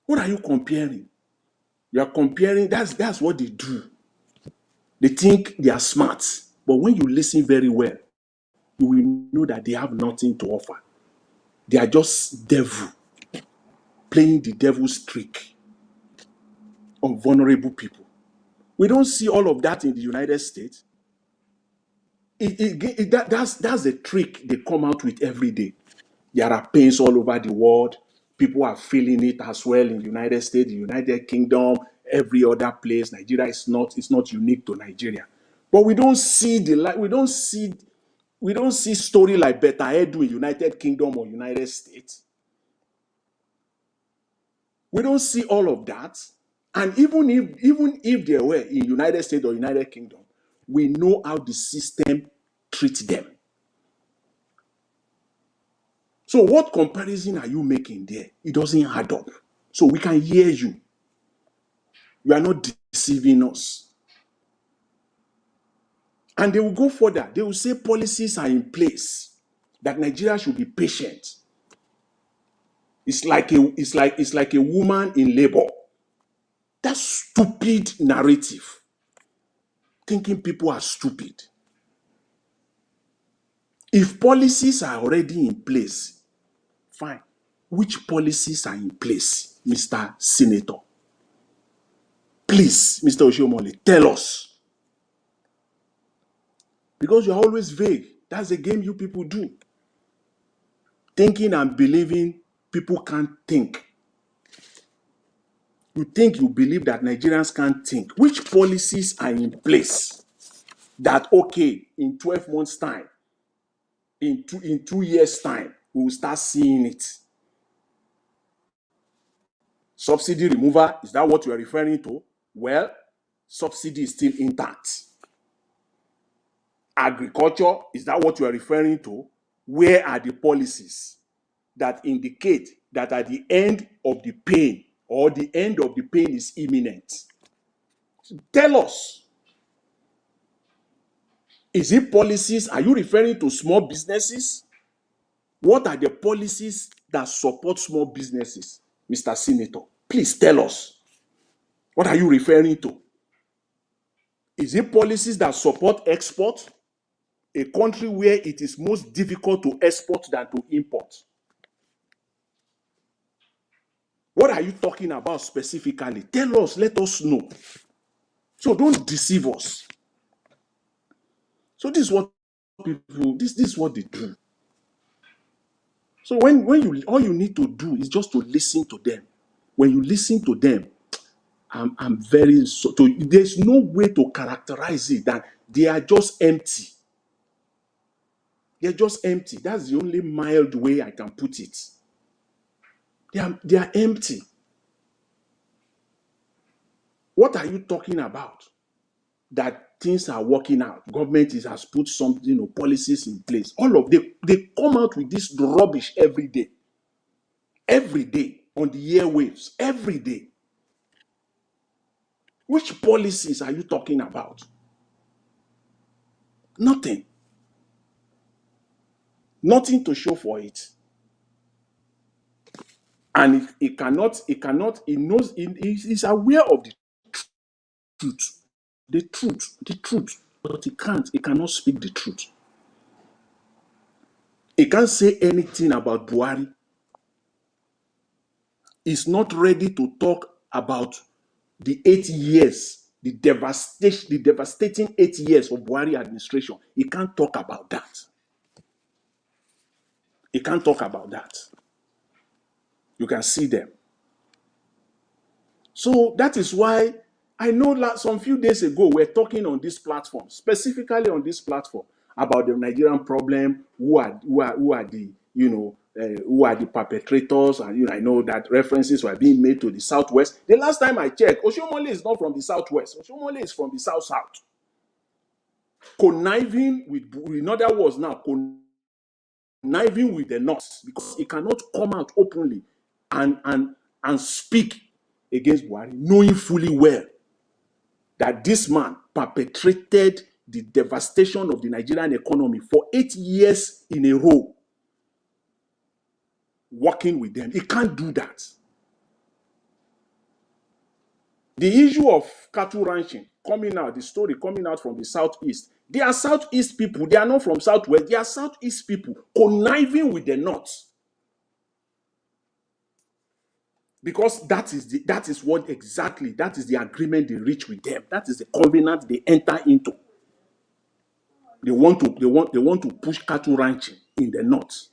What are you comparing? You are comparing, that's what they do. They think they are smart. But when you listen very well, you will know that they have nothing to offer. They are just devil, playing the devil's trick on vulnerable people. We don't see all of that in the United States. That's the trick they come out with every day. There are pains all over the world. People are feeling it as well in the United States, the United Kingdom, every other place. Nigeria is not unique to Nigeria. But we don't see we don't see story like Beta Edu in United Kingdom or United States. We don't see all of that. And even if they were in United States or United Kingdom, we know how the system treats them. So what comparison are you making there? It doesn't add up. So we can hear you. You are not deceiving us. And they will go further. They will say policies are in place, that Nigeria should be patient. It's like a woman in labor. That's stupid narrative. Thinking people are stupid. If policies are already in place, fine. Which policies are in place, Mr. Senator? Please, Mr. Oshiomhole, tell us. Because you're always vague. That's the game you people do. Thinking and believing people can't think. You think you believe that Nigerians can't think. Which policies are in place that, okay, in 12 months' time, in 2 years' time, we will start seeing it? Subsidy removal, is that what you are referring to? Well, subsidy is still intact. Agriculture, is that what you are referring to? Where are the policies that indicate that at the end of the pain or the end of the pain is imminent? Tell us. Is it policies? Are you referring to small businesses? What are the policies that support small businesses, Mr. Senator? Please tell us. What are you referring to? Is it policies that support export? A country where it is most difficult to export than to import. What are you talking about specifically? Tell us, let us know. So don't deceive us. So this is what people, this is what they do. So when you, all you need to do is just to listen to them. When you listen to them, I'm very, there's no way to characterize it that they are just empty. They're just empty. That's the only mild way I can put it. They are empty. What are you talking about? That things are working out. Government has put something, policies in place. All of them, they come out with this rubbish every day. Every day on the airwaves. Every day. Which policies are you talking about? Nothing. Nothing to show for it. And he knows, he's aware of the truth, but he cannot speak the truth. He can't say anything about Buhari. He's not ready to talk about the 8 years, the devastating 8 years of Buhari administration. He can't talk about that. He can't talk about that. You can see them. So that is why I know some few days ago we're talking on this platform, specifically on this platform, about the Nigerian problem, who are the who are the perpetrators, and I know that references were being made to the Southwest. The last time I checked, Oshiomhole is not from the Southwest. Oshiomhole is from the South. conniving with, in other words now, conniving with the North, because he cannot come out openly and speak against Buhari, knowing fully well that this man perpetrated the devastation of the Nigerian economy for 8 years in a row, working with them. He can't do that. The issue of cattle ranching coming out, the story coming out from the Southeast, they are Southeast people. They are not from Southwest. They are Southeast people conniving with the North. Because that is the agreement they reach with them. That is the covenant they enter into. They want to push cattle ranching in the North,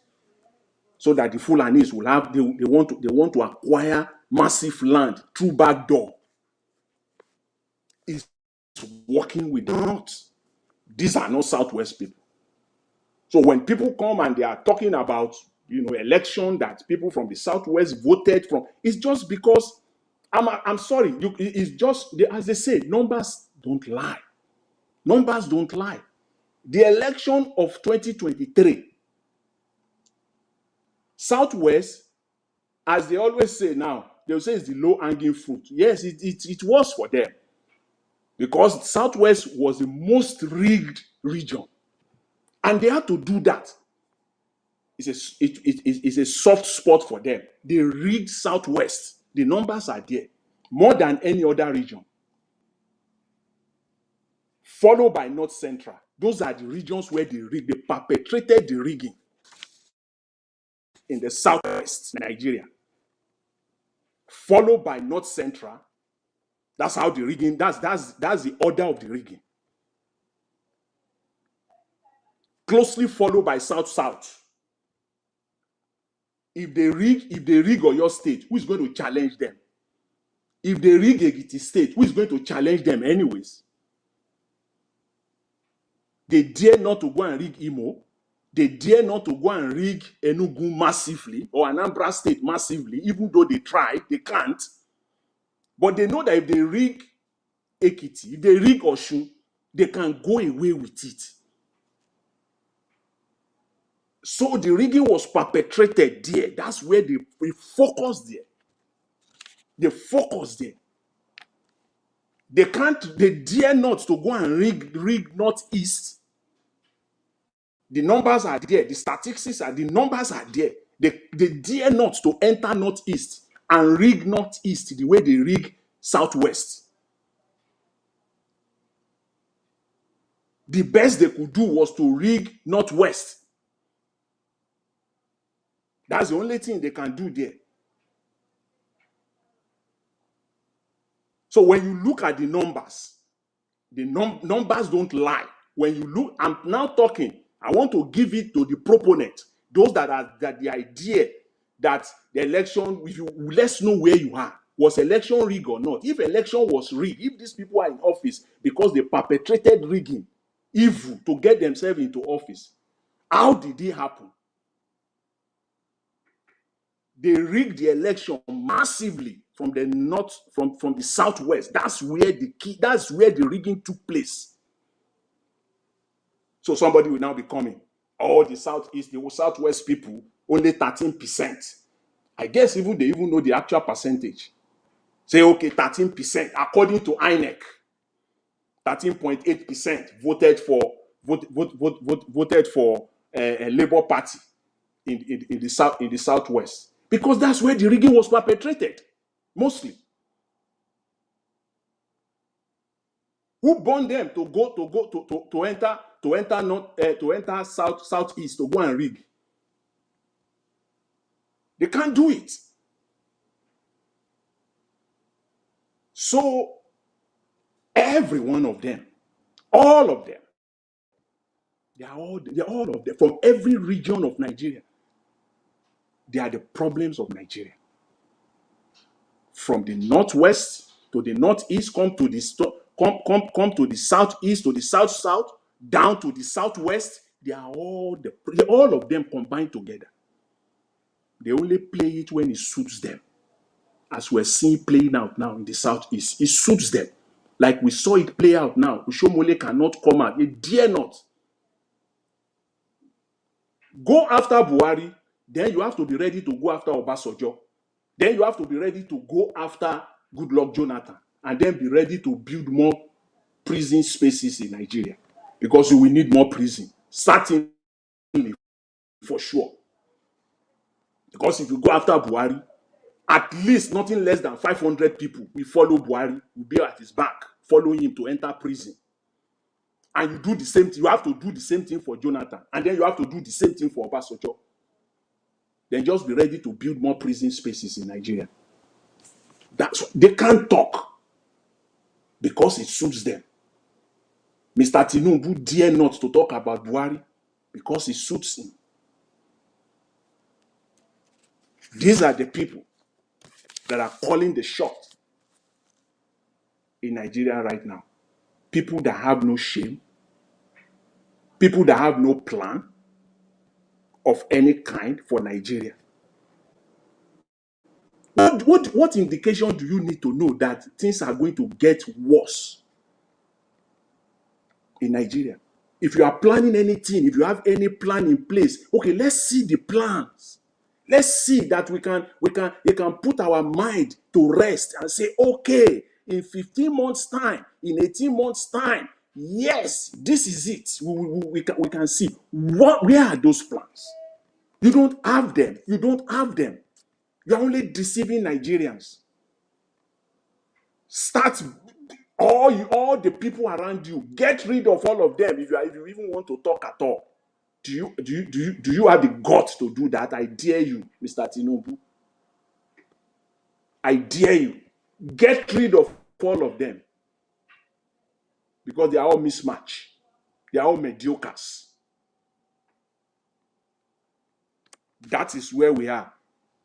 so that the Fulanis will have, they want to acquire massive land through back door. It's working with the North. These are not Southwest people. So when people come and they are talking about, election that people from the Southwest voted from, it's just because, I'm sorry, it's just, as they say, numbers don't lie. Numbers don't lie. The election of 2023, Southwest, as they always say now, they'll say it's the low-hanging fruit. Yes, it was for them. Because Southwest was the most rigged region. And they had to do that. It's a soft spot for them. They rigged Southwest. The numbers are there. More than any other region. Followed by North Central. Those are the regions where they rigged. They perpetrated the rigging. In the Southwest, Nigeria. Followed by North Central. That's how the rigging, that's the order of the rigging. Closely followed by South-South. If they rig Oyo State, who is going to challenge them? If they rig Ekiti State, who is going to challenge them anyways? They dare not to go and rig Imo. They dare not to go and rig Enugu massively or Anambra State massively, even though they try, they can't. But they know that if they rig Ekiti, if they rig Osun, they can go away with it. So the rigging was perpetrated there. That's where they focused there. They focused there. They dare not to go and rig Northeast. The numbers are there. The statistics are, the numbers are there. They dare not to enter Northeast and rig Northeast the way they rig Southwest. The best they could do was to rig Northwest. That's the only thing they can do there. So when you look at the numbers, the numbers don't lie. When you look, I'm now talking, I want to give it to the proponent, those that the idea that the election, let's know where you are. Was election rigged or not? If election was rigged, if these people are in office because they perpetrated rigging, evil to get themselves into office, how did it happen? They rigged the election massively from the north, from the southwest. That's where the rigging took place. So somebody will now be coming. Oh, the southeast, the southwest people, only 13%. I guess they even know the actual percentage. Say, okay, 13%. According to INEC, 13.8% voted for a Labour Party in the southwest. Because that's where the rigging was perpetrated, mostly. Who burned them to enter southeast to go and rig? They can't do it. So every one of them, all of them, they're all of them from every region of Nigeria. They are the problems of Nigeria. From the northwest to the northeast, come to the southeast, to the south, down to the southwest. They are all of them combined together. They only play it when it suits them. As we're seeing playing out now in the southeast, it suits them. Like we saw it play out now. Oshiomhole cannot come out. They dare not. Go after Buhari, then you have to be ready to go after Obasanjo. Then you have to be ready to go after Goodluck Jonathan, and then be ready to build more prison spaces in Nigeria, because you will need more prison, certainly, for sure. Because if you go after Buhari, at least nothing less than 500 people will follow Buhari, will be at his back, following him to enter prison. And you do the same thing. You have to do the same thing for Jonathan, and then you have to do the same thing for Obasanjo. Then just be ready to build more prison spaces in Nigeria. That's they can't talk because it suits them. Mr. Tinubu dare not to talk about Buhari because it suits him. These are the people that are calling the shot in Nigeria right now. People that have no shame, people that have no plan of any kind for Nigeria. What indication do you need to know that things are going to get worse in Nigeria? If you are planning anything, if you have any plan in place, okay, let's see the plans. Let's see that we can put our mind to rest and say, okay, in 15 months' time, in 18 months' time, yes, this is it. We can see where are those plans. You don't have them. You don't have them. You're only deceiving Nigerians. Start all the people around you. Get rid of all of them if you even want to talk at all. Do you have the guts to do that? I dare you, Mr. Tinubu. I dare you. Get rid of all of them. Because they are all mismatched. They are all mediocres. That is where we are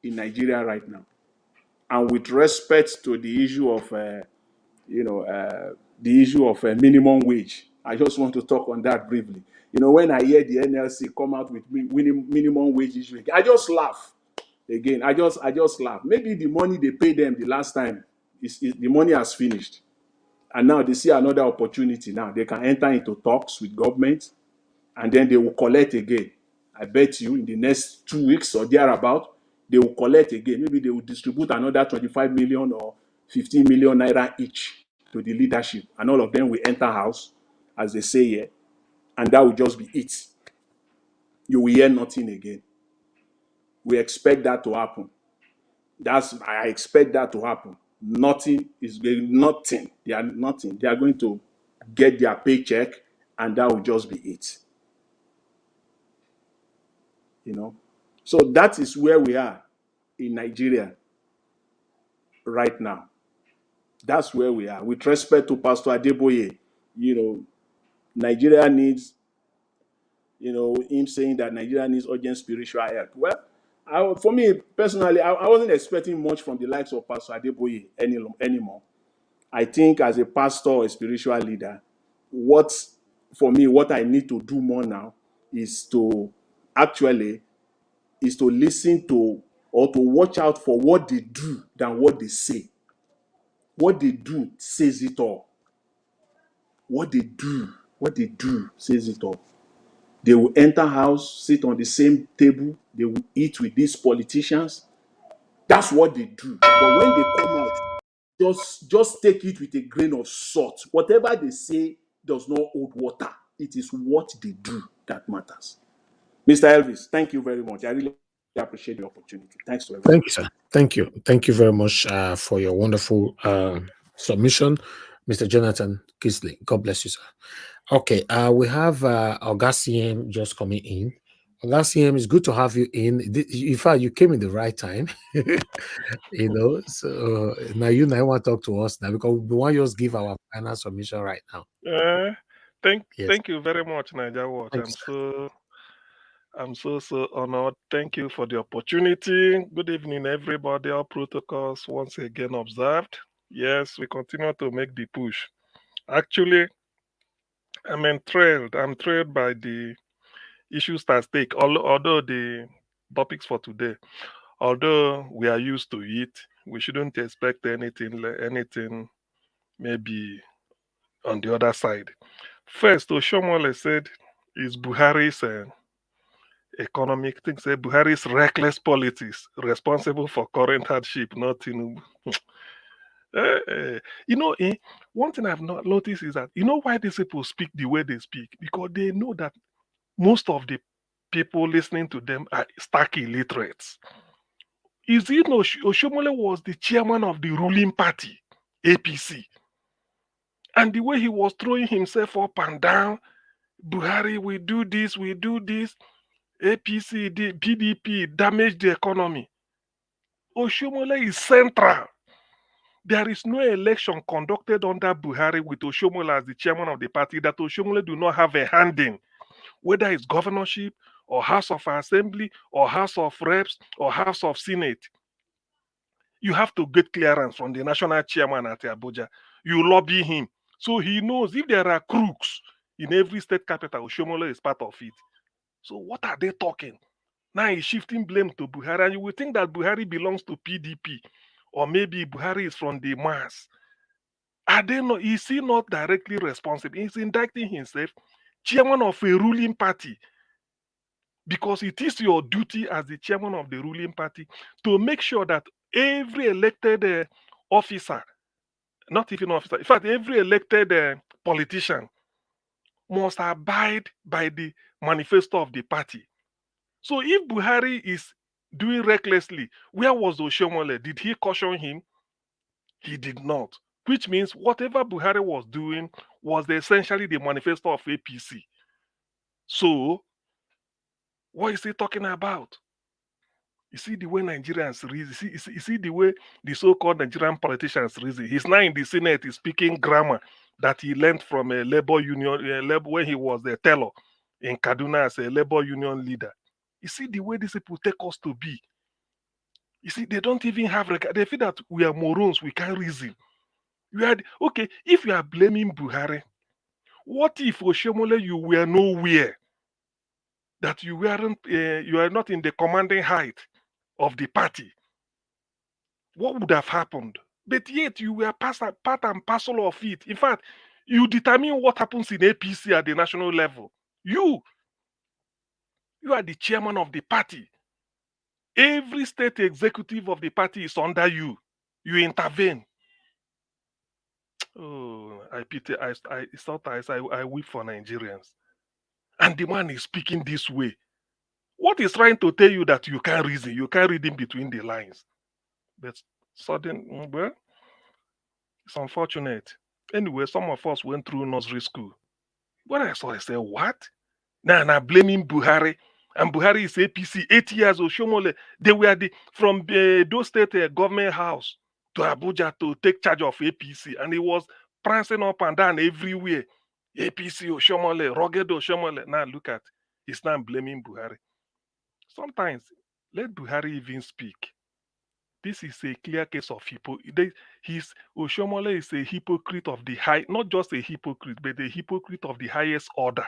in Nigeria right now. And with respect to the issue of minimum wage, I just want to talk on that briefly. When I hear the NLC come out with minimum wage issue, I just laugh. Again, I just laugh. Maybe the money they paid them the last time the money has finished, and now they see another opportunity. Now they can enter into talks with government, and then they will collect again. I bet you in the next 2 weeks or thereabout, they will collect again. Maybe they will distribute another 25 million or 15 million naira each to the leadership, and all of them will enter house, as they say here, and that will just be it. You will hear nothing again. We expect that to happen. I expect that to happen. Nothing is nothing. They are nothing. They are going to get their paycheck, and that will just be it. So that is where we are in Nigeria right now. That's where we are. With respect to Pastor Adeboye, Nigeria needs, him saying that Nigeria needs urgent spiritual help. Well, for me personally, I wasn't expecting much from the likes of Pastor Adeboye anymore. I think as a pastor, a spiritual leader, what I need to do more now is to listen to or to watch out for what they do than what they say. What they do says it all. What they do says it all. They will enter house, sit on the same table, they will eat with these politicians. That's what they do. But when they come out, just take it with a grain of salt. Whatever they say does not hold water. It is what they do that matters. Mr. Elvis, thank you very much. I really appreciate the opportunity. Thanks to everyone.
Thank you, sir. Thank you. Thank you very much for your wonderful submission, Mr. Jonathan Kisley. God bless you, sir. Okay, we have Augustine just coming in. Augustine, it's good to have you in. In fact, you came in the right time. So now you want to talk to us now because we want you to give our final submission right now.
Thank you very much, Niger Watch. I'm so honored. Thank you for the opportunity. Good evening, everybody. All protocols once again observed. Yes, we continue to make the push. Actually, I'm enthralled. I'm thrilled by the issues at stake. Although the topics for today, although we are used to it, we shouldn't expect anything maybe on the other side. First, Oshiomhole said is Buhari's economic things. Say Buhari's reckless politics responsible for current hardship, not Tinubu. One thing I've not noticed is that why these people speak the way they speak, because they know that most of the people listening to them are stark illiterates. Is it Oshiomhole was the chairman of the ruling party, APC, and the way he was throwing himself up and down, Buhari, we do this, APC, the PDP damaged the economy. Oshiomhole is central. There is no election conducted under Buhari with Oshiomhole as the chairman of the party that Oshiomhole do not have a hand in, whether it's governorship or House of Assembly or House of Reps or House of Senate. You have to get clearance from the national chairman at Abuja. You lobby him. So he knows if there are crooks in every state capital, Oshiomhole is part of it. So what are they talking? Now he's shifting blame to Buhari, and you will think that Buhari belongs to PDP, or maybe Buhari is from the mass. Are they not? Is he not directly responsible? He's indicting himself, chairman of a ruling party, because it is your duty as the chairman of the ruling party to make sure that every elected officer, not even officer, in fact, every elected politician must abide by the manifesto of the party. So if Buhari is doing recklessly, where was Oshiomhole? Did he caution him? He did not. Which means whatever Buhari was doing was essentially the manifesto of APC. So, what is he talking about? You see the way Nigerians reason. You see the way the so-called Nigerian politicians reason. He's now in the Senate, he's speaking grammar that he learned from a labor union, when he was a teller in Kaduna as a labor union leader. You see the way these people take us to be. You see, they don't even have regard. They feel that we are morons, we can't reason. Okay, if you are blaming Buhari, what if Oshiomhole you were nowhere? That you weren't, you are not in the commanding height of the party? What would have happened? But yet you were part and parcel of it. In fact, you determine what happens in APC at the national level. You are the chairman of the party. Every state executive of the party is under you. You intervene. Oh, I pity. Sometimes I weep for Nigerians. And the man is speaking this way. What is trying to tell you that you can't reason? You can't read in between the lines. But well, it's unfortunate. Anyway, some of us went through nursery school. When I saw, I said, what? Now blaming Buhari. And Buhari is APC, 8 years of Oshiomhole. They were from those state government house to Abuja to take charge of APC. And he was prancing up and down everywhere. APC Oshiomhole, rugged Oshiomhole. Now look at, he's now blaming Buhari. Sometimes, let Buhari even speak. This is a clear case of hypocrisy. Oshiomhole is a hypocrite of the high, not just a hypocrite, but a hypocrite of the highest order.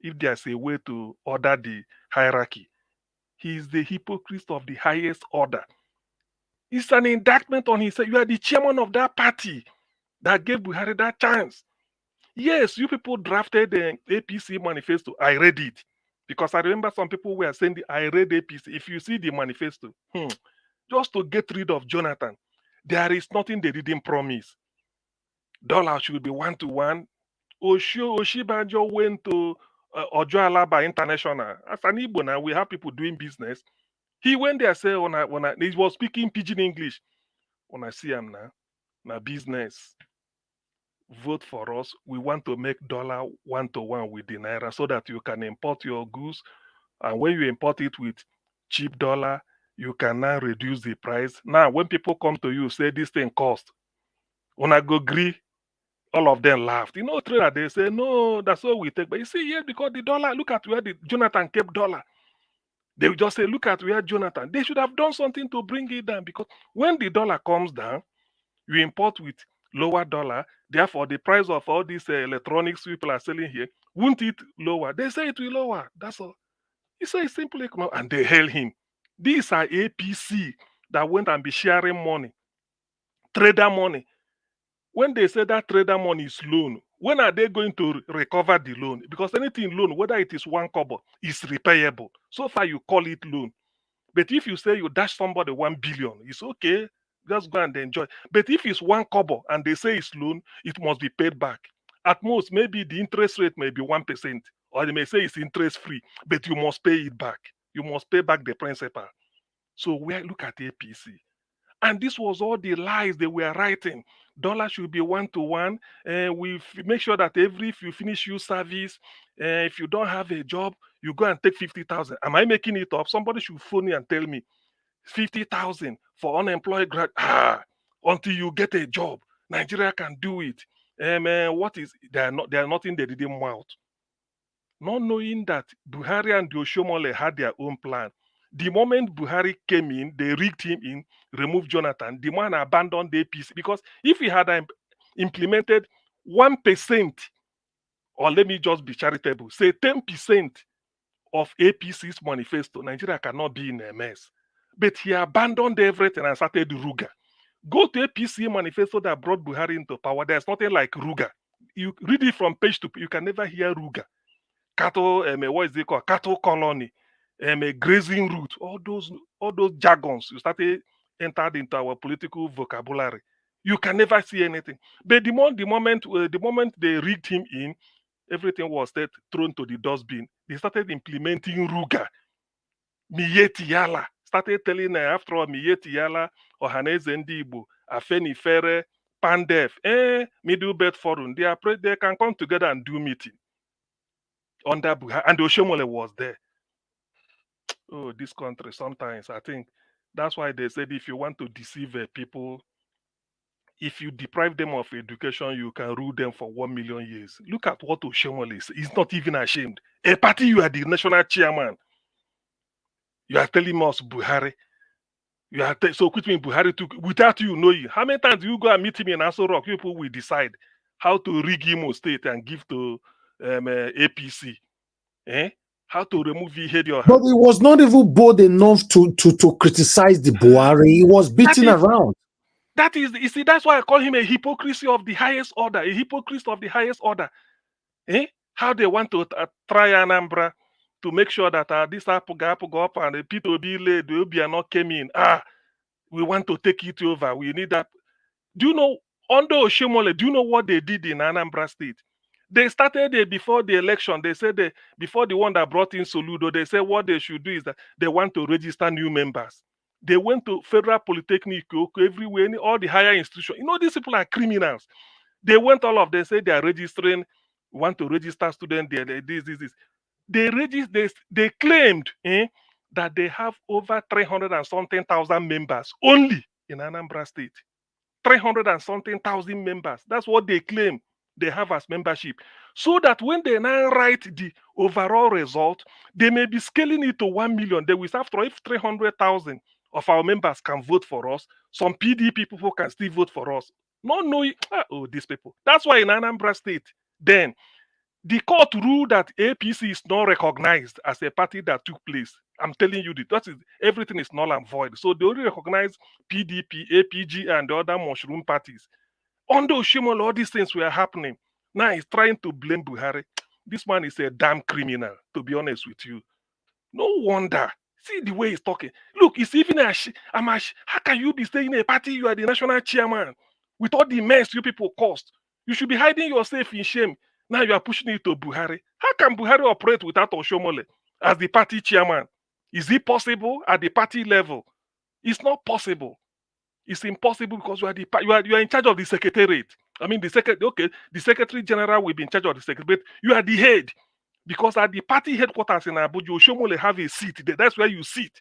If there's a way to order the hierarchy, he is the hypocrite of the highest order. It's an indictment on himself. You are the chairman of that party that gave Buhari that chance. Yes, you people drafted the APC manifesto. I read it. Because I remember some people were saying, I read APC. If you see the manifesto, just to get rid of Jonathan, there is nothing they didn't promise. Dollar should be 1-to-1. Oshibanjo went to Ojo Alaba International. As an Igbo now, we have people doing business. He went there, say, he was speaking pidgin English. When I see him now business. Vote for us. We want to make dollar 1-to-1 with the naira so that you can import your goods. And when you import it with cheap dollar, you can now reduce the price. Now, when people come to you, say this thing cost, when I go agree, all of them laughed. Trader, they say, no, that's what we take. But you see, yes, because the dollar, look at where Jonathan kept dollar. They will just say, look at where Jonathan. They should have done something to bring it down, because when the dollar comes down, you import with lower dollar. Therefore, the price of all these electronics people are selling here, won't it lower? They say it will lower. That's all. He said simply, and they hail him. These are APC that went and be sharing money, trader money. when they say that trader money is loan, when are they going to recover the loan? Because anything loan, whether it is 1 kobo, is repayable. So far, you call it loan. But if you say you dash somebody 1 billion, it's okay. Just go and enjoy. But if it's 1 kobo and they say it's loan, it must be paid back. At most, maybe the interest rate may be 1%, or they may say it's interest free, but you must pay it back. You must pay back the principal. So look at APC. And this was all the lies they were writing. Dollar should be 1-to-1. We make sure that if you finish your service, if you don't have a job, you go and take 50,000. Am I making it up? Somebody should phone me and tell me 50,000 for unemployed grad. Until you get a job, Nigeria can do it. What is they are nothing they didn't mouth. Not knowing that Buhari and the Oshiomhole had their own plan. The moment Buhari came in, they rigged him in, removed Jonathan. The man abandoned the APC because if he had implemented 1%, or let me just be charitable, say 10% of APC's manifesto, Nigeria cannot be in a mess. But he abandoned everything and started Ruga. Go to APC manifesto that brought Buhari into power. There's nothing like Ruga. You read it from page to page, you can never hear Ruga. Cattle, what is it called? Cattle colony, a grazing route, all those jargons you started entered into our political vocabulary. You can never see anything. But the moment they rigged him in, everything was thrown to the dustbin. They started implementing Ruga, Miyeti Yala. Started telling after all, Miyeti Yala, Ohaneze Ndi Igbo, Afenifere, Pandef, Middle Belt Forum. They can come together and do meeting. Under Buhari, and Oshiomhole was there. Oh, this country, sometimes I think that's why they said if you want to deceive people, if you deprive them of education, you can rule them for 1 million years. Look at what Oshiomhole is. He's not even ashamed. A party, you are the national chairman. You are telling us Buhari. You are so quit me Buhari took without you knowing. How many times do you go and meet him in Aso Rock? People will decide how to rig Imo State and give to APC. How to remove behavior.
But he was not even bold enough to criticize the Buhari. He was beating around.
That is, you see, that's why I call him a hypocrisy of the highest order. A hypocrite of the highest order. How they want to try Anambra to make sure that this apple go up and the people will be late, the Obi are not came in. We want to take it over. We need that. Do you know, under Oshiomhole, do you know what they did in Anambra State? They started before the election. They said before the one that brought in Soludo, they said what they should do is that they want to register new members. They went to Federal Polytechnic, everywhere, all the higher institutions. You know, these people are criminals. They went all of them, said they are registering, want to register students, this. They claimed that they have over 300 and something thousand members only in Anambra State. 300 and something thousand members. That's what they claim they have as membership. So that when they now write the overall result, they may be scaling it to 1 million. They will say, after if 300,000 of our members can vote for us, some PDP people can still vote for us. Not knowing, these people. That's why in Anambra State, then, the court ruled that APC is not recognized as a party that took place. I'm telling you, everything is null and void. So they only recognize PDP, APG, and the other mushroom parties. Under Oshiomhole, all these things were happening. Now he's trying to blame Buhari. This man is a damn criminal, to be honest with you. No wonder. See the way he's talking. Look, it's even how can you be staying in a party you are the national chairman with all the mess you people caused? You should be hiding yourself in shame. Now you are pushing it to Buhari. How can Buhari operate without Oshiomhole as the party chairman? Is it possible at the party level? It's not possible. It's impossible because you are in charge of the secretariat. I mean, the Secretary General will be in charge of the secretariat. You are the head. Because at the party headquarters in Abuja, Oshiomhole have a seat there. That's where you sit.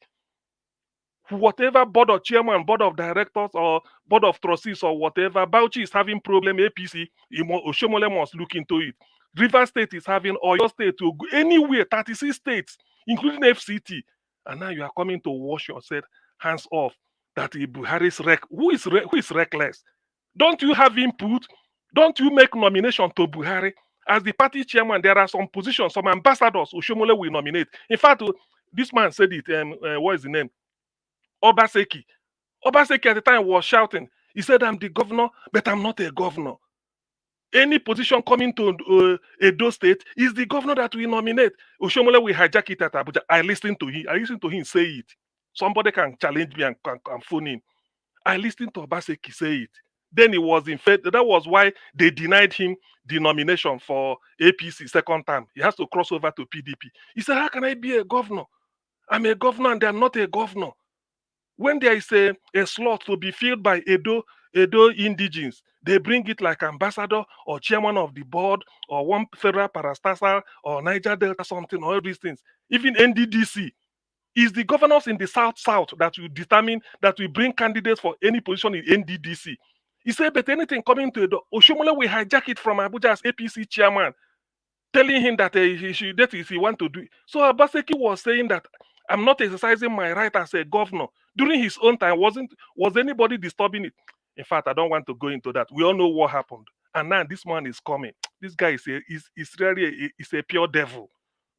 Whatever board of chairman, board of directors, or board of trustees, or whatever, Bauchi is having problem, APC, Oshiomhole must look into it. Rivers State is having, Oyo State, to go anywhere, 36 states, including FCT. And now you are coming to wash yourself hands off. That Buhari's who is reckless? Don't you have input? Don't you make nomination to Buhari? As the party chairman, there are some positions, some ambassadors Oshiomhole will nominate. In fact, this man said it, what is the name? Obaseki. Obaseki at the time was shouting, He said, I'm the governor, but I'm not a governor. Any position coming to Edo State is the governor that we nominate. Oshiomhole will hijack it at Abuja. I listened to him say it. Somebody can challenge me and can phone in. I listened to Obaseki say it. Then he was in fact, that was why they denied him the nomination for APC second term. He has to cross over to PDP. He said, how can I be a governor? I'm a governor and I'm not a governor. When there is a slot to be filled by Edo indigenes, they bring it like ambassador or chairman of the board or one federal parastatal or Niger Delta something or all these things. Even NDDC is the governors in the South that will determine, that will bring candidates for any position in NDDC. He said, but anything coming to Edo, Oshiomhole will hijack it from Abuja as APC chairman, telling him that he want to do it. So Obaseki was saying that I'm not exercising my right as a governor. During his own time, was anybody disturbing it? In fact, I don't want to go into that. We all know what happened. And now this man is coming. This guy is really a pure devil.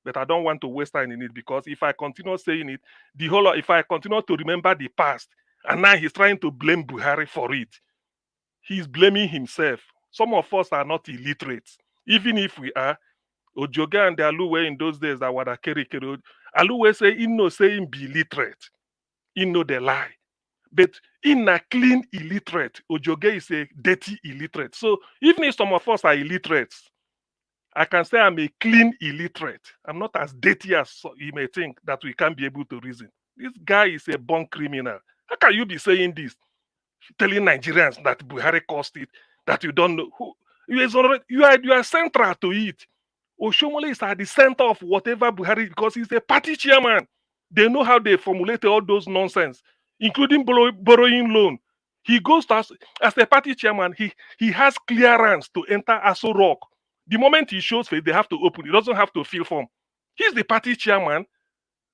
But I don't want to waste time in it, because if I continue saying it, if I continue to remember the past, and now he's trying to blame Buhari for it, he's blaming himself. Some of us are not illiterate. Even if we are, Ojoga and the Aluwe in those days that were the Keri. Aluwe say, he no say him be literate. He know the lie. But in a clean illiterate, Ojoge is a dirty illiterate. So even if some of us are illiterates, I can say I'm a clean illiterate. I'm not as dirty as you may think that we can't be able to reason. This guy is a born criminal. How can you be saying this? Telling Nigerians that Buhari caused it, that you don't know who you are central to it. Oshiomhole is at the center of whatever Buhari, because he's a party chairman. They know how they formulated all those nonsense, including borrowing loan. He goes to, as a party chairman, he has clearance to enter Aso Rock. The moment he shows face, they have to open. He doesn't have to fill form. He's the party chairman.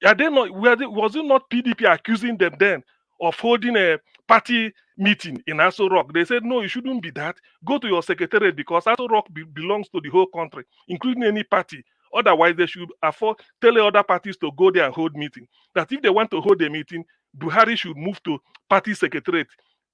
Are they not? Was it not PDP accusing them then of holding a party meeting in Aso Rock? They said, no, it shouldn't be that. Go to your secretariat, because Aso Rock belongs to the whole country, including any party. Otherwise, they should tell the other parties to go there and hold meeting. That if they want to hold a meeting, Buhari should move to party secretariat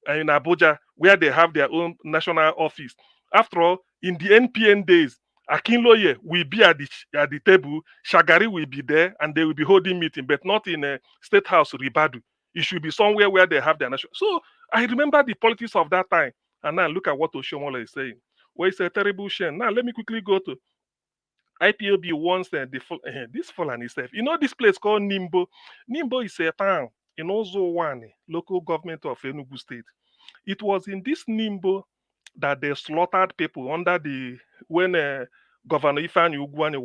in Abuja, where they have their own national office. After all, in the NPN days, Akinloye will be at the table, Shagari will be there, and they will be holding meeting, but not in a State House, Ribadu. It should be somewhere where they have their national. So I remember the politics of that time, and now look at what Oshiomhole is saying. Well, it's a terrible shame. Now let me quickly go to IPOB wants this Fulani self. You know this place called Nimbo? Nimbo is a town in Ozowane, local government of Enugu State. It was in this Nimbo that they slaughtered people under when Governor Ifeanyi Ugwuanyi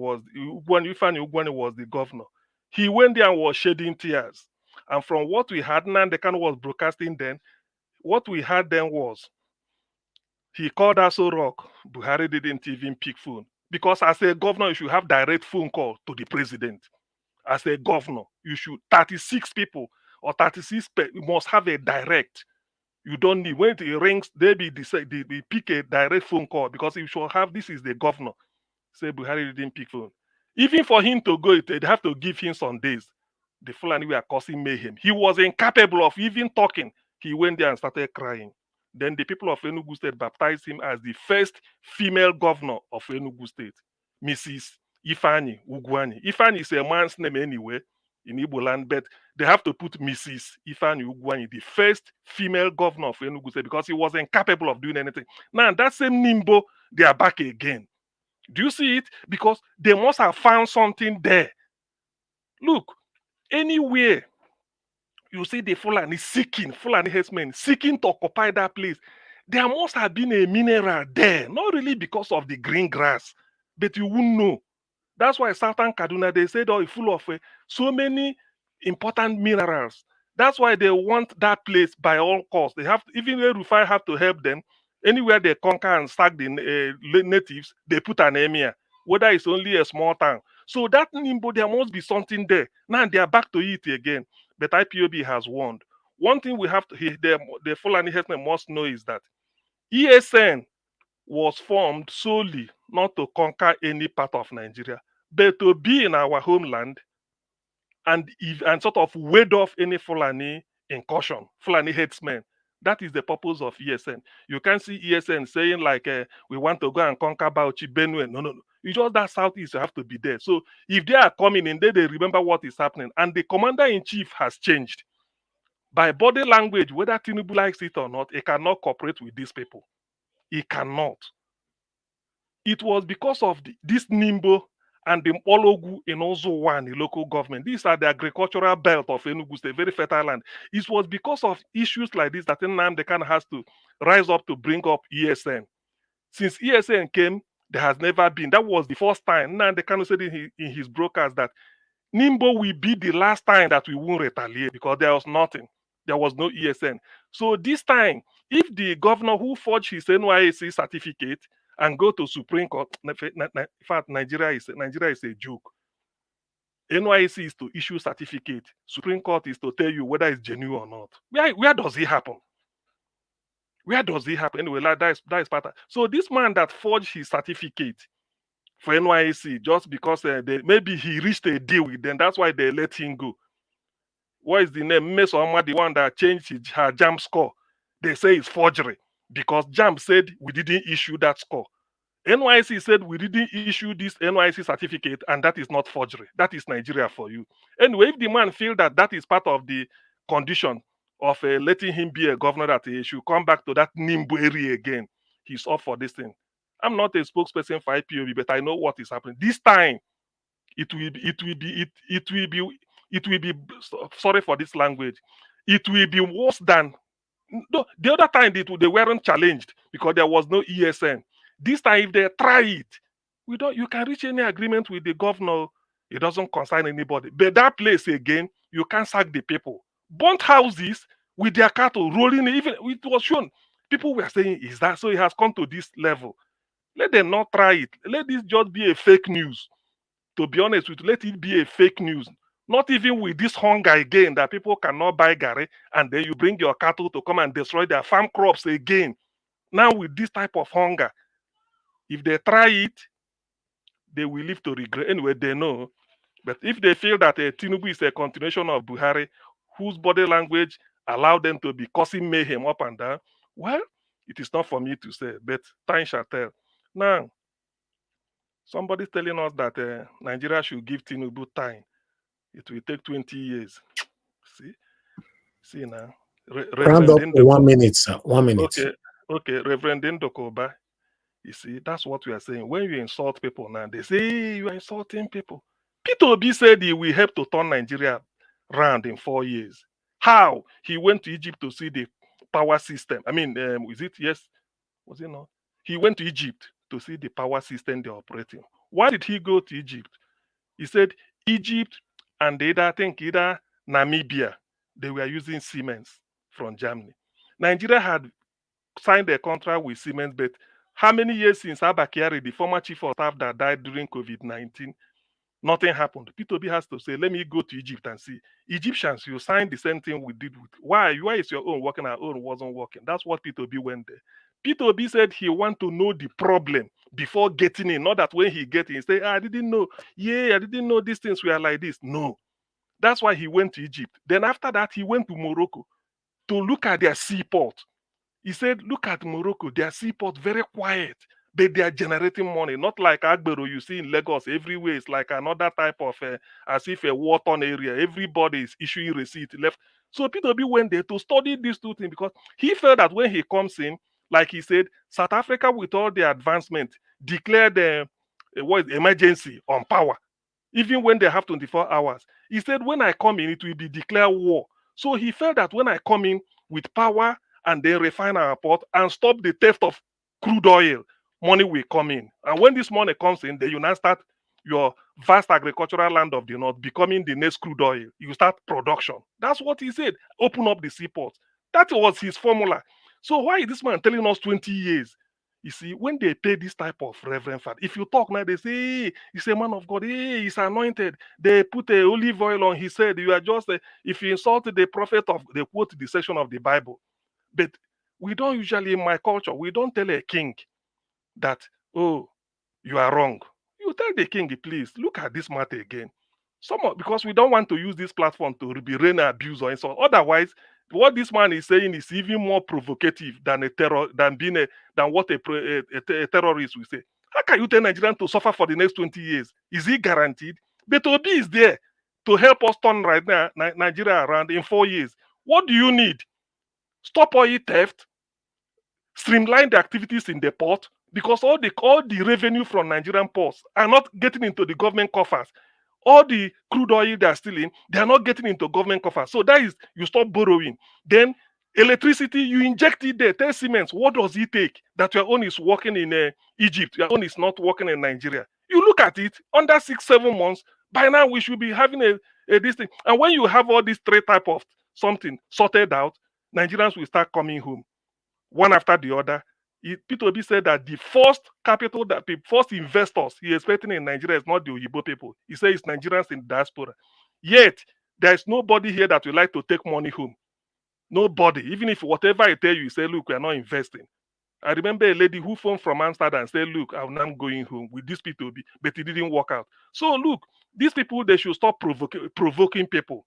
was the governor. He went there and was shedding tears. And from what we had, Nnamdi Kanu was broadcasting then, what we had then was, he called Aso Rock. Buhari didn't even pick phone. Because as a governor, you should have direct phone call to the president. As a governor, you should, 36 people or 36 you must have a direct. You don't need, when it rings, they pick a direct phone call, because you should have, this is the governor. Say Buhari didn't pick phone. Even for him to go, they'd have to give him some days. The Fulani were causing mayhem. He was incapable of even talking. He went there and started crying. Then the people of Enugu State baptized him as the first female governor of Enugu State, Mrs. Ifeanyi Ugwuanyi. Ifeanyi is a man's name anyway in Igbo land, but they have to put Mrs. Ifeanyi Ugwuanyi, the first female governor of Enugu State, because he was incapable of doing anything. Now, that same Nimbo, they are back again. Do you see it? Because they must have found something there. Look, anywhere you see the Fulani herdsmen seeking to occupy that place, there must have been a mineral there. Not really because of the green grass, but you wouldn't know. That's why Southern Kaduna, they said, oh, it's full of so many important minerals. That's why they want that place by all costs. They have, even the Rufai have to help them. Anywhere they conquer and sack the natives, they put an emir, whether it's only a small town. So that Nimbo, there must be something there. Now they are back to it again. But IPOB has warned. One thing we have to, the Fulani herdsmen must know is that ESN was formed solely not to conquer any part of Nigeria, but to be in our homeland and sort of ward off any Fulani incursion, Fulani herdsmen That is the purpose of ESN. You can't see ESN saying like, we want to go and conquer Bauchi, Benue. No, no, no. It's just that Southeast, you have to be there. So if they are coming in, they remember what is happening. And the commander-in-chief has changed. By body language, whether Tinubu likes it or not, he cannot cooperate with these people. He cannot. It was because of this Nimbo and the Ologu in Ozuwan, the local government. These are the agricultural belt of Enugu State, very fertile land. It was because of issues like this that Nnamdi Kanu has to rise up to bring up ESN. Since ESN came, there has never been. That was the first time. Nnamdi Kanu said in his broadcast that Nimbo will be the last time that we won't retaliate because there was nothing. There was no ESN. So this time, if the governor who forged his NYSC certificate and go to Supreme Court, in fact, Nigeria is a joke. NYSC is to issue certificate. Supreme Court is to tell you whether it's genuine or not. Where does it happen? Where does it happen? Anyway, that is part of. So this man that forged his certificate for NYSC just because maybe he reached a deal with them, that's why they let him go. What is the name? Ms. Omar, the one that changed her JAM score. They say it's forgery because JAM said we didn't issue that score. NYSC said we didn't issue this NYSC certificate, and that is not forgery. That is Nigeria for you. Anyway, if the man feels that that is part of the condition of letting him be a governor, that he should come back to that Nimbu area again, he's up for this thing. I'm not a spokesperson for IPOB, but I know what is happening. This time, it will be sorry for this language, it will be worse than the other time. They weren't challenged because there was no ESN. This time, if they try it, you can reach any agreement with the governor. It doesn't concern anybody. But that place again, you can't sack the people. Burnt houses with their cattle rolling. Even it was shown. People were saying, "Is that so?" It has come to this level. Let them not try it. Let this just be a fake news. To be honest with you, let it be a fake news. Not even with this hunger again that people cannot buy gari, and then you bring your cattle to come and destroy their farm crops again. Now with this type of hunger, if they try it, they will live to regret. Anyway, they know. But if they feel that Tinubu is a continuation of Buhari, whose body language allowed them to be causing mayhem up and down, well, it is not for me to say, but time shall tell. Now, somebody's telling us that Nigeria should give Tinubu time. It will take 20 years. See now.
Round up to 1 minute, sir. 1 minute.
Okay. Reverend Ndokoba. You see, that's what we are saying. When you insult people now, they say, hey, you are insulting people. Peter Obi said he will help to turn Nigeria round in 4 years. How? He went to Egypt to see the power system. I mean, is it? Yes. Was it not? He went to Egypt to see the power system they're operating. Why did he go to Egypt? He said Egypt and either Namibia, they were using Siemens from Germany. Nigeria had signed a contract with Siemens, but how many years since Abba Kyari, the former chief of staff that died during COVID-19, nothing happened? Peter Obi has to say, let me go to Egypt and see. Egyptians, you signed the same thing we did with. Why is your own working? Our own wasn't working. That's what Peter Obi went there. Peter Obi said he want to know the problem before getting in. Not that when he get in, he say, I didn't know. Yeah, I didn't know these things were like this. No. That's why he went to Egypt. Then after that, he went to Morocco to look at their seaport. He said, look at Morocco, their seaport, very quiet, but they are generating money. Not like Agbero you see in Lagos. Everywhere it's like another type of, as if a war-torn area. Everybody is issuing receipt left. So Peter Obi went there to study these two things because he felt that when he comes in, like he said, South Africa with all the advancement declared emergency on power, even when they have 24 hours. He said, when I come in, it will be declared war. So he felt that when I come in with power and then refine our port and stop the theft of crude oil, money will come in. And when this money comes in, then you now start your vast agricultural land of the north becoming the next crude oil. You start production. That's what he said. Open up the seaport. That was his formula. So why is this man telling us 20 years? You see, when they pay this type of reverend fat, if you talk now, they say, hey, he's a man of God, hey, he's anointed. They put a olive oil on his head. You are just, if you insulted the prophet of, they quote the section of the Bible. But we don't usually, in my culture, we don't tell a king that, oh, you are wrong. You tell the king, please, look at this matter again. Because we don't want to use this platform to be rain abuse or insult. Otherwise, what this man is saying is even more provocative than what a terrorist will say. How can you tell Nigerians to suffer for the next 20 years? Is it guaranteed? But Obi is there to help us turn Nigeria around in 4 years. What do you need? Stop oil theft, streamline the activities in the port, because all the revenue from Nigerian ports are not getting into the government coffers. All the crude oil they are stealing, they are not getting into government coffers. So that is, you stop borrowing. Then electricity, you inject it there. Tell Siemens, what does it take that your own is working in Egypt, your own is not working in Nigeria? You look at it, under 6-7 months, by now we should be having this thing. And when you have all these three type of something sorted out, Nigerians will start coming home, one after the other. P2B said that the first capital, that the first investors he expecting in Nigeria is not the Oyibo people. He says it's Nigerians in diaspora. Yet, there is nobody here that would like to take money home. Nobody. Even if whatever I tell you, you say, look, we are not investing. I remember a lady who phoned from Amsterdam and said, look, I'm not going home with this P2B, but it didn't work out. So look, these people, they should stop provoking people.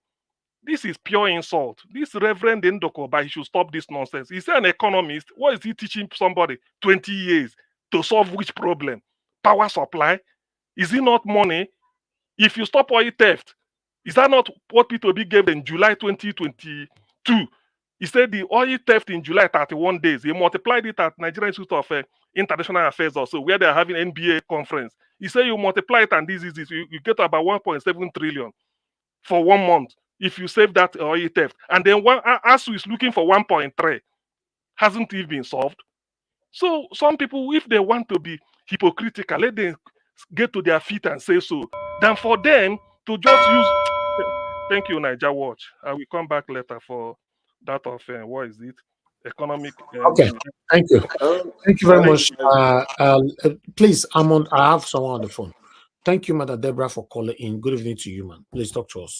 This is pure insult. This Reverend Ndokoba, he should stop this nonsense. He's an economist. What is he teaching somebody 20 years to solve which problem? Power supply? Is it not money? If you stop oil theft, is that not what P2B gave in July 2022? He said the oil theft in July, 31 days. He multiplied it at Nigerian Institute of International Affairs also, where they are having NBA conference. He said you multiply it and this is this. You get about 1.7 trillion for 1 month. If you save that oil theft, and then ASU is looking for 1.3, hasn't it been solved? So some people, if they want to be hypocritical, let them get to their feet and say so. Than for them to just use. Thank you, Niger Watch. I will come back later for that of what is it? Economic.
Okay, thank you. Thank you very much. Please, I have someone on the phone. Thank you, Mother Deborah, for calling in. Good evening to you, man. Please talk to us.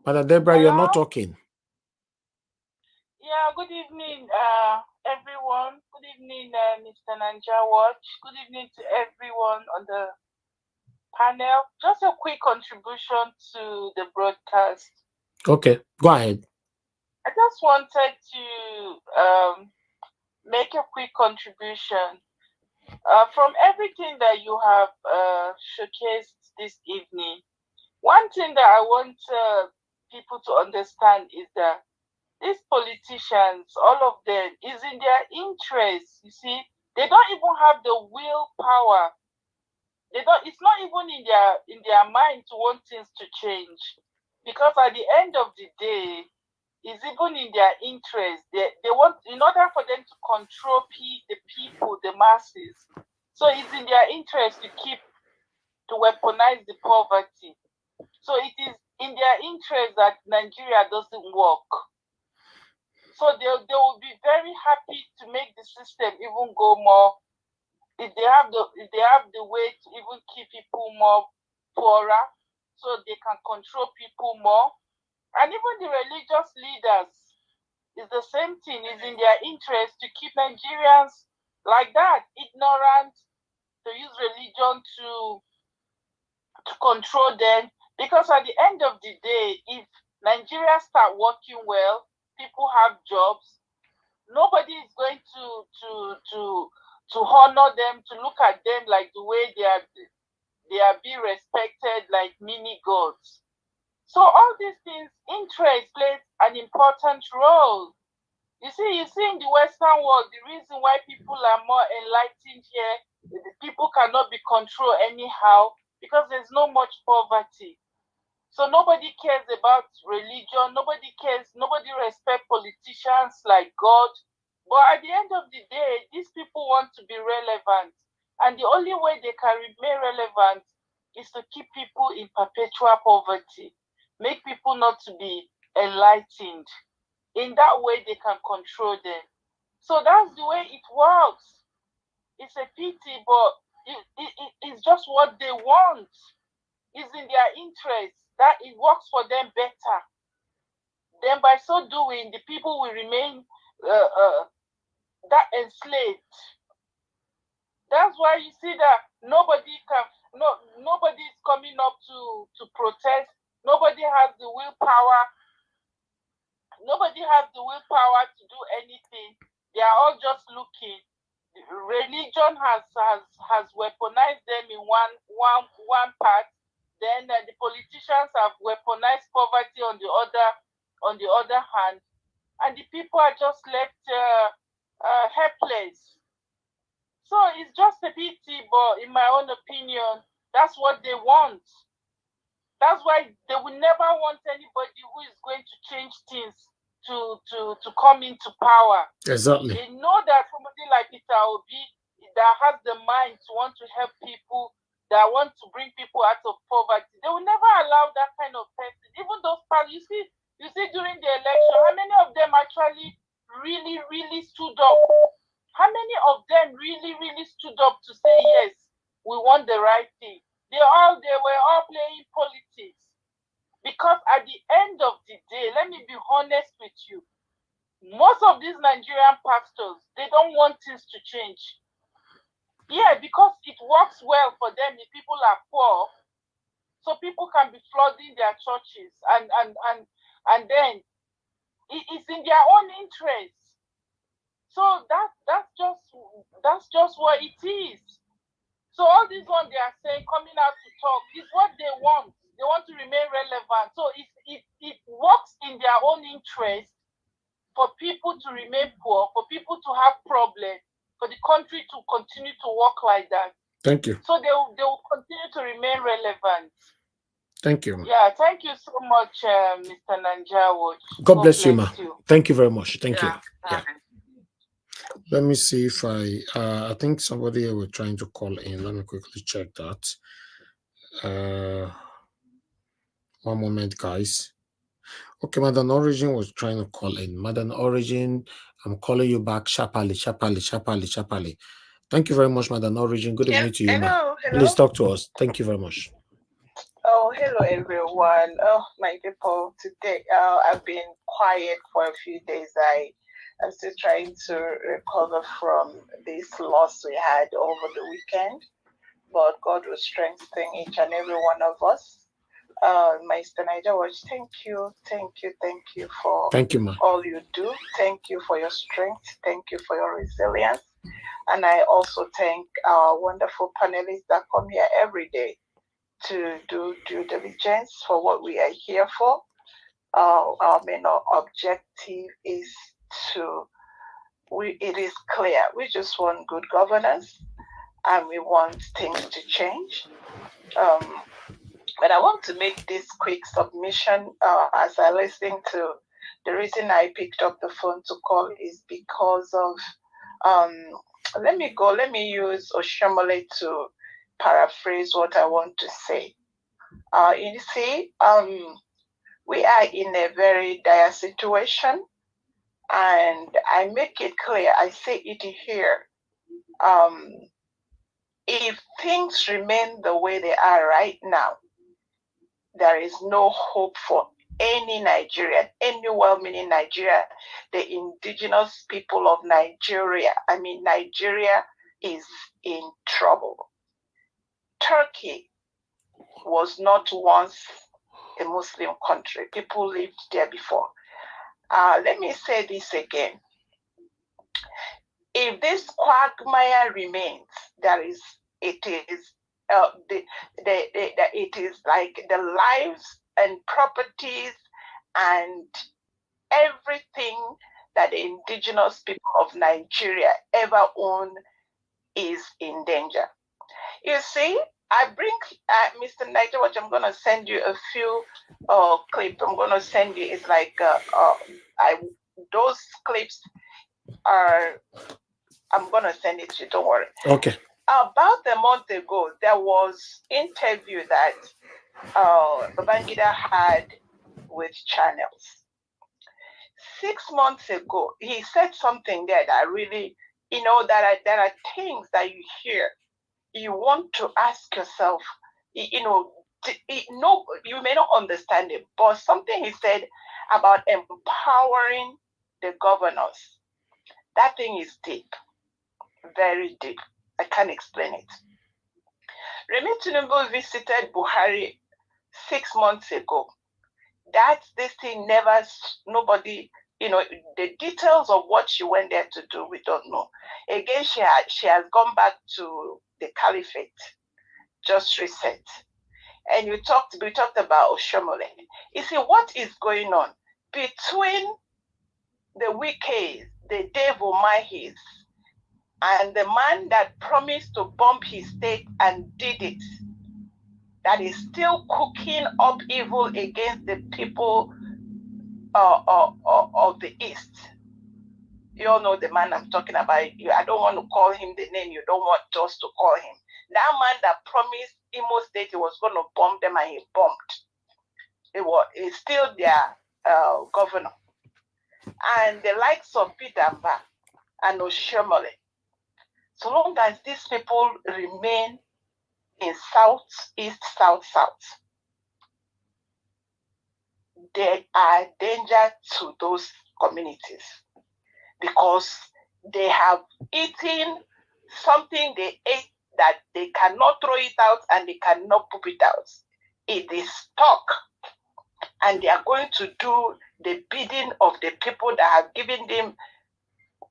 Mother Deborah, you're not talking.
Yeah, good evening, everyone. Good evening, Mr. Niger Watch. Good evening to everyone on the panel. Just a quick contribution to the broadcast.
Okay, go ahead.
I just wanted to make a quick contribution. From everything that you have showcased this evening, one thing that I want people to understand is that these politicians, all of them, is in their interest. You see, they don't even have the willpower. It's not even in their mind to want things to change, because at the end of the day, it's even in their interest. They want, in order for them to control the people, the masses. So it's in their interest to weaponize the poverty. So it is in their interest that Nigeria doesn't work. So they will be very happy to make the system even go more. If they have the way to even keep people more poorer, so they can control people more. And even the religious leaders is the same thing. It's in their interest to keep Nigerians like that, ignorant, to use religion to control them. Because at the end of the day, if Nigeria start working well, people have jobs, nobody is going to honor them, to look at them like the way they are being respected like mini gods. So all these things, interest plays an important role. You see in the Western world, the reason why people are more enlightened here, the people cannot be controlled anyhow, because there's no much poverty. So nobody cares about religion, nobody respects politicians like God. But at the end of the day, these people want to be relevant. And the only way they can remain relevant is to keep people in perpetual poverty, make people not to be enlightened. In that way, they can control them. So that's the way it works. It's a pity, but it's just what they want. It's in their interest that it works for them better. Then by so doing, the people will remain that enslaved. That's why you see that nobody is coming up to protest. Nobody has the willpower power to do anything. They are all just looking. Religion has weaponized them in one part. Then the politicians have weaponized poverty on the other hand, and the people are just left helpless. So it's just a pity, but in my own opinion, that's what they want. That's why they will never want anybody who is going to change things to come into power.
Exactly.
They know that somebody like Peter Obi that has the mind to want to help people, that want to bring people out of poverty, they will never allow that kind of person. Even those parties, you see during the election, how many of them actually really stood up? How many of them really stood up to say, yes, we want the right thing? They were all playing politics. Because at the end of the day, let me be honest with you, most of these Nigerian pastors, they don't want things to change. Yeah, because it works well for them if people are poor, so people can be flooding their churches, and then it's in their own interest. So that's just what it is. So all these ones they are saying, coming out to talk, is what they want. They want to remain relevant. So it works in their own interest for people to remain poor, for people to have problems, for the country to continue to work like that.
Thank you.
So they will continue to remain relevant.
Thank you.
Yeah, thank you so much, Mr. Nanjawo.
God bless you, ma. Thank you very much. Thank you. Yeah. Let me see if I think somebody here was trying to call in. Let me quickly check that. One moment, guys. Okay, Madam Origin was trying to call in. Madam Origin, I'm calling you back sharply. Thank you very much, Madam Origin. Good evening to you,
hello.
Please talk to us. Thank you very much.
Oh, hello everyone. Oh, my people. Today, I've been quiet for a few days. I'm still trying to recover from this loss we had over the weekend, but God will strengthen each and every one of us. Mr. Niger, thank you for all you do. Thank you for your strength. Thank you for your resilience. And I also thank our wonderful panelists that come here every day to do due diligence for what we are here for. Our main objective is it is clear. We just want good governance and we want things to change. But I want to make this quick submission as I listen to the reason I picked up the phone to call is because of let me use Oshiomhole to paraphrase what I want to say. You see, we are in a very dire situation, and I make it clear, I say it here. If things remain the way they are right now, there is no hope for any Nigerian, any well-meaning Nigeria, the indigenous people of Nigeria. I mean, Nigeria is in trouble. Turkey was not once a Muslim country. People lived there before. Let me say this again. If this quagmire remains, it is like the lives and properties and everything that the indigenous people of Nigeria ever own is in danger. You see, I bring Mr. Niger, which I'm going to send you a few clips. I'm going to send you. It's like those clips are. I'm going to send it to you. Don't worry.
Okay.
About a month ago, there was interview that Babangida had with channels. 6 months ago, he said something there that really, there are things that you hear. You want to ask yourself, no, you may not understand it, but something he said about empowering the governors, that thing is deep, very deep. I can't explain it. Remi Tinubu visited Buhari 6 months ago. This thing nobody
the details of what she went there to do, we don't know. Again, she has gone back to the caliphate, just recent. And we talked about Oshiomhole. You see, what is going on between the wicked, the devil Mahis, and the man that promised to bomb his state and did it, that is still cooking up evil against the people of the East. You all know the man I'm talking about. I don't want to call him the name you don't want us to call him. That man that promised Imo State he was going to bomb them, and he bombed. He's still their governor. And the likes of Pidamba and Oshiomhole, so long as these people remain in South, East, South, they are a danger to those communities, because they have eaten something they ate that they cannot throw it out and they cannot poop it out. It is stuck, and they are going to do the bidding of the people that have given them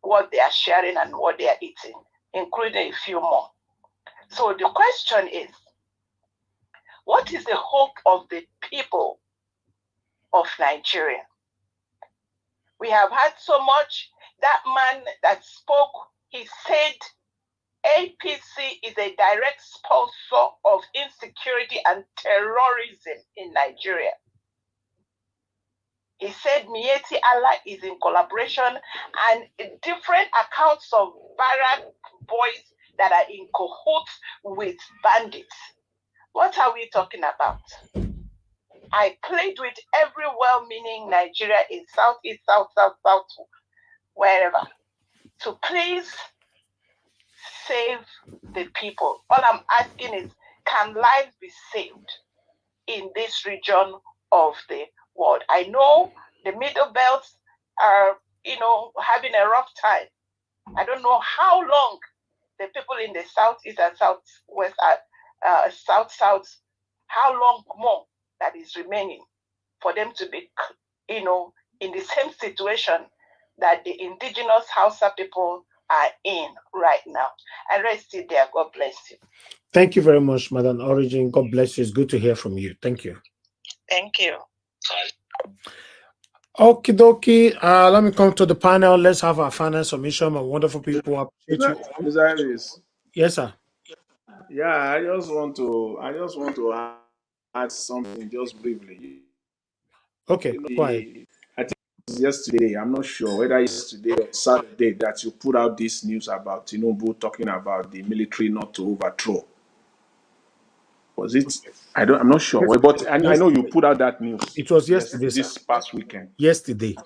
what they are sharing and what they are eating, including a few more. So the question is, what is the hope of the people of Nigeria? We have had so much. That man that spoke, he said APC is a direct sponsor of insecurity and terrorism in Nigeria. He said Mieti Allah is in collaboration, and different accounts of barrack boys that are in cahoots with bandits. What are we talking about? I played with every well-meaning Nigeria in Southeast, South, wherever, to please save the people. All I'm asking is, can lives be saved in this region of the world? I know the middle belts are, having a rough time. I don't know how long the people in the Southeast and Southwest, South, how long more that is remaining for them to be, in the same situation that the indigenous Hausa people are in right now. I rest it there. God bless you.
Thank you very much, Madam Origin. God bless you. It's good to hear from you. Thank you.
Thank you.
Okie dokie. Let me come to the panel. Let's have our final submission. My wonderful people. Appreciate you.
Mr. Harris.
Yes, sir.
Yeah, I just want to add something just briefly.
Okay, go ahead.
I think it was yesterday, I'm not sure whether yesterday or Saturday, that you put out this news about Tinubu talking about the military not to overthrow. Was it? I'm not sure. Well, but I know you put out that news.
It was yesterday,
this past weekend.
Yesterday.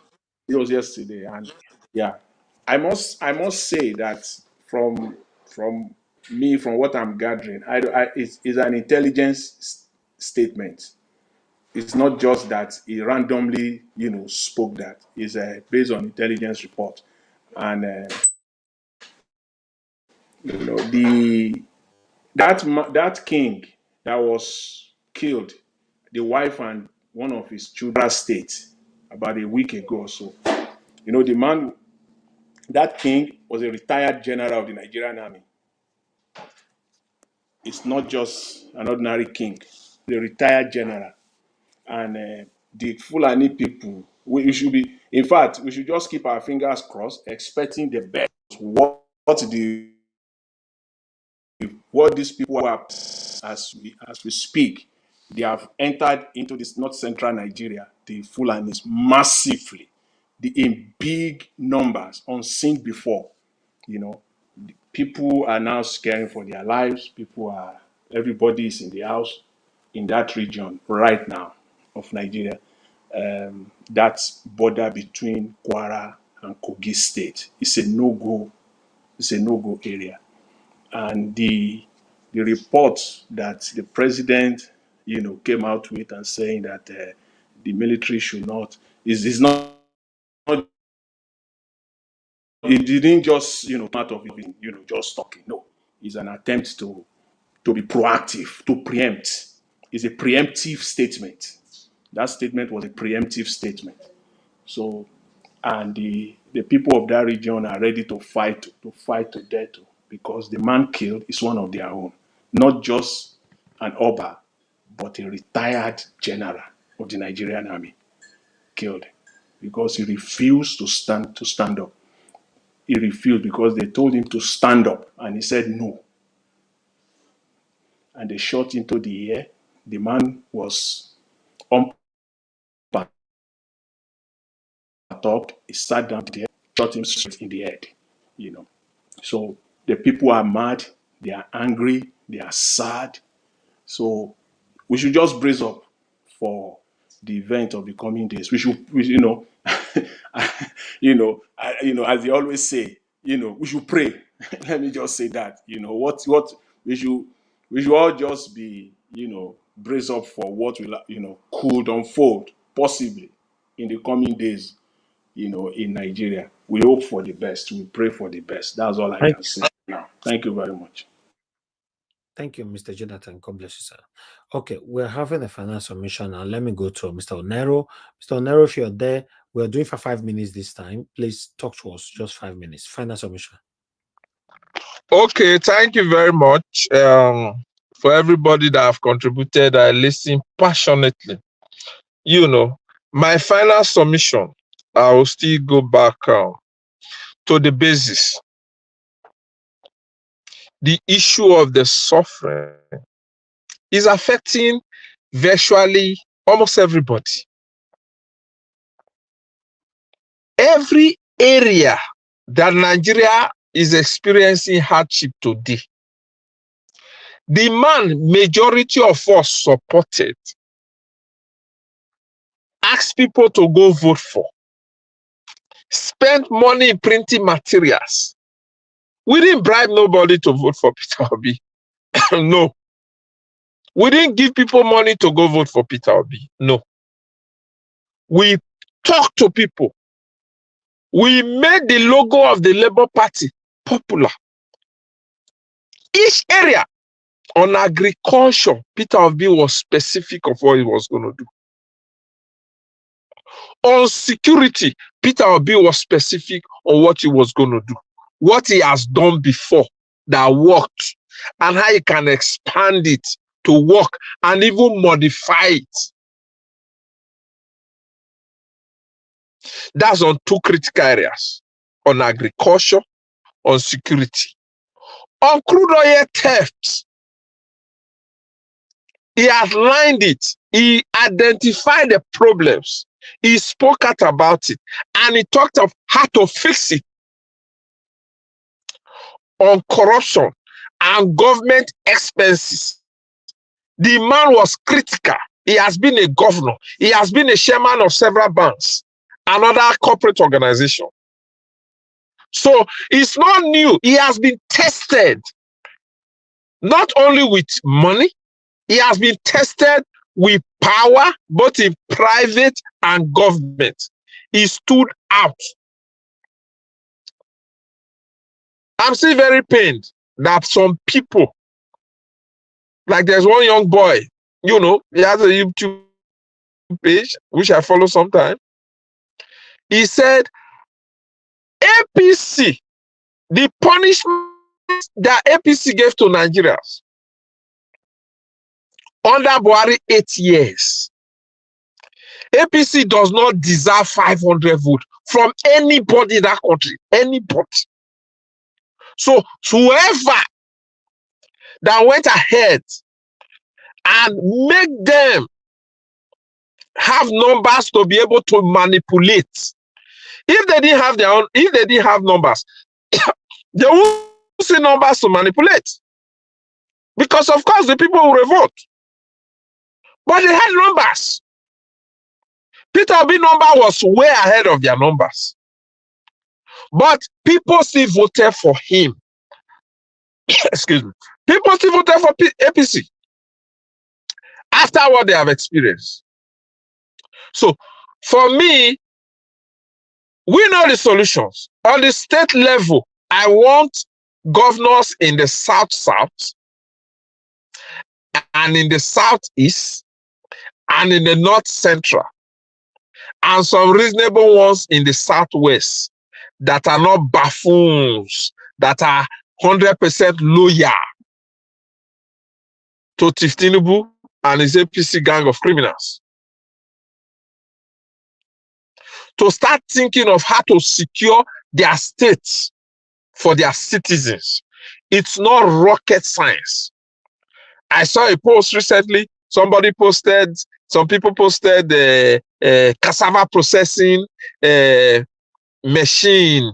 It was yesterday, and yeah, I must say that from what I'm gathering, it's an intelligence statement. It's not just that he randomly, spoke that. It's based on intelligence report, and that king that was killed, the wife and one of his children state about a week ago or so. The man, that king was a retired general of the Nigerian army. It's not just an ordinary king, the retired general. And the Fulani people, we should be, in fact, we should just keep our fingers crossed, expecting the best. What these people are, as we speak, they have entered into this north central Nigeria, the Fulanis, massively, in big numbers, unseen before. People are now scaring for their lives. Everybody is in the house in that region right now of Nigeria. That border between Kwara and Kogi State is a no-go. It's a no-go area, and the report that the president, came out with and saying that the military should not is not. It didn't just part of it, just talking. No, it's an attempt to be proactive, to preempt. It's a preemptive statement. That statement was a preemptive statement. So And the people of that region are ready to fight to death, because the man killed is one of their own, not just an Oba, but a retired general of the Nigerian army killed because he refused to stand up. He refused because they told him to stand up, and he said no. And they shot into the air. The man was unperturbed. He sat down there, shot him straight in the head. So the people are mad. They are angry. They are sad. So we should just brace up for the event of the coming days. We should, as they always say, we should pray. Let me just say that. What we should all just be, brace up for what will, could unfold possibly in the coming days, in Nigeria. We hope for the best. We pray for the best. That's all I can say now. Thank you very much.
Thank you, Mr. Jonathan. God bless you, sir. Okay, we're having a final submission now. Let me go to Mr. Onero. Mr. Onero, if you're there, we're doing for 5 minutes this time. Please talk to us, just 5 minutes. Final submission.
Okay, thank you very much for everybody that have contributed. I listen passionately. My final submission, I will still go back to the basis. The issue of the suffering is affecting virtually almost everybody. Every area that Nigeria is experiencing hardship today, the man majority of us supported, asked people to go vote for, spent money in printing materials. We didn't bribe nobody to vote for Peter Obi. No. We didn't give people money to go vote for Peter Obi. No. We talked to people. We made the logo of the Labour Party popular. Each area on agriculture, Peter Obi was specific of what he was going to do. On security, Peter Obi was specific on what he was going to do. What he has done before that worked, and how he can expand it to work and even modify it. That's on 2 critical areas, on agriculture, on security. On crude oil theft, he outlined it. He identified the problems. He spoke out about it. And he talked of how to fix it. On corruption and government expenses, the man was critical. He has been a governor. He has been a chairman of several banks, another corporate organization. So it's not new. He has been tested, not only with money, he has been tested with power, both in private and government. He stood out. I'm still very pained that some people, like there's one young boy, he has a YouTube page, which I follow sometimes. He said, APC, the punishment that APC gave to Nigerians under Buhari 8 years, APC does not deserve 500 votes from anybody in that country, anybody. So whoever that went ahead and make them have numbers to be able to manipulate. If they didn't have their own, if they didn't have numbers, they won't see numbers to manipulate. Because of course the people will revolt. But they had numbers. Peter Obi's number was way ahead of their numbers. But people still voted for him. Excuse me. People still voted for APC after what they have experienced. So, for me, we know the solutions. On the state level, I want governors in the South and in the Southeast and in the North Central. and some reasonable ones in the Southwest that are not buffoons, that are 100% loyal to Tinubu and his APC gang of criminals, to start thinking of how to secure their states for their citizens. It's not rocket science. I saw a post recently. Some people posted cassava processing machine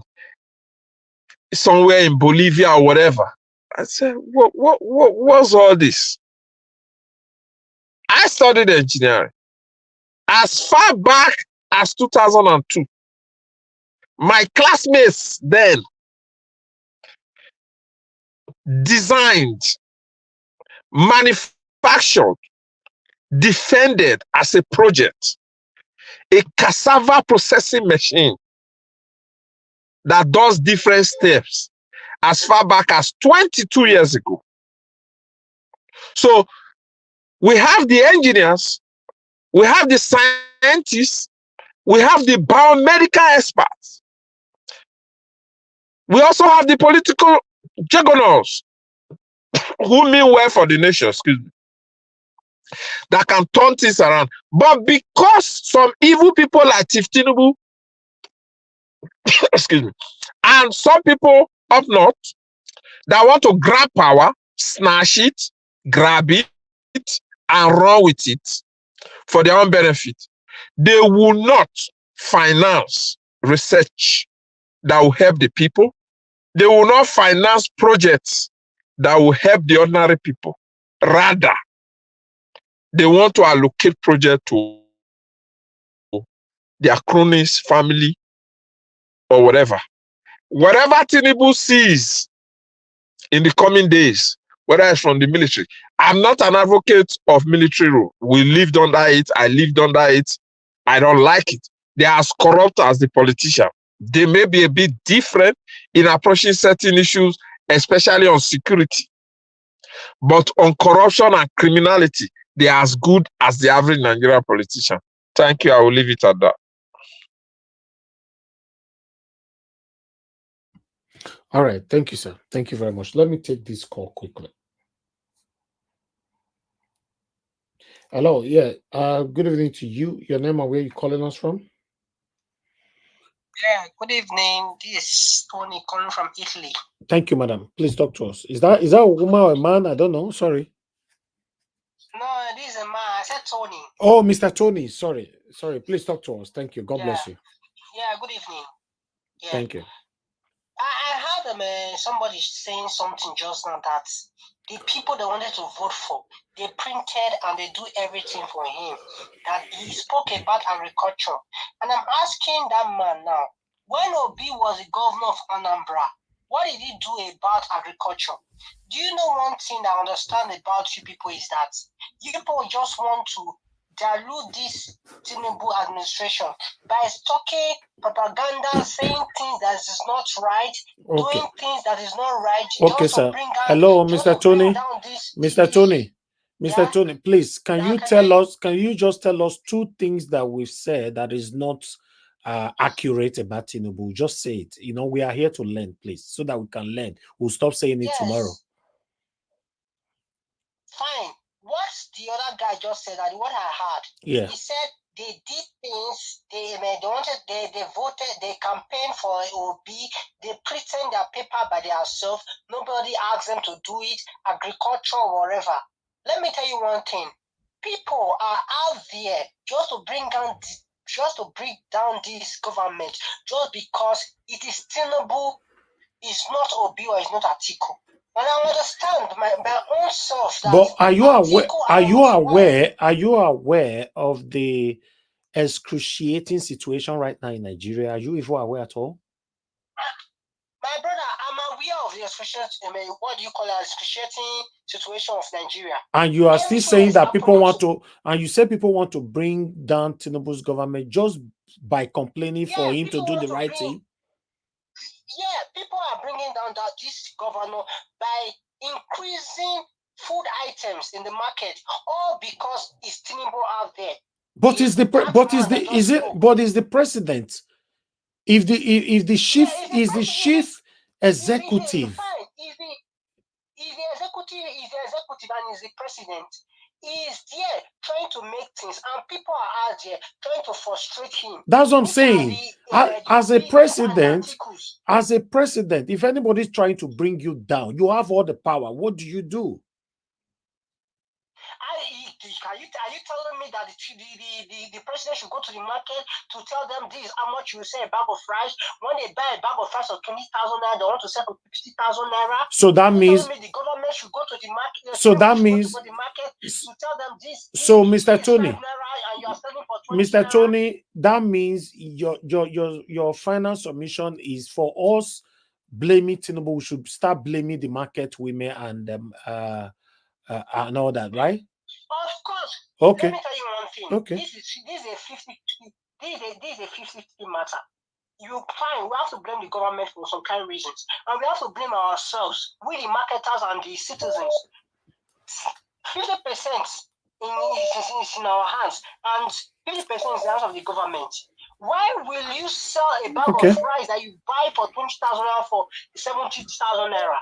somewhere in Bolivia or whatever. I said, what's all this? I studied engineering. As far back as 2002, my classmates then designed, manufactured, defended as a project a cassava processing machine that does different steps as far back as 22 years ago. So we have the engineers, we have the scientists, we have the biomedical experts. We also have the political juggernauts who mean well for the nation, that can turn things around. But because some evil people like Tinubu, and some people up north that want to grab power, snatch it, grab it, and run with it for their own benefit, they will not finance research that will help the people. They will not finance projects that will help the ordinary people. Rather, they want to allocate projects to their cronies, family, or whatever. Whatever Tinubu sees in the coming days, whether it's from the military, I'm not an advocate of military rule. We lived under it. I lived under it. I don't like it. They are as corrupt as the politician. They may be a bit different in approaching certain issues, especially on security. But on corruption and criminality, they are as good as the average Nigerian politician. Thank you. I will leave it at that.
All right. Thank you, sir. Thank you very much. Let me take this call quickly. Hello. Yeah. Good evening to you. Your name and where you calling us from?
Yeah, good evening. This is Tony calling from Italy.
Thank you, madam. Please talk to us. Is that a woman or a man? I don't know. Sorry.
No, this is a man. I said Tony.
Oh, Mr. Tony. Sorry. Please talk to us. Thank you. God bless you.
Yeah, good evening. Yeah.
Thank you.
I heard somebody saying something just now that the people they wanted to vote for, they printed and they do everything for him. That he spoke about agriculture. And I'm asking that man now, when Obi was the governor of Anambra, what did he do about agriculture? Do you know one thing I understand about you people is that you people just want to dilute this Tinubu administration by talking propaganda, saying things that is not right, doing things that is not right.
Okay, sir. Hello, Mr. Tony. Mr. Tony. Mr. Tony, please, can you just tell us two things that we've said that is not accurate about Tinubu? Just say it. You know, we are here to learn, please, so that we can learn. We'll stop saying it tomorrow.
Fine. What the other guy just said, and what I heard,
yeah,
he said they did things, they voted, they campaigned for OB, they pretend their paper by themselves, nobody asked them to do it, agriculture or whatever. Let me tell you one thing. People are out there just to bring down this government just because it is Tinubu, it's not OB or it's not Atiku. And I understand my own self.
But are you aware of the excruciating situation right now in Nigeria? Are you even aware at all?
My brother, I'm aware of the excruciating, what do you call it, excruciating situation of Nigeria.
And you are still saying that people want to, and you say people want to bring down Tinubu's government just by complaining for him to do the right thing?
Yeah, people are bringing down this governor by increasing food items in the market, all because it's Tinubu out there.
But is the president? If the chief is the chief executive.
He's the executive and he's the president. He's there trying to make things, and people are out there trying to frustrate him.
That's what I'm saying. As a president, if anybody's trying to bring you down, you have all the power. What do you do?
Are you telling me that the president should go to the market to tell them this is how much you sell a bag of rice? When they buy a bag of rice of 20,000 naira, they want to sell for 50,000 naira.
So that means
the government should go to the market.
So that means
to the market to tell them this.
So Mr. Tony,
and you are selling for 20
Mr.
naira.
Tony, that means your final submission is for us blaming Tinubu. We should start blaming the market women and all that, right?
Of course.
Okay.
Let me tell you one thing.
Okay.
This is a 50-50 matter. You find we have to blame the government for some kind of reasons, and we have to blame ourselves, we the marketers and the citizens. 50% is in our hands, and 50% is in the hands of the government. Why will you sell a bag of rice that you buy for 20,000 naira for 70,000 naira?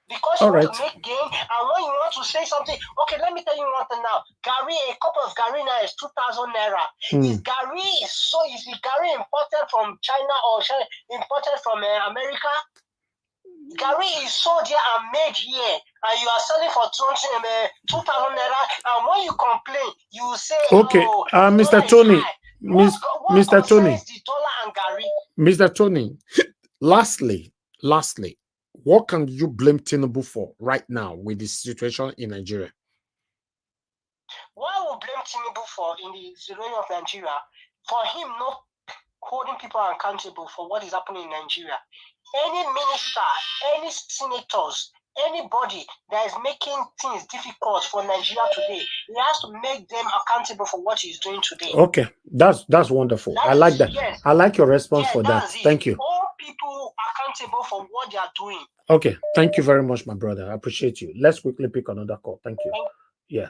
Because you want to make gain, and when you want to say something, okay, let me tell you one thing now. Gary, a cup of Gary now is 2,000 naira. Is the Gary imported from China or imported from America? Gary is sold here and made here, and you are selling for 2,000 naira. And when you complain, you say,
Mr. Tony, Mr. Tony,
the dollar and Gary?
Mr. Tony, lastly, what can you blame Tinubu for right now with the situation in Nigeria?
What I will blame Tinubu for in the situation of Nigeria, for him not holding people accountable for what is happening in Nigeria. Any minister, any senators, anybody that is making things difficult for Nigeria today, he has to make them accountable for what he's doing today.
Okay, that's wonderful. I like that. Yes. I like your response for that. Thank you.
All people accountable for what they are doing.
Okay, thank you very much, my brother. I appreciate you. Let's quickly pick another call. Thank you. Yeah.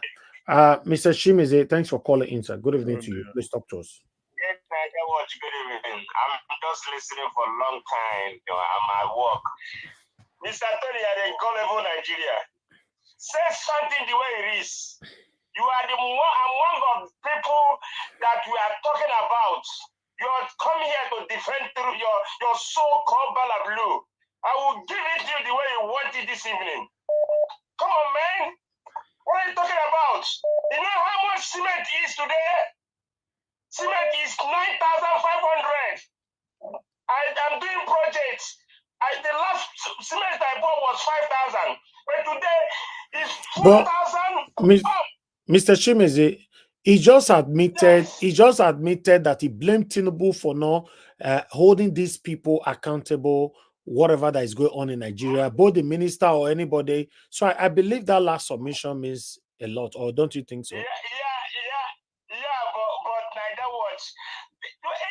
Mr. Shimize, thanks for calling in, sir. Good evening to you. Please talk to us.
Yes, good evening. I'm just listening for a long time. I'm at work. Mr. Tony, I call level Nigeria. Say something the way it is. You are among of people that we are talking about. You are coming here to defend through your so-called Balablu. I will give it to you the way you want it this evening. Come on, man. What are you talking about? You know how much cement is today? Cement is 9,500. I'm doing projects. The last cement I bought was 5,000. But today is 4,000.
Mr. Shimize, he just admitted that he blamed Tinubu for not holding these people accountable, whatever that is going on in Nigeria, both the minister or anybody. So I believe that last submission means a lot, or don't you think so?
Yeah, but neither watch.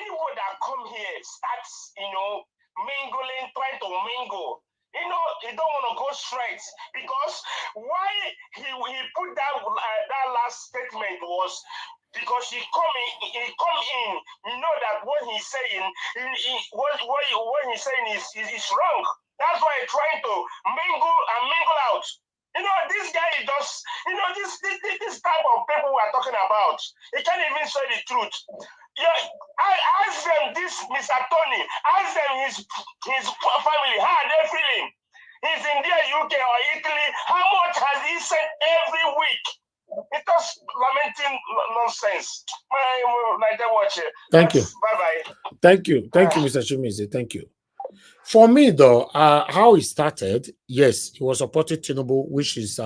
Anyone that come here starts, mingling, trying to mingle. He don't want to go straight, because why he put that last statement was because he come in, that what he's saying, what he's saying is wrong. That's why he's trying to mingle out. This guy is just, this type of people we are talking about, he can't even say the truth. I ask them this, Mr. Tony, ask them his family, how are they feeling? He's in the UK or Italy, how much has he sent every week? It's just lamenting nonsense.
Thank you.
Bye-bye.
Thank you, Mr. Shimize. Thank you. For me, though, how he started, yes, he was supporting Tinubu, which is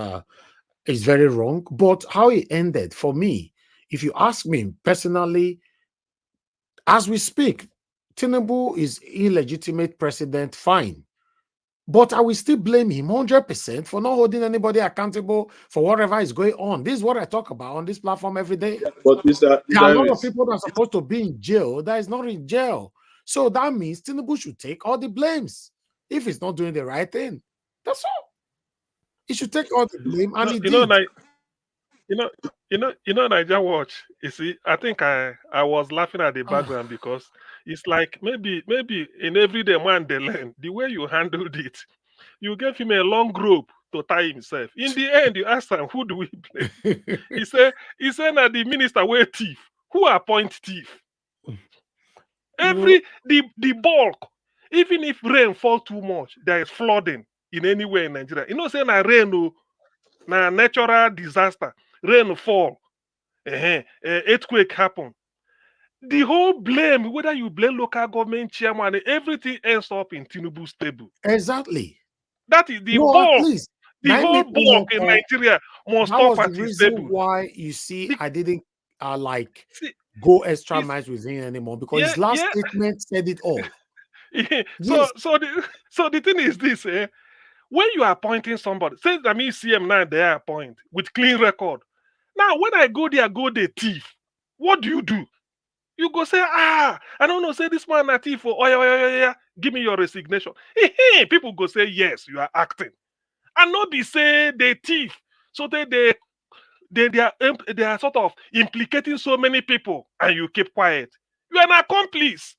very wrong. But how he ended, for me, if you ask me personally, as we speak, Tinubu is illegitimate president, fine. But I will still blame him 100% for not holding anybody accountable for whatever is going on. This is what I talk about on this platform every day.
But
there are a lot of people that are supposed to be in jail that is not in jail. So that means Tinubu should take all the blames if he's not doing the right thing. That's all. He should take all the blame, and
Niger Watch. You see, I think I was laughing at the background because it's like maybe in everyday man they learn the way you handled it. You gave him a long rope to tie himself. In the end, you asked him, who do we blame? he said that the minister were thief. Who appoint thief? The bulk, even if rain fall too much, there is flooding in anywhere in Nigeria. Saying that rain, na natural disaster, rain fall, earthquake happen. The whole blame, whether you blame local government chairman, everything ends up in Tinubu's table.
Exactly.
That is the
No,
bulk.
at least
The whole bulk in Nigeria must
that
stop
was
at
the
his
reason
table.
why you see I didn't go extra miles with him anymore, because his last statement said it all.
So the thing is this, when you are appointing somebody, say that means CM now they appoint with clean record. Now when I go there, go the thief. What do? You go say, I don't know, say this man a thief, or yeah, give me your resignation. People go say, yes, you are acting. And not be say they thief. So they are sort of implicating so many people, and you keep quiet. You are an accomplice.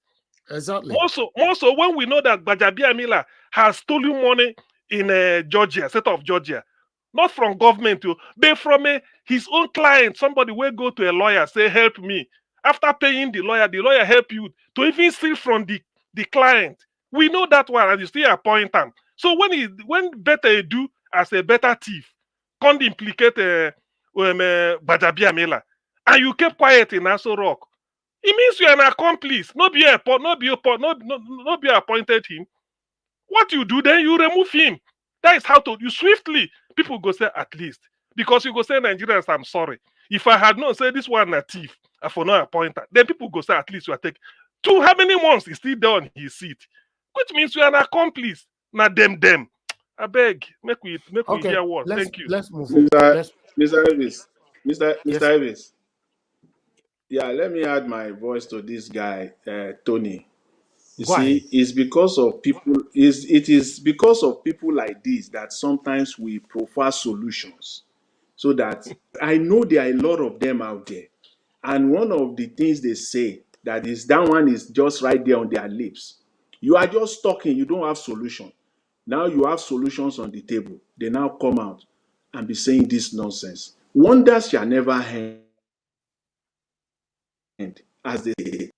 Exactly.
More so when we know that Gbajabiamila has stolen money in Georgia, state of Georgia, not from government, but from his own client. Somebody will go to a lawyer, say, help me. After paying the lawyer help you to even steal from the client. We know that one, and you still appoint him. So when better do as a better thief, can't implicate Gbajabiamila, and you kept quiet in Aso Rock, it means you are an accomplice. Not be appointed him. What you do, then you remove him. That is how to you swiftly. People go say at least. Because you go say Nigerians, I'm sorry. If I had not said this one a thief, I for not appointed, then people go say at least you are taking. How many months is still there on his seat? Which means you are an accomplice. Not them. I beg, make we hear what. Thank you.
Let's move on.
Mr. Elvis. Mr. Elvis. Yeah, let me add my voice to this guy, Tony. You see, it's because of people. It is because of people like this that sometimes we prefer solutions. So that I know there are a lot of them out there, and one of the things they say that one is just right there on their lips. You are just talking. You don't have solution. Now you have solutions on the table. They now come out and be saying this nonsense. Wonders shall never end, as they say.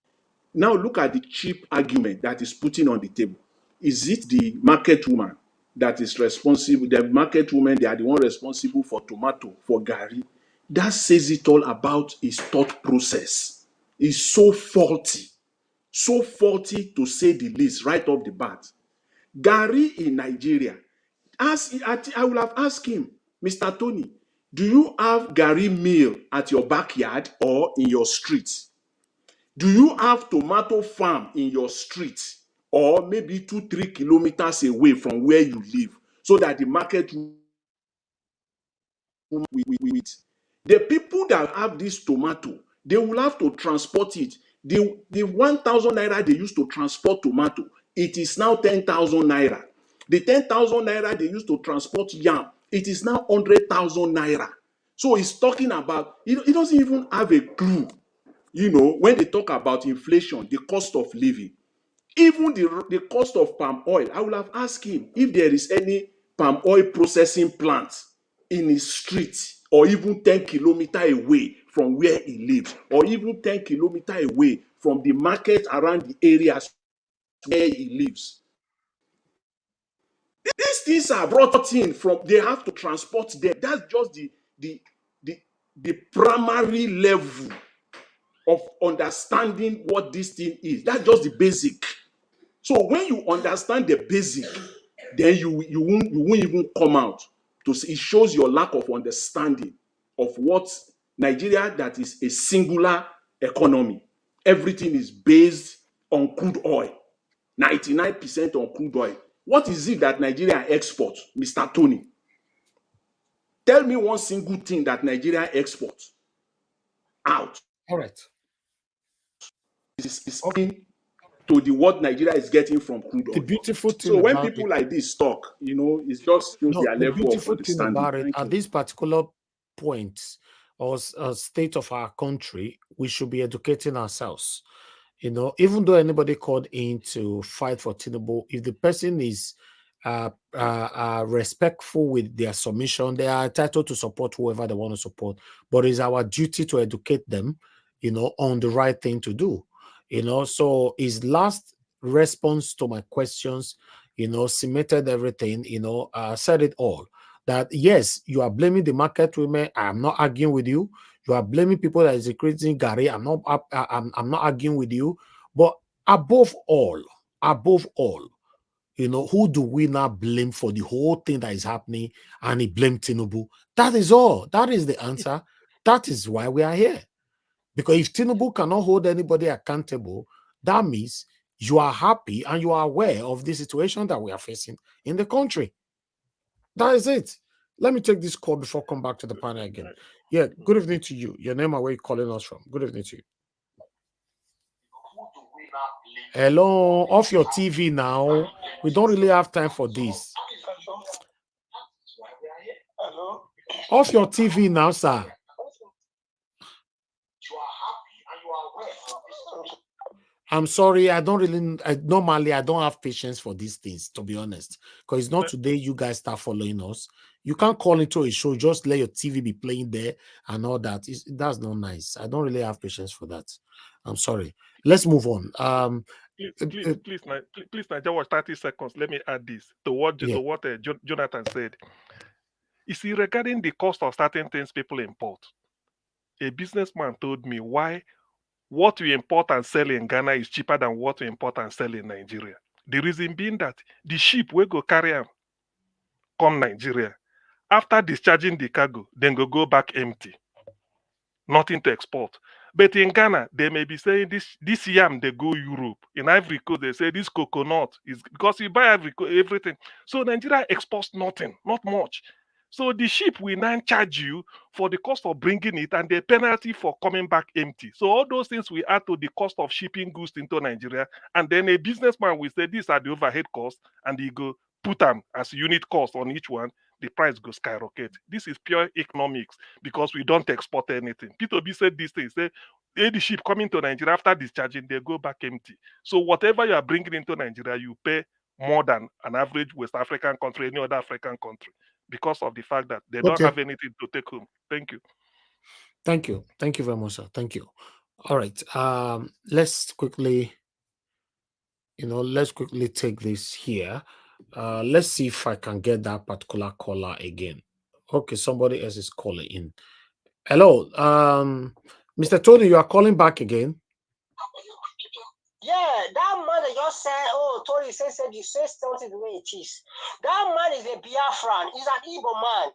Now look at the cheap argument that is putting on the table. Is it the market woman that is responsible? The market woman, they are the one responsible for tomato, for Gary. That says it all about his thought process. It's so faulty to say the least, right off the bat. Gary in Nigeria, I will have asked him, Mr. Tony, do you have Gary meal at your backyard or in your street? Do you have tomato farm in your street or maybe 2-3 kilometers away from where you live so that the market will eat? The people that have this tomato, they will have to transport it. The 1,000 naira they used to transport tomato, it is now 10,000 naira. The 10,000 naira they used to transport yam, it is now 100,000 naira. So he's talking about, he doesn't even have a clue. When they talk about inflation, the cost of living, even the cost of palm oil, I will have asked him if there is any palm oil processing plant in his street or even 10 kilometers away from where he lives, or even 10 kilometers away from the market around the areas where he lives. These things are brought in from, they have to transport them. That's just the primary level of understanding what this thing is. That's just the basic. So when you understand the basic, then you won't even come out to see. It shows your lack of understanding of what Nigeria, that is a singular economy. Everything is based on crude oil. 99% on crude oil. What is it that Nigeria exports, Mr. Tony? Tell me one single thing that Nigeria exports out.
All right.
Is to the what Nigeria is getting from crude oil.
The beautiful thing
so when
about
people like this talk, it's just their level of understanding.
Thing about it, at this particular point, or state of our country, we should be educating ourselves. You know, even though anybody called in to fight for Tinubu, if the person is respectful with their submission, they are entitled to support whoever they want to support. But it's our duty to educate them, you know, on the right thing to do. You know, so his last response to my questions, you know, cemented everything, you know, said it all. That yes, you are blaming the market women. I'm not arguing with you. You are blaming people that is increasing Gary. I'm not arguing with you. But above all, you know, who do we now blame for the whole thing that is happening? And he blamed Tinubu. That is all. That is the answer. That is why we are here. Because if Tinubu cannot hold anybody accountable, that means you are happy and you are aware of the situation that we are facing in the country. That is it. Let me take this call before I come back to the panel again. Yeah, good evening to you. Your name and where you calling us from. Good evening to you. Hello, off your TV now. We don't really have time for this.
Hello?
Off your TV now, sir. I'm sorry, I don't really, normally I don't have patience for these things, to be honest. Because it's not today you guys start following us. You can't call into a show, just let your TV be playing there and all that. That's not nice. I don't really have patience for that. I'm sorry. Let's move on.
Please, Naija, watch 30 seconds. Let me add this to what Jonathan said. You see, regarding the cost of certain things people import, a businessman told me why what we import and sell in Ghana is cheaper than what we import and sell in Nigeria. The reason being that the ship will go carry them come Nigeria. After discharging the cargo, then go back empty. Nothing to export. But in Ghana, they may be saying this yam, they go Europe. In Ivory Coast, they say this coconut is because you buy everything. So Nigeria exports nothing, not much. So the ship will now charge you for the cost of bringing it and the penalty for coming back empty. So all those things we add to the cost of shipping goods into Nigeria. And then a businessman will say these are the overhead costs and he go put them as unit cost on each one. The price goes skyrocket. This is pure economics because we don't export anything. P2B said this thing, say the ship coming to Nigeria after discharging, they go back empty. So whatever you are bringing into Nigeria, you pay more than an average West African country, any other African country, because of the fact that they don't have anything to take home. Thank you.
Thank you. Thank you very much, sir. Thank you. All right. Let's quickly, let's quickly take this here. Let's see if I can get that particular caller again. Okay, somebody else is calling in. Hello, Mr. Tony, you are calling back again.
Yeah, that man that just said, oh, Tony said you say something the way it is. That man is a Biafran. He's an Igbo man.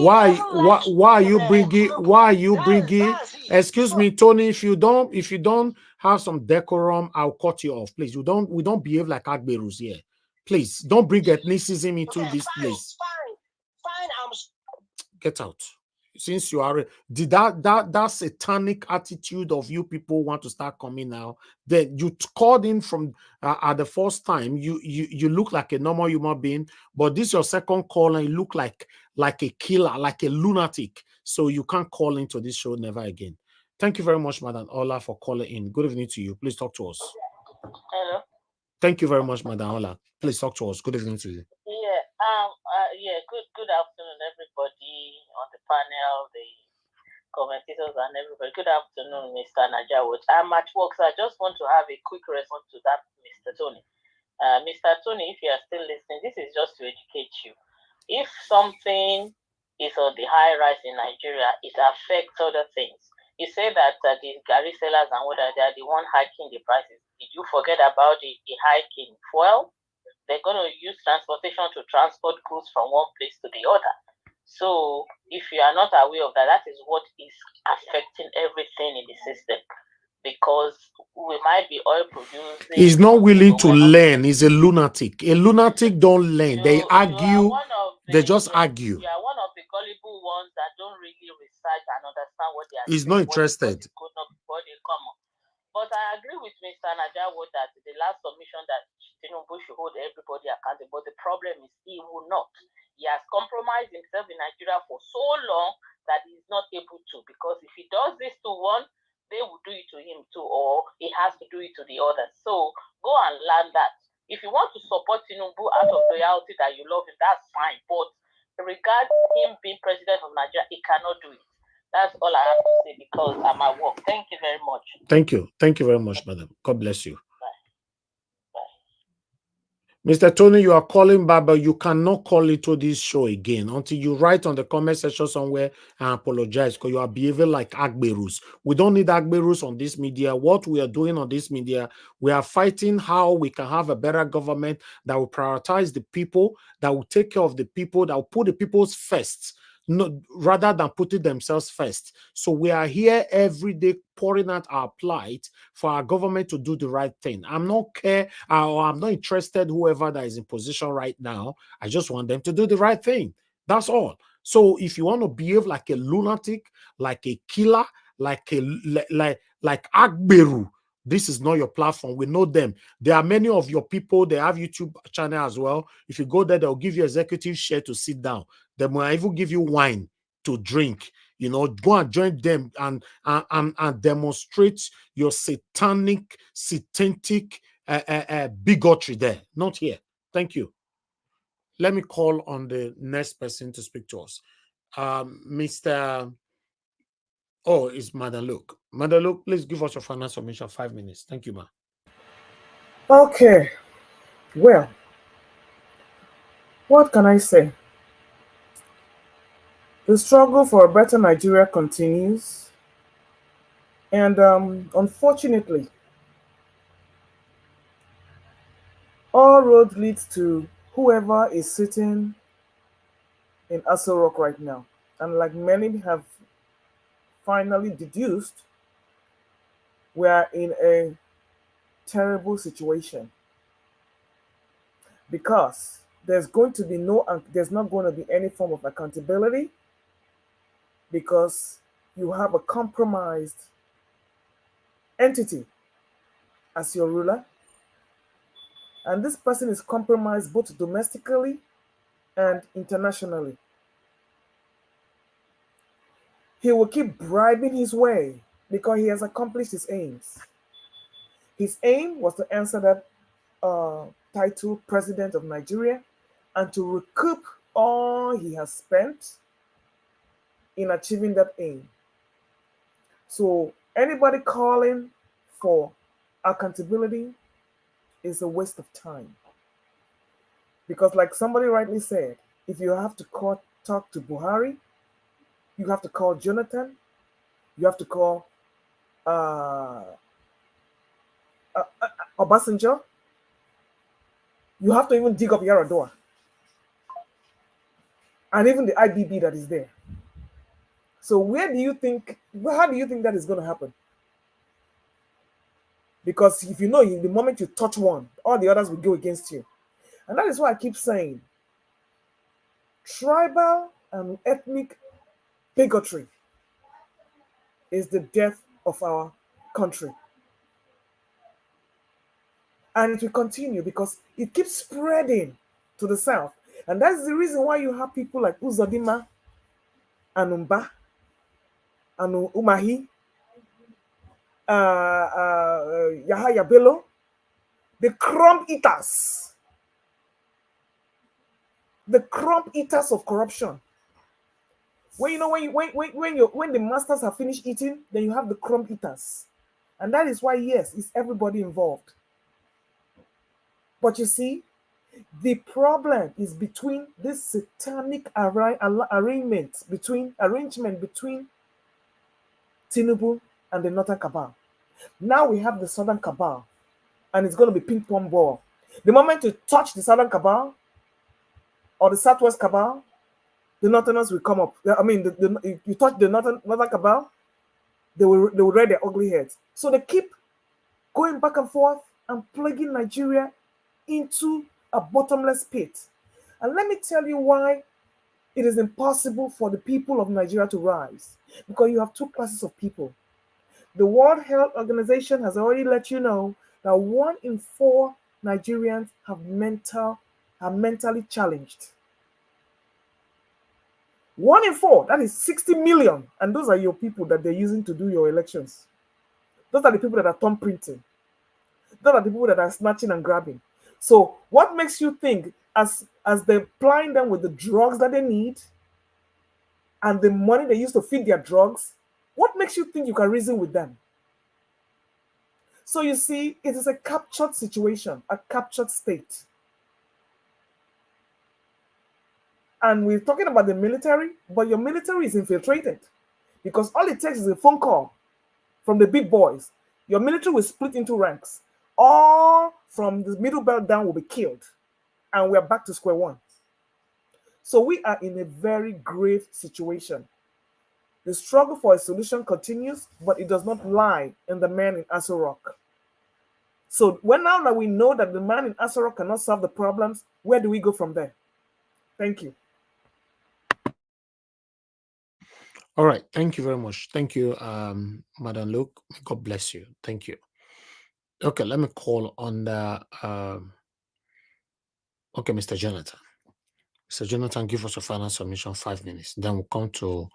Why are you bringing excuse me, Tony, if you don't have some decorum, I'll cut you off, please. We don't behave like Agberus here. Please don't bring ethnicism into this place.
Fine,
get out. Since you are that satanic attitude of you people want to start coming now, then you called in from at the first time. You look like a normal human being, but this is your second call and you look like a killer, like a lunatic. So you can't call into this show never again. Thank you very much, Madam Ola, for calling in. Good evening to you. Please talk to us.
Hello.
Thank you very much, Madam Ola. Please talk to us. Good evening to you.
Yeah. Good afternoon, everybody on the panel, the commentators, and everybody. Good afternoon, Mr. Najawat. I'm at work, so I just want to have a quick response to that, Mr. Tony. Mr. Tony, if you are still listening, this is just to educate you. If something is on the high rise in Nigeria, it affects other things. You say that the Gary sellers and what they are the one hiking the prices. Did you forget about the hiking fuel? They're going to use transportation to transport goods from one place to the other. So if you are not aware of that, that is what is affecting everything in the system. Because we might be oil producing.
He's not willing to learn. He's a lunatic. A lunatic don't learn. They argue. They just argue.
You are one of the gullible ones that don't really research and understand what they are
He's
saying.
not interested.
But I agree with Mr. Najawo that the last submission that Tinubu should hold everybody accountable. But the problem is he will not. He has compromised himself in Nigeria for so long that he's not able to, because if he does this to one, they will do it to him too, or he has to do it to the others. So go and learn that. If you want to support Tinubu out of loyalty that you love him, that's fine. But regards him being president of Nigeria, he cannot do it. That's all I have to say because I'm at work. Thank you very much.
Thank you. Thank you very much, madam. God bless you. Mr. Tony, you are calling back, but you cannot call into this show again until you write on the comment section somewhere and apologize because you are behaving like Agberus. We don't need Agberus on this media. What we are doing on this media, we are fighting how we can have a better government that will prioritize the people, that will take care of the people, that will put the people's first, no, rather than putting themselves first. So we are here every day pouring out our plight for our government to do the right thing. I'm not interested whoever that is in position right now. I just want them to do the right thing. That's all. So if you want to behave like a lunatic, like a killer, like Agberu, this is not your platform. We know them. There are many of your people. They have YouTube channel as well. If you go there, they'll give you executive share to sit down. They might even give you wine to drink. You know, go and join them and demonstrate your satanic bigotry there. Not here. Thank you. Let me call on the next person to speak to us. Mr. Oh, it's Madam Luke. Madam Luke, please give us your final submission. 5 minutes. Thank you, ma'am.
Okay. Well, what can I say? The struggle for a better Nigeria continues. And unfortunately, all roads lead to whoever is sitting in Aso Rock right now. And like many have finally deduced, we are in a terrible situation. Because there's not going to be any form of accountability, because you have a compromised entity as your ruler. And this person is compromised both domestically and internationally. He will keep bribing his way because he has accomplished his aims. His aim was to answer that title, President of Nigeria, and to recoup all he has spent in achieving that aim. So anybody calling for accountability is a waste of time. Because like somebody rightly said, if you have to talk to Buhari, you have to call Jonathan, you have to call Obasanjo, you have to even dig up Yaradua, and even the IBB that is there. So how do you think that is going to happen? Because if you know, the moment you touch one, all the others will go against you. And that is why I keep saying, tribal and ethnic bigotry is the death of our country. And it will continue because it keeps spreading to the south. And that's the reason why you have people like Uzodimma and Umba and Umahi, Yahaya Bello, the crumb eaters. The crumb eaters of corruption. When the masters have finished eating, then you have the crumb eaters. And that is why, yes, it's everybody involved. But you see, the problem is between this satanic arrangement between Tinubu and the Northern Cabal. Now we have the Southern Cabal, and it's going to be ping pong ball. The moment you touch the Southern Cabal or the Southwest Cabal, the Northerners will come up. I mean, if you touch the Northern Cabal, they will rear their ugly heads. So they keep going back and forth and plaguing Nigeria into a bottomless pit. And let me tell you why it is impossible for the people of Nigeria to rise. Because you have two classes of people. The World Health Organization has already let you know that 1 in 4 Nigerians are mentally challenged. 1 in 4, that is 60 million. And those are your people that they're using to do your elections. Those are the people that are thumb printing. Those are the people that are snatching and grabbing. So what makes you think, as they're plying them with the drugs that they need and the money they use to feed their drugs, what makes you think you can reason with them? So you see, it is a captured situation, a captured state. And we're talking about the military, but your military is infiltrated because all it takes is a phone call from the big boys. Your military will split into ranks. All from the middle belt down will be killed. And we're back to square one. So we are in a very grave situation. The struggle for a solution continues, but it does not lie in the man in Aso Rock. So now that we know that the man in Aso Rock cannot solve the problems, where do we go from there? Thank you.
All right. Thank you very much. Thank you, Madam Luke. God bless you. Thank you. Okay, let me call on the okay, Mr. Jonathan. Mr. Jonathan, give us a final submission, 5 minutes. Then we'll come to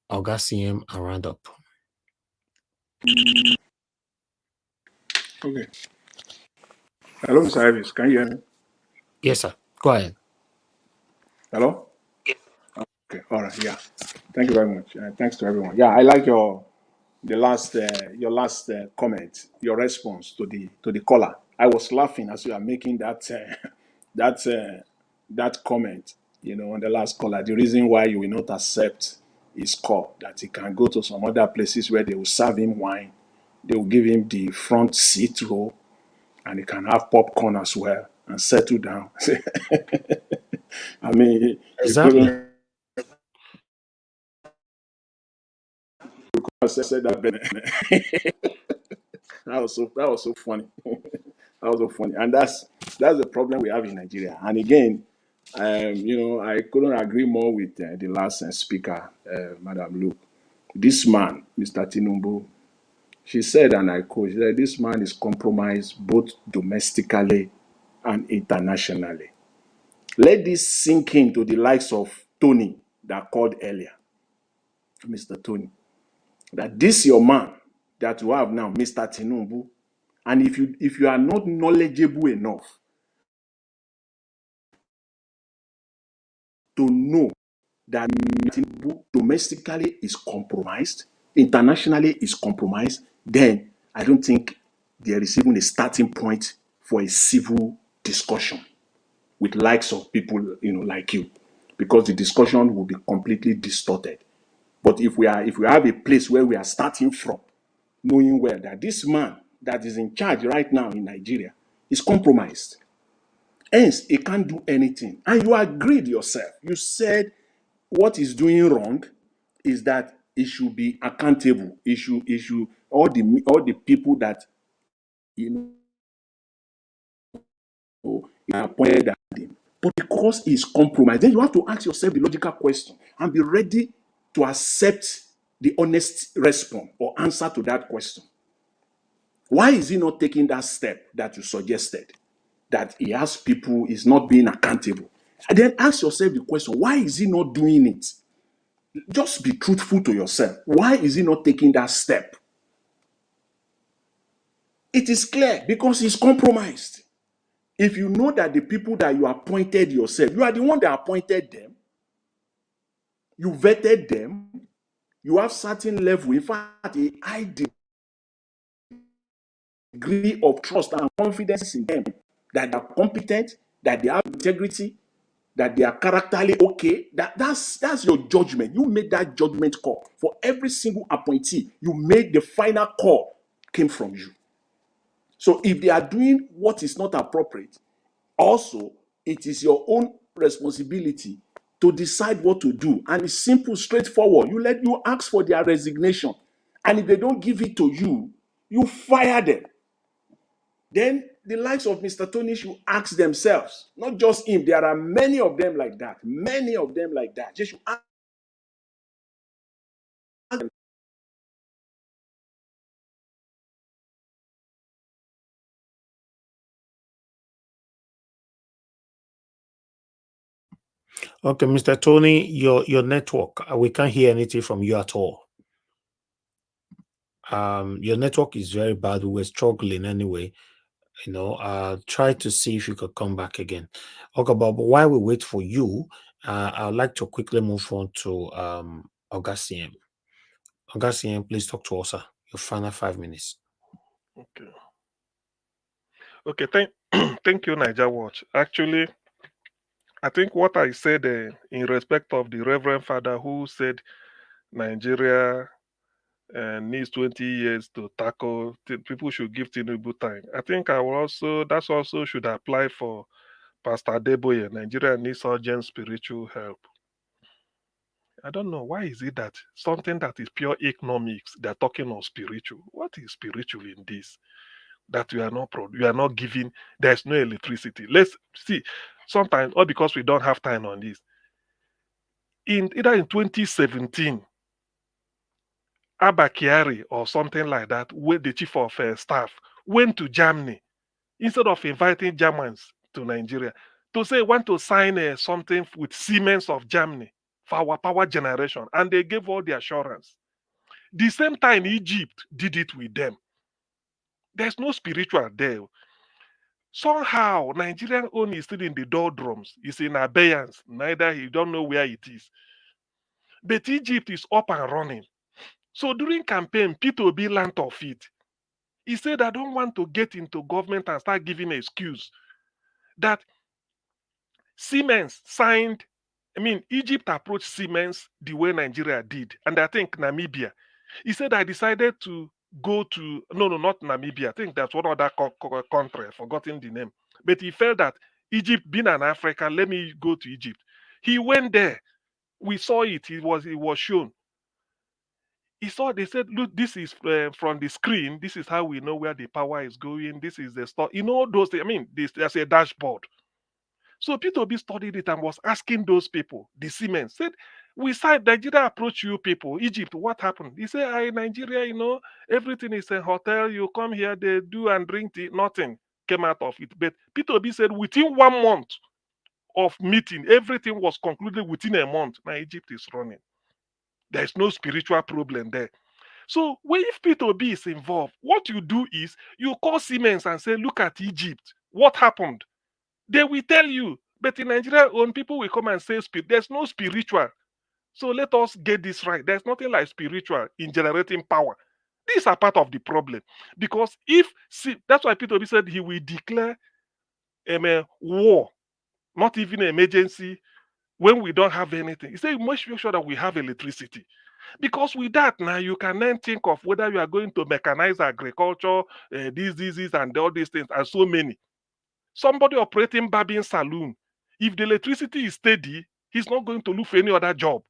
Augustine and round up.
Okay. Hello, Mr. Ivis. Can you hear me?
Yes, sir. Go ahead.
Hello? Okay. All right. Yeah. Thank you very much. Thanks to everyone. Yeah, I like your last comment, your response to the caller. I was laughing as you are making that that comment. You know, on the last caller, the reason why you will not accept his call, that he can go to some other places where they will serve him wine, they will give him the front seat row, and he can have popcorn as well and settle down. I mean, he
Exactly.
couldn't say that. That was so funny. That was so funny, and that's the problem we have in Nigeria. And again, you know, I couldn't agree more with the last speaker, Madam Luke. This man, Mr. Tinubu, she said, and I quote, she said, "This man is compromised both domestically and internationally." Let this sink into the likes of Tony that called earlier, Mr. Tony, that this your man that you have now, Mr. Tinubu, and if you are not knowledgeable enough to know that Tinubu domestically is compromised, internationally is compromised, then I don't think there is even a starting point for a civil discussion with likes of people, you know, like you, because the discussion will be completely distorted. But if we have a place where we are starting from, knowing well that this man that is in charge right now in Nigeria is compromised, hence he can't do anything, and you agreed yourself. You said what he's doing wrong is that he should be accountable. He should all the people that you know appointed him. But because he's compromised, then you have to ask yourself the logical question and be ready to accept the honest response or answer to that question. Why is he not taking that step that you suggested? That he has people, is not being accountable. And then ask yourself the question, why is he not doing it? Just be truthful to yourself. Why is he not taking that step? It is clear, because he's compromised. If you know that the people that you appointed yourself, you are the one that appointed them, you vetted them, you have certain level, in fact, a high degree of trust and confidence in them, that they are competent, that they have integrity, that they are characterly okay, that's your judgment. You made that judgment call. For every single appointee, you made the final call came from you. So if they are doing what is not appropriate, also, it is your own responsibility to decide what to do. And it's simple, straightforward. You ask for their resignation. And if they don't give it to you, you fire them. Then the likes of Mr. Tony should ask themselves, not just him. There are many of them like that. Many of them like that. They should ask them.
Okay, Mr. Tony, your network, we can't hear anything from you at all. Your network is very bad. We're struggling anyway. Try to see if you could come back again. Okay, but while we wait for you, I'd like to quickly move on to Augustine. Augustine, please talk to us, sir. Your final 5 minutes.
Okay, thank you, Niger Watch. Actually, I think what I said in respect of the Reverend Father who said Nigeria needs 20 years to tackle, people should give Tinubu time. I think that's also should apply for Pastor Adeboye. Nigeria needs urgent spiritual help. I don't know, why is it that something that is pure economics, they're talking of spiritual? What is spiritual in this? That you are not giving, there's no electricity. Let's see, sometimes, or because we don't have time on this, either in 2017, Abba Kyari or something like that, with the chief of staff, went to Germany instead of inviting Germans to Nigeria to say want to sign something with Siemens of Germany for our power generation, and they gave all the assurance. The same time Egypt did it with them. There's no spiritual there. Somehow Nigerian own is still in the doldrums. It's in abeyance. Neither he don't know where it is. But Egypt is up and running. So during campaign, Peter Obi learned of it. He said, I don't want to get into government and start giving an excuse that Siemens signed. Egypt approached Siemens the way Nigeria did. And I think Namibia. He said, I decided to go to, no, not Namibia. I think that's one other country. I've forgotten the name. But he felt that Egypt, being an African, let me go to Egypt. He went there. We saw it. It was shown. He saw, they said, look, this is from the screen. This is how we know where the power is going. This is the stuff. Those things. There's a dashboard. So Peter Obi studied it and was asking those people, the Siemens, said, we said Nigeria approach you people, Egypt, what happened? He said, Nigeria, everything is a hotel. You come here, they do and drink tea. Nothing came out of it. But Peter Obi said within 1 month of meeting, everything was concluded within a month. Now Egypt is running. There's no spiritual problem there. So if Peter Obi is involved, what you do is you call Siemens and say, look at Egypt. What happened? They will tell you. But in Nigeria, when people will come and say, there's no spiritual. So let us get this right. There's nothing like spiritual in generating power. These are part of the problem. Because that's why Peter Obi said he will declare war, not even an emergency, when we don't have anything. He said, we must make sure that we have electricity. Because with that, now you can then think of whether you are going to mechanize agriculture, these, and all these things, and so many. Somebody operating barbing saloon, if the electricity is steady, he's not going to look for any other job.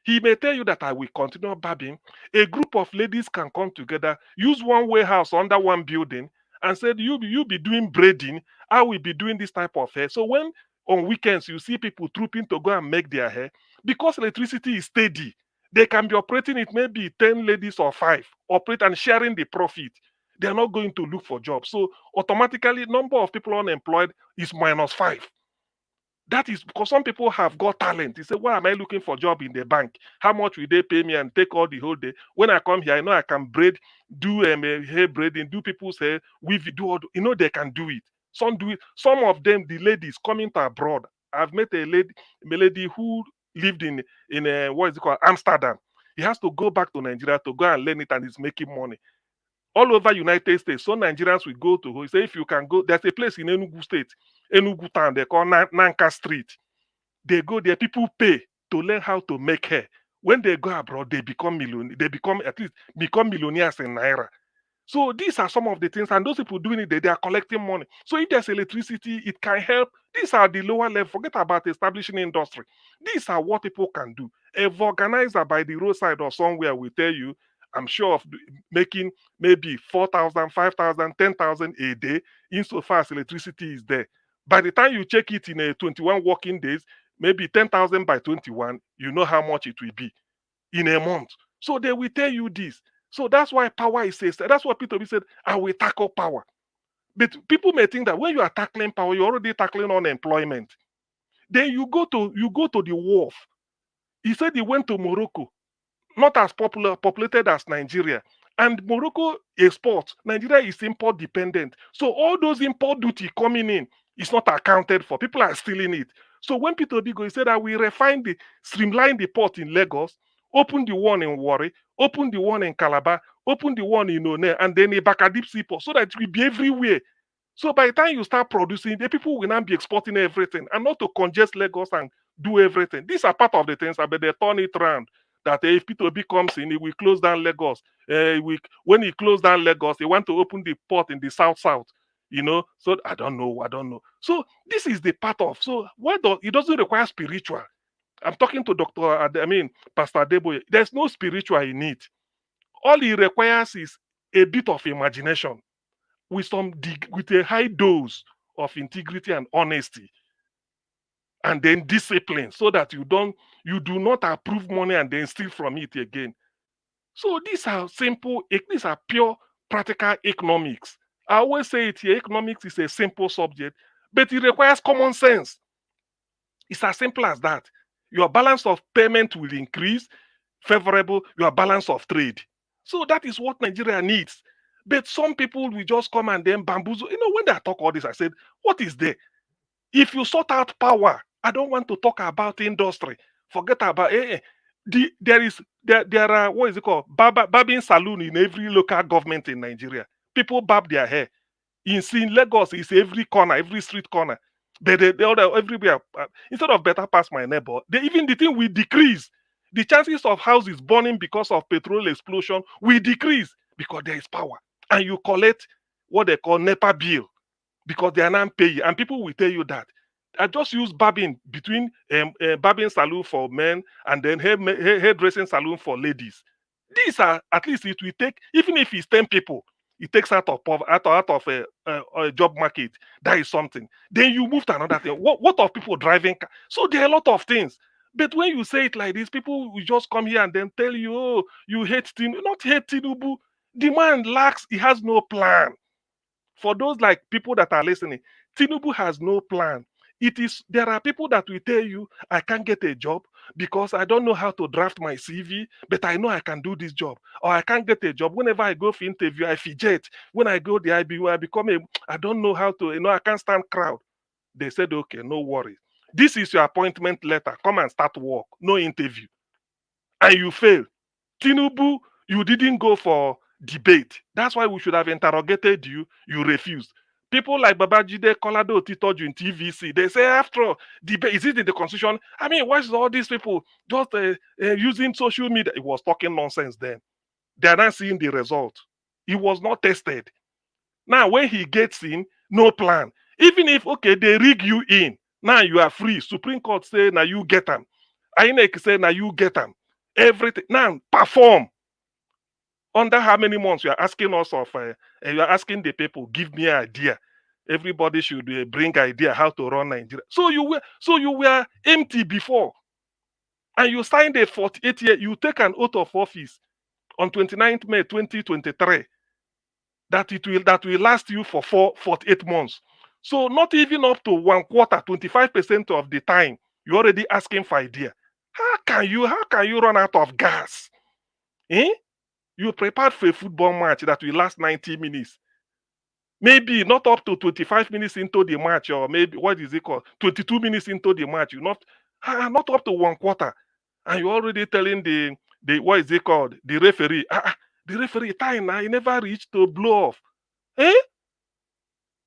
He may tell you that I will continue barbing. A group of ladies can come together, use one warehouse under one building, and said, you be doing braiding, I will be doing this type of hair. So when on weekends you see people trooping to go and make their hair, because electricity is steady, they can be operating it, maybe 10 ladies or 5, operate and sharing the profit. They are not going to look for jobs. So automatically, number of people unemployed is -5. That is because some people have got talent. They say, why am I looking for a job in the bank? How much will they pay me and take all the whole day? When I come here, I know I can braid, do hair braiding, do people's hair, weave, do all, they can do it. Some do it. Some of them, the ladies coming to abroad. I've met a lady who lived in what is it called, Amsterdam. He has to go back to Nigeria to go and learn it, and he's making money all over United States. So Nigerians will go to, he say, if you can go, there's a place in Enugu State, Enugu town, they call Nanka Street. They go there, people pay to learn how to make hair. When they go abroad, they become millionaires. They become millionaires in Naira. So these are some of the things, and those people doing it, they are collecting money. So if there's electricity, it can help. These are the lower level. Forget about establishing industry. These are what people can do. A organizer by the roadside or somewhere will tell you, I'm sure of making maybe 4,000, 5,000, 10,000 a day, insofar as electricity is there. By the time you check it in 21 working days, maybe 10,000 by 21, you know how much it will be in a month. So they will tell you this. So that's why power is said. That's what Peter said, I will tackle power. But people may think that when you are tackling power, you're already tackling unemployment. Then you go to the wharf. He said he went to Morocco, not as populated as Nigeria. And Morocco exports. Nigeria is import dependent. So all those import duty coming in is not accounted for. People are stealing it. So when Peter Obi he said that we streamline the port in Lagos, open the one in Warri, open the one in Calabar, open the one in One, and then in Bakadip Seaport, so that it will be everywhere. So by the time you start producing, the people will now be exporting everything, and not to congest Lagos and do everything. These are part of the things, but they turn it around. That if Peter Obi comes in, he will close down Lagos. When he closed down Lagos, he want to open the port in the south. So I don't know. So this is the part of, so it doesn't require spiritual. I'm talking to Pastor Adeboye. There's no spiritual in it. All he requires is a bit of imagination with a high dose of integrity and honesty, and then discipline, so that you do not approve money and then steal from it again. So these are pure practical economics. I always say it here, economics is a simple subject, but it requires common sense. It's as simple as that. Your balance of payment will increase, favorable, your balance of trade. So that is what Nigeria needs. But some people will just come and then bamboozle. When I talk all this, I said, what is there? If you sort out power, I don't want to talk about industry. Forget about there are what is it called? Barbing saloon in every local government in Nigeria. People barb their hair. In Lagos, it's every corner, every street corner. They everywhere. Instead of better pass my neighbor, even the thing will decrease. The chances of houses burning because of petrol explosion will decrease because there is power. And you collect what they call NEPA bill because they are not paying. And people will tell you that. I just use barbing between barbing saloon for men and then hairdressing saloon for ladies. These are, at least it will take, even if it's 10 people, it takes out of a job market. That is something. Then you move to another thing. What of people driving? So there are a lot of things. But when you say it like this, people will just come here and then tell you, oh, you hate Tinubu. Not hate Tinubu. The man lacks, he has no plan. For those like people that are listening, Tinubu has no plan. There are people that will tell you, I can't get a job because I don't know how to draft my CV, but I know I can do this job. Or I can't get a job. Whenever I go for interview, I fidget. When I go there, I don't know how to, I can't stand crowd. They said, okay, no worries. This is your appointment letter. Come and start work. No interview. And you fail. Tinubu, you didn't go for debate. That's why we should have interrogated you. You refused. People like Babajide Kolado Titoju in TVC, they say, after all, debate, is it in the constitution? I mean, why is all these people just using social media? He was talking nonsense then. They are not seeing the result. He was not tested. Now, when he gets in, no plan. Even if, okay, they rig you in, now you are free. Supreme Court say, now you get them. INEC say, now you get them. Everything. Now, perform. Under how many months you are asking us you are asking the people, give me an idea. Everybody should bring idea how to run Nigeria. So you were empty before. And you signed a 48-year, you take an oath of office on 29th May 2023 that will last you for 48 months. So not even up to 1/4, 25% of the time, you're already asking for idea. How can you run out of gas? You prepared for a football match that will last 90 minutes. Maybe not up to 25 minutes into the match, or maybe, 22 minutes into the match. You're not up to 1/4. And you're already telling the referee, the referee time now, he never reached to blow off.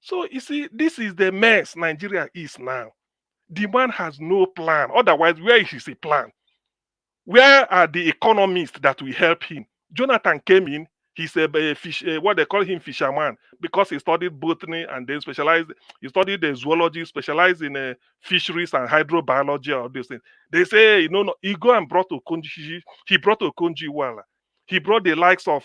So you see, this is the mess Nigeria is now. The man has no plan. Otherwise, where is his plan? Where are the economists that will help him? Jonathan came in. He's what they call him, fisherman, because he studied botany and then he studied the zoology, specialized in fisheries and hydrobiology, all these things. They say, he go and brought Okonji. He brought Okonji Iweala. He brought the likes of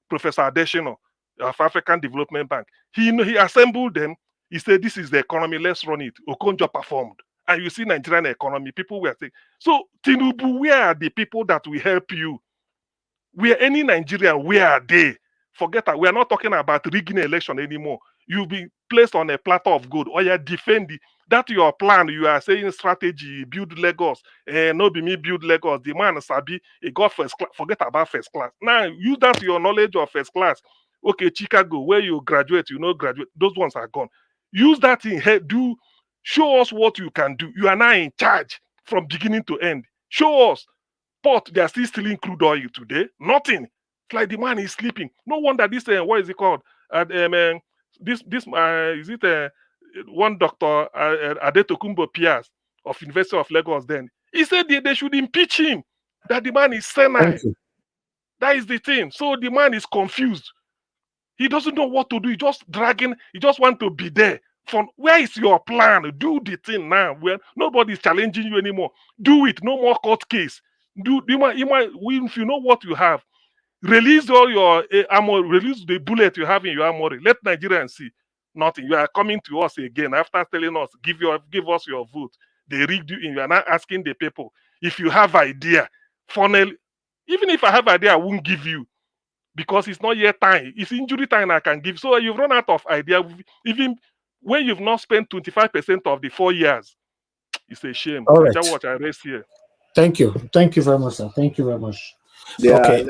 Professor Adeshino of African Development Bank. He assembled them. He said, this is the economy, let's run it. Okonjo performed. And you see Nigerian economy, people were saying, so Tinubu, where are the people that will help you? Where any Nigerian, where are they? Forget that. We are not talking about rigging election anymore. You'll be placed on a platter of gold. Or you defend that your plan. You are saying strategy, build Lagos. No be me build Lagos. The man sabi, he got first class. Forget about first class. Now use that to your knowledge of first class. Okay, Chicago, where you graduate, graduate. Those ones are gone. Use that in here. Show us what you can do. You are now in charge from beginning to end. Show us. But they are still stealing crude oil today. Nothing. It's like the man is sleeping. No wonder this. What is it called? Is it one doctor Adetokunbo Pias of University of Lagos? Then he said they should impeach him. That the man is senile. That is the thing. So the man is confused. He doesn't know what to do. He just dragging. He just want to be there. Where is your plan? Do the thing now. Where nobody is challenging you anymore. Do it. No more court case. If you know what you have, release all your armor. Release the bullet you have in your armory. Let Nigerians see. Nothing. You are coming to us again after telling us give us your vote. They rigged you in. You are not asking the people if you have idea. Funnel. Even if I have idea, I won't give you. Because it's not yet time. It's injury time I can give. So you've run out of idea. Even when you've not spent 25% of the 4 years, it's a shame.
All right.
That's what I raised here.
Thank you. Thank you very much, sir. Thank you very much.
Yeah,
okay,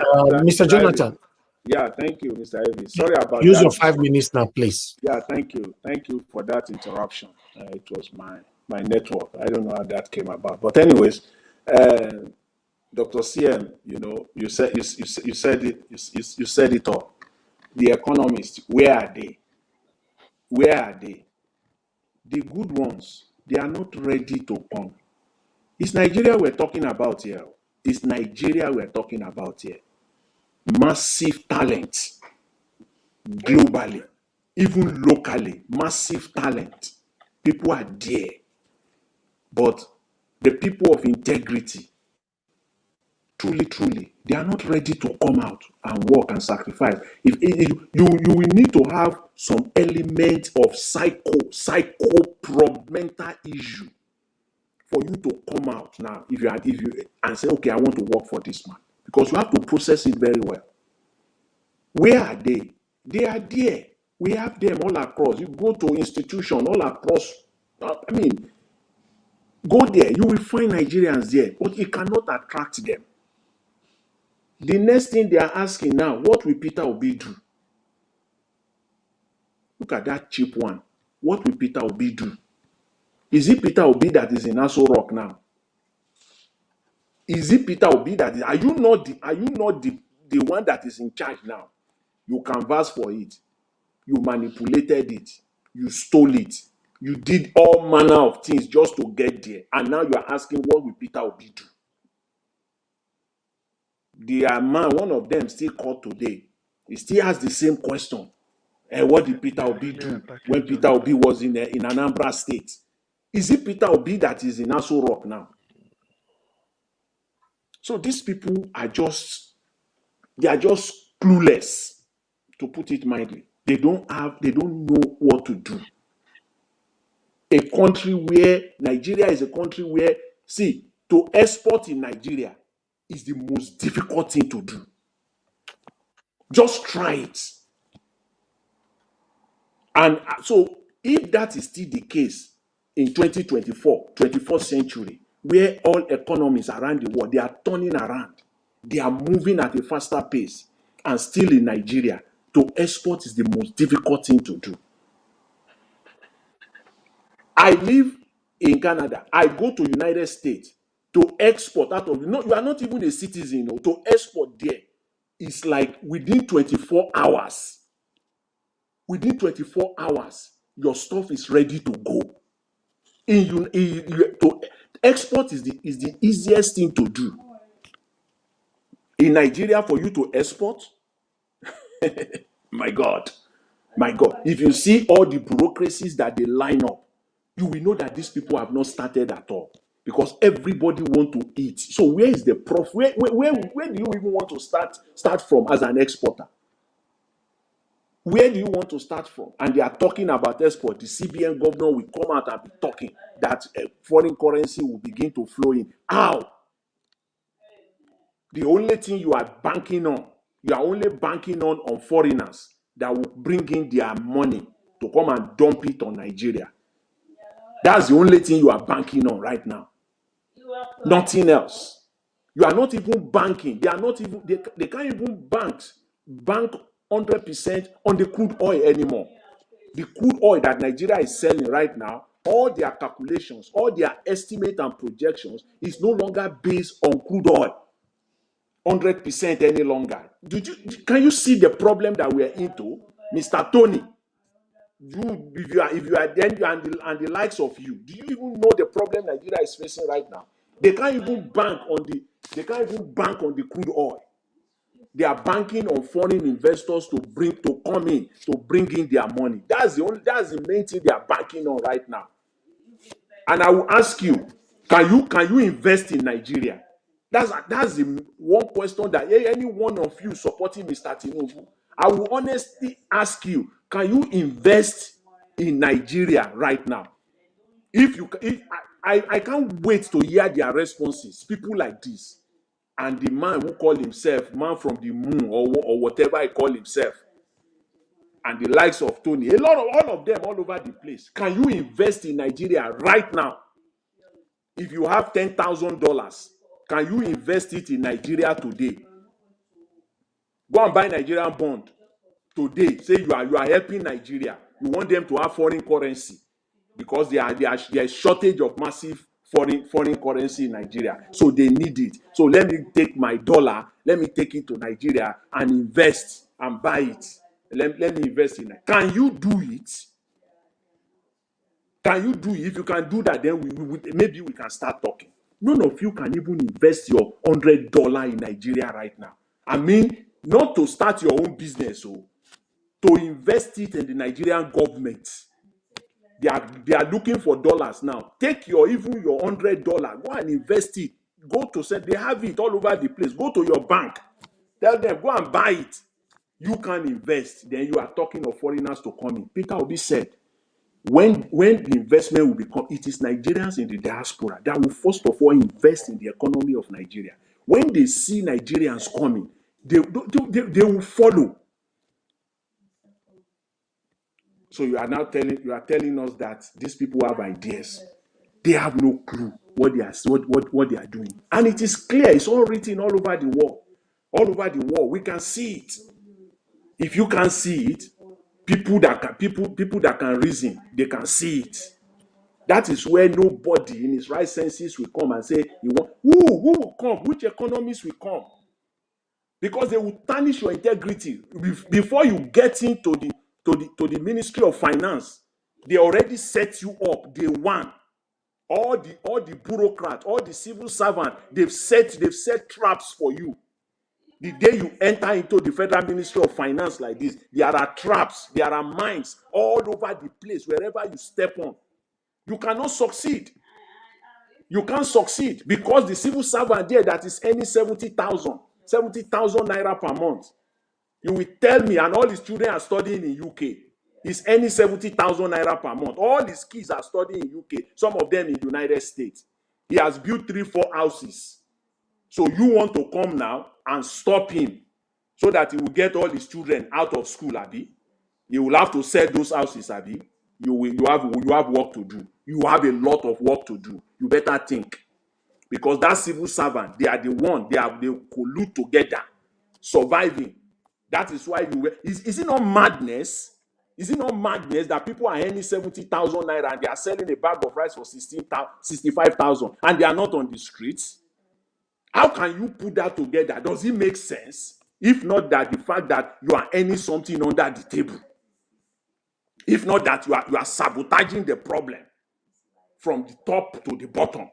Mr. Jonathan.
Yeah, thank you, Mr. Ivy. Sorry about
Use
that.
your 5 minutes now, please.
Yeah, thank you. Thank you for that interruption. It was my network. I don't know how that came about. But anyways, Dr. CM, you said it all. The economists, where are they? Where are they? The good ones, they are not ready to come. It's Nigeria we're talking about here. It's Nigeria we're talking about here. Massive talent, globally, even locally, massive talent. People are there. But the people of integrity, truly, they are not ready to come out and work and sacrifice. If you will need to have some element of mental issue for you to come out now. If you and say, okay, I want to work for this man, because you have to process it very well. Where are they? They are there. We have them all across. You go to institution all across. I mean, go there. You will find Nigerians there, but you cannot attract them. The next thing they are asking now, what will Peter Obi do? Look at that cheap one. What will Peter Obi do? Is it Peter Obi that is in Aso Rock now? Is it Peter Obi that is? Are you not the one that is in charge now? You canvassed for it. You manipulated it. You stole it. You did all manner of things just to get there. And now you are asking, what will Peter Obi do? The man, one of them still called today. He still has the same question. What did Peter Obi do when Peter Obi was in Anambra State? Is it Peter Obi that is in Aso Rock now? So these people are just clueless, to put it mildly. They don't know what to do. Nigeria is a country where, see, to export in Nigeria is the most difficult thing to do. Just try it. And so, if that is still the case in 2024, 21st century, where all economies around the world, they are turning around, they are moving at a faster pace, and still in Nigeria, to export is the most difficult thing to do. I live in Canada. I go to United States to export out of, you are not even a citizen, to export there. It's like within 24 hours. Within 24 hours, your stuff is ready to go. To export is the easiest thing to do. In Nigeria, for you to export, my God. If you see all the bureaucracies that they line up, you will know that these people have not started at all. Because everybody wants to eat. So where is the profit? Where do you even want to start from as an exporter? Where do you want to start from? And they are talking about export. The CBN governor will come out and be talking that foreign currency will begin to flow in. How? The only thing you are banking on, you are only banking on foreigners that will bring in their money to come and dump it on Nigeria. That's the only thing you are banking on right now. Nothing else. You are not even banking. They are not even, they can't even bank 100% on the crude oil anymore. The crude oil that Nigeria is selling right now, all their calculations, all their estimate and projections is no longer based on crude oil 100% any longer. Can you see the problem that we are into, Mr. Tony? If you are then you and the likes of you, do you even know the problem Nigeria is facing right now? They can't even bank on the crude oil. They are banking on foreign investors to come in to bring in their money. That's the main thing they are banking on right now. And I will ask you, can you invest in Nigeria? That's the one question that any one of you supporting Mr. Tinubu, I will honestly ask you, can you invest in Nigeria right now? I can't wait to hear their responses. People like this, and the man who call himself man from the moon or whatever he call himself, and the likes of Tony, all of them all over the place. Can you invest in Nigeria right now? If you have $10,000, can you invest it in Nigeria today? Go and buy Nigerian bond today. Say you are helping Nigeria. You want them to have foreign currency because there is shortage of massive foreign currency in Nigeria. So they need it. So let me take my dollar, let me take it to Nigeria and invest and buy it. Let me invest in it. Can you do it? Can you do it? If you can do that, then maybe we can start talking. None of you can even invest your $100 in Nigeria right now. I mean, not to start your own business, to invest it in the Nigerian government. They are looking for dollars now. Take your $100, go and invest it. Go to say they have it all over the place. Go to your bank. Tell them, go and buy it. You can invest. Then you are talking of foreigners to come in. Peter Obi said, when the investment will become, it is Nigerians in the diaspora that will first of all invest in the economy of Nigeria. When they see Nigerians coming, they will follow. So you are telling us that these people have ideas. They have no clue what they are doing. And it is clear, it's all written all over the world. All over the world, we can see it. If you can't see it, people that can reason, they can see it. That is where nobody in his right senses will come and say, who will come? Which economists will come? Because they will tarnish your integrity. Before you get into the Ministry of Finance, they already set you up day one. All the bureaucrats, all the civil servants, they've set traps for you. The day you enter into the Federal Ministry of Finance like this, there are traps, there are mines all over the place. Wherever you step on, you cannot succeed. You can't succeed because the civil servant there that is earning 70,000 naira per month. You will tell me, and all his children are studying in UK, he's earning 70,000 naira per month. All his kids are studying in UK, some of them in the United States. He has built 3-4 houses. So you want to come now and stop him so that he will get all his children out of school, Abi? You will have to sell those houses, Abi. You have work to do. You have a lot of work to do. You better think. Because that civil servant, they are the one, they collude together, surviving. That is why is it not madness? Is it not madness that people are earning 70,000 naira and they are selling a bag of rice for 65,000 and they are not on the streets? How can you put that together? Does it make sense? If not that the fact that you are earning something under the table. If not that you are sabotaging the problem from the top to the bottom.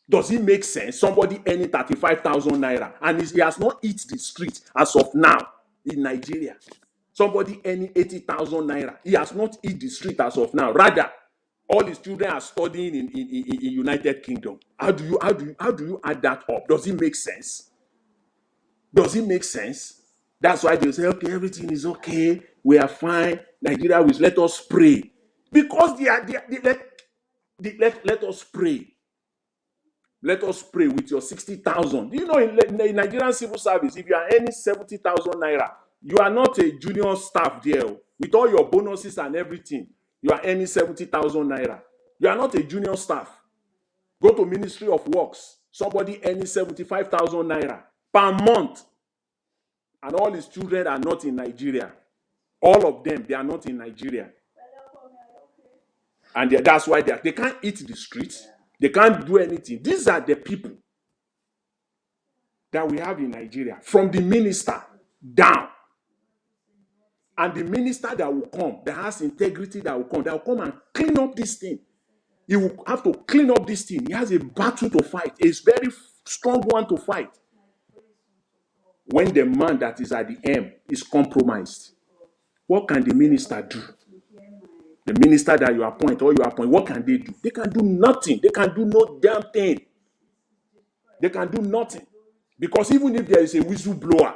Does it make sense? Somebody earning 35,000 naira and he has not hit the street as of now in Nigeria. Somebody earning 80,000 naira. He has not hit the street as of now. Rather, all his children are studying in United Kingdom. How do you add that up? Does it make sense? Does it make sense? That's why they say, okay, everything is okay. We are fine. Nigeria will let us pray. Because let us pray. Let us pray with your 60,000. You know, in Nigerian civil service, if you are earning 70,000 naira, You are not a junior staff there. With all your bonuses and everything, you are earning 70,000 naira. You are not a junior staff. Go to Ministry of Works. Somebody earning 75,000 naira per month. And all his children are not in Nigeria. All of them, they are not in Nigeria. And that's why they can't eat the streets. They can't do anything. These are the people that we have in Nigeria, from the minister down. And the minister that will come, that has integrity, that will come and clean up this thing. He will have to clean up this thing. He has a battle to fight, a very strong one to fight. When the man that is at the end is compromised, what can the minister do? The minister that you appoint, what can they do? They can do nothing. They can do no damn thing. They can do nothing. Because even if there is a whistleblower,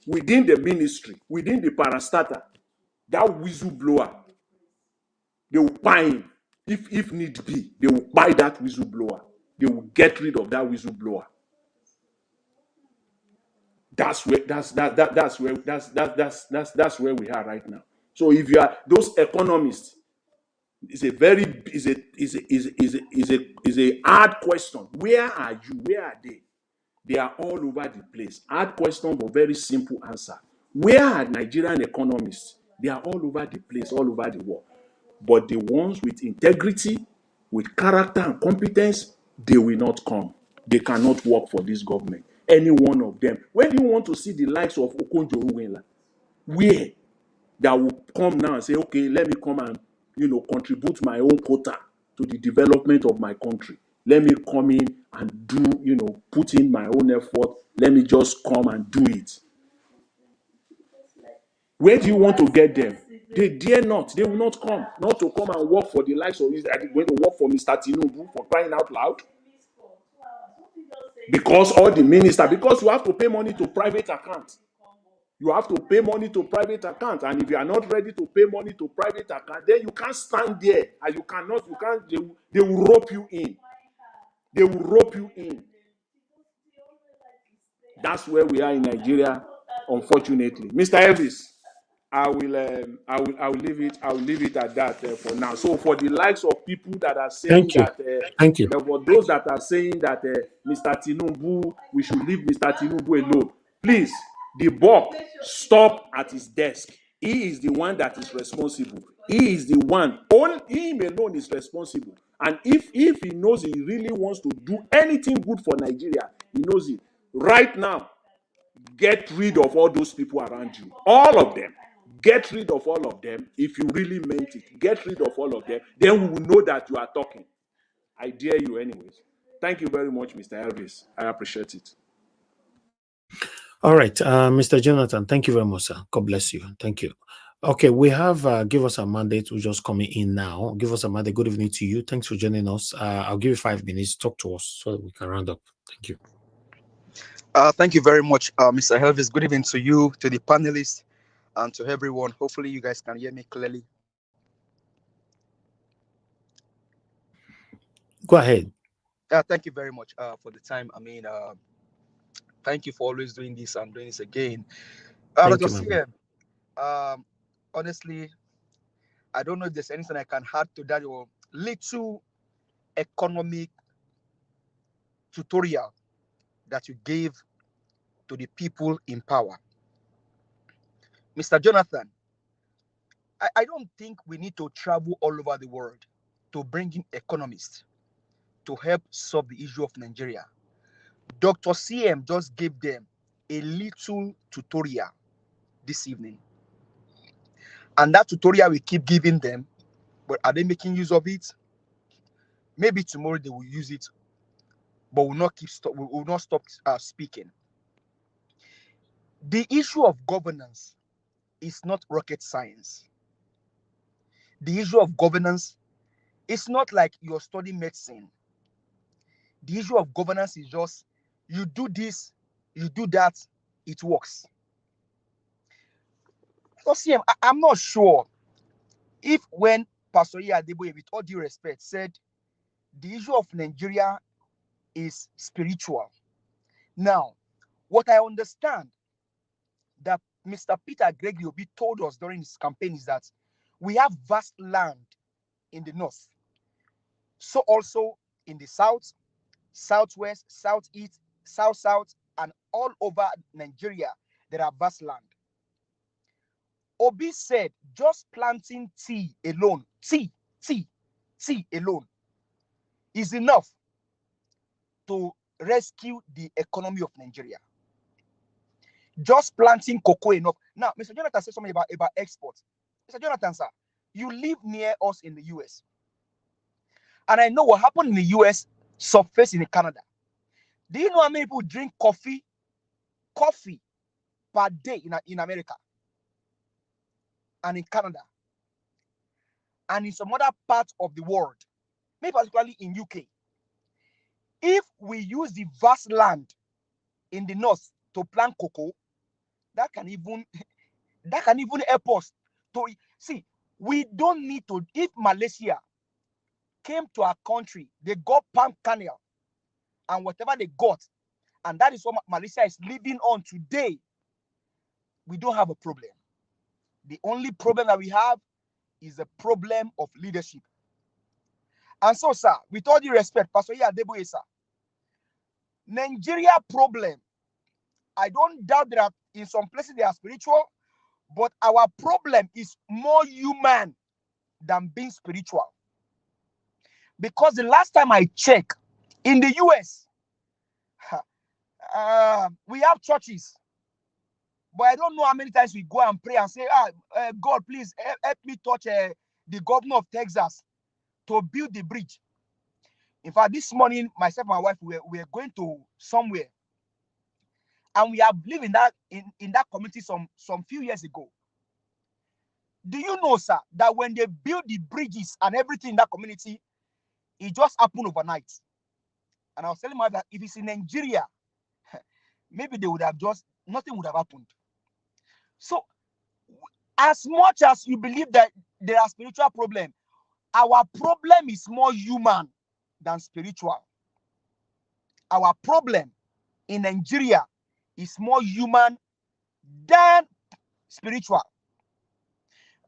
within the ministry, within the parastatal, that whistleblower, they will buy him. If need be, they will buy that whistleblower. They will get rid of that whistleblower. That's where we are right now. So if you are those economists, it's a hard question. Where are you? Where are they? They are all over the place. Hard question, but very simple answer. Where are Nigerian economists? They are all over the place, all over the world. But the ones with integrity, with character and competence, they will not come. They cannot work for this government. Any one of them. When do you want to see the likes of Okonjo-Iweala? Where? That will come now and say, okay, let me come and contribute my own quota to the development of my country. Let me come in and do, put in my own effort. Let me just come and do it. Where do you want to get them? They dare not. They will not come. Not to come and work for the likes of this. Are they going to work for Mr. Tinubu, for crying out loud? Because all the ministers, because you have to pay money to private accounts. You have to pay money to private accounts. And if you are not ready to pay money to private account, then you can't stand there. And you can't, they will rope you in. They will rope you in. That's where we are in Nigeria, unfortunately. Mr. Elvis, I will leave it at that for now. So for the likes of people that are saying
Thank you.
For those that are saying that Mr. Tinubu, we should leave Mr. Tinubu alone, please, the buck stop at his desk. He is the one that is responsible. He is the one. Only him alone is responsible. And if he knows he really wants to do anything good for Nigeria, he knows it. Right now, get rid of all those people around you. All of them. Get rid of all of them. If you really meant it, get rid of all of them. Then we will know that you are talking. I dare you anyways. Thank you very much, Mr. Elvis. I appreciate it.
All right, Mr. Jonathan, thank you very much, sir. God bless you. Thank you. Okay, we have Give Us a Mandate, who's just coming in now. Give Us a Mandate. Good evening to you. Thanks for joining us. I'll give you 5 minutes to talk to us so that we can round up. Thank you.
Thank you very much, Mr. Elvis. Good evening to you, to the panelists, and to everyone. Hopefully, you guys can hear me clearly.
Go ahead.
Thank you very much for the time. I mean, thank you for always doing this and doing this again. Honestly, I don't know if there's anything I can add to that your little economic tutorial that you gave to the people in power. Mr. Jonathan, I don't think we need to travel all over the world to bring in economists to help solve the issue of Nigeria. Dr. CM just gave them a little tutorial this evening. And that tutorial we keep giving them, but are they making use of it? Maybe tomorrow they will use it, but will not stop speaking. The issue of governance is not rocket science. The issue of governance is not like you're studying medicine. The issue of governance is just, you do this, you do that, it works. So, CM, I'm not sure if when Pastor Adeboye, with all due respect, said the issue of Nigeria is spiritual. Now, What I understand that Mr. Peter Gregory Obi told us during his campaign is that we have vast land in the north, so also in the south, southwest, southeast, south, and all over Nigeria, there are vast land. Obi said just planting tea alone, tea alone is enough to rescue the economy of Nigeria. Just planting cocoa enough. Now, Mr. Jonathan said something about exports. Mr. Jonathan, sir, you live near us in the US. And I know what happened in the US surfaced in Canada. Do you know how many people drink coffee per day in America and in Canada and in some other parts of the world, maybe particularly in UK? If we use the vast land in the north to plant cocoa, that can even help us to see. We don't need to. If Malaysia came to our country, they got palm kernel and whatever they got, and that is what Malaysia is living on today, we don't have a problem. The only problem that we have is the problem of leadership. And so, sir, with all due respect, Pastor Adeboye, sir, Nigeria problem, I don't doubt that in some places they are spiritual, but our problem is more human than being spiritual. Because the last time I checked, in the US, we have churches, but I don't know how many times we go and pray and say, God, please help me touch the governor of Texas to build the bridge. In fact, this morning, myself and my wife, we are going to somewhere, and we have lived in that community some few years ago. Do you know, sir, that when they build the bridges and everything in that community, it just happened overnight? And I was telling my wife that if it's in Nigeria, maybe they would have nothing would have happened. So, as much as you believe that there are spiritual problems, our problem is more human than spiritual. Our problem in Nigeria is more human than spiritual.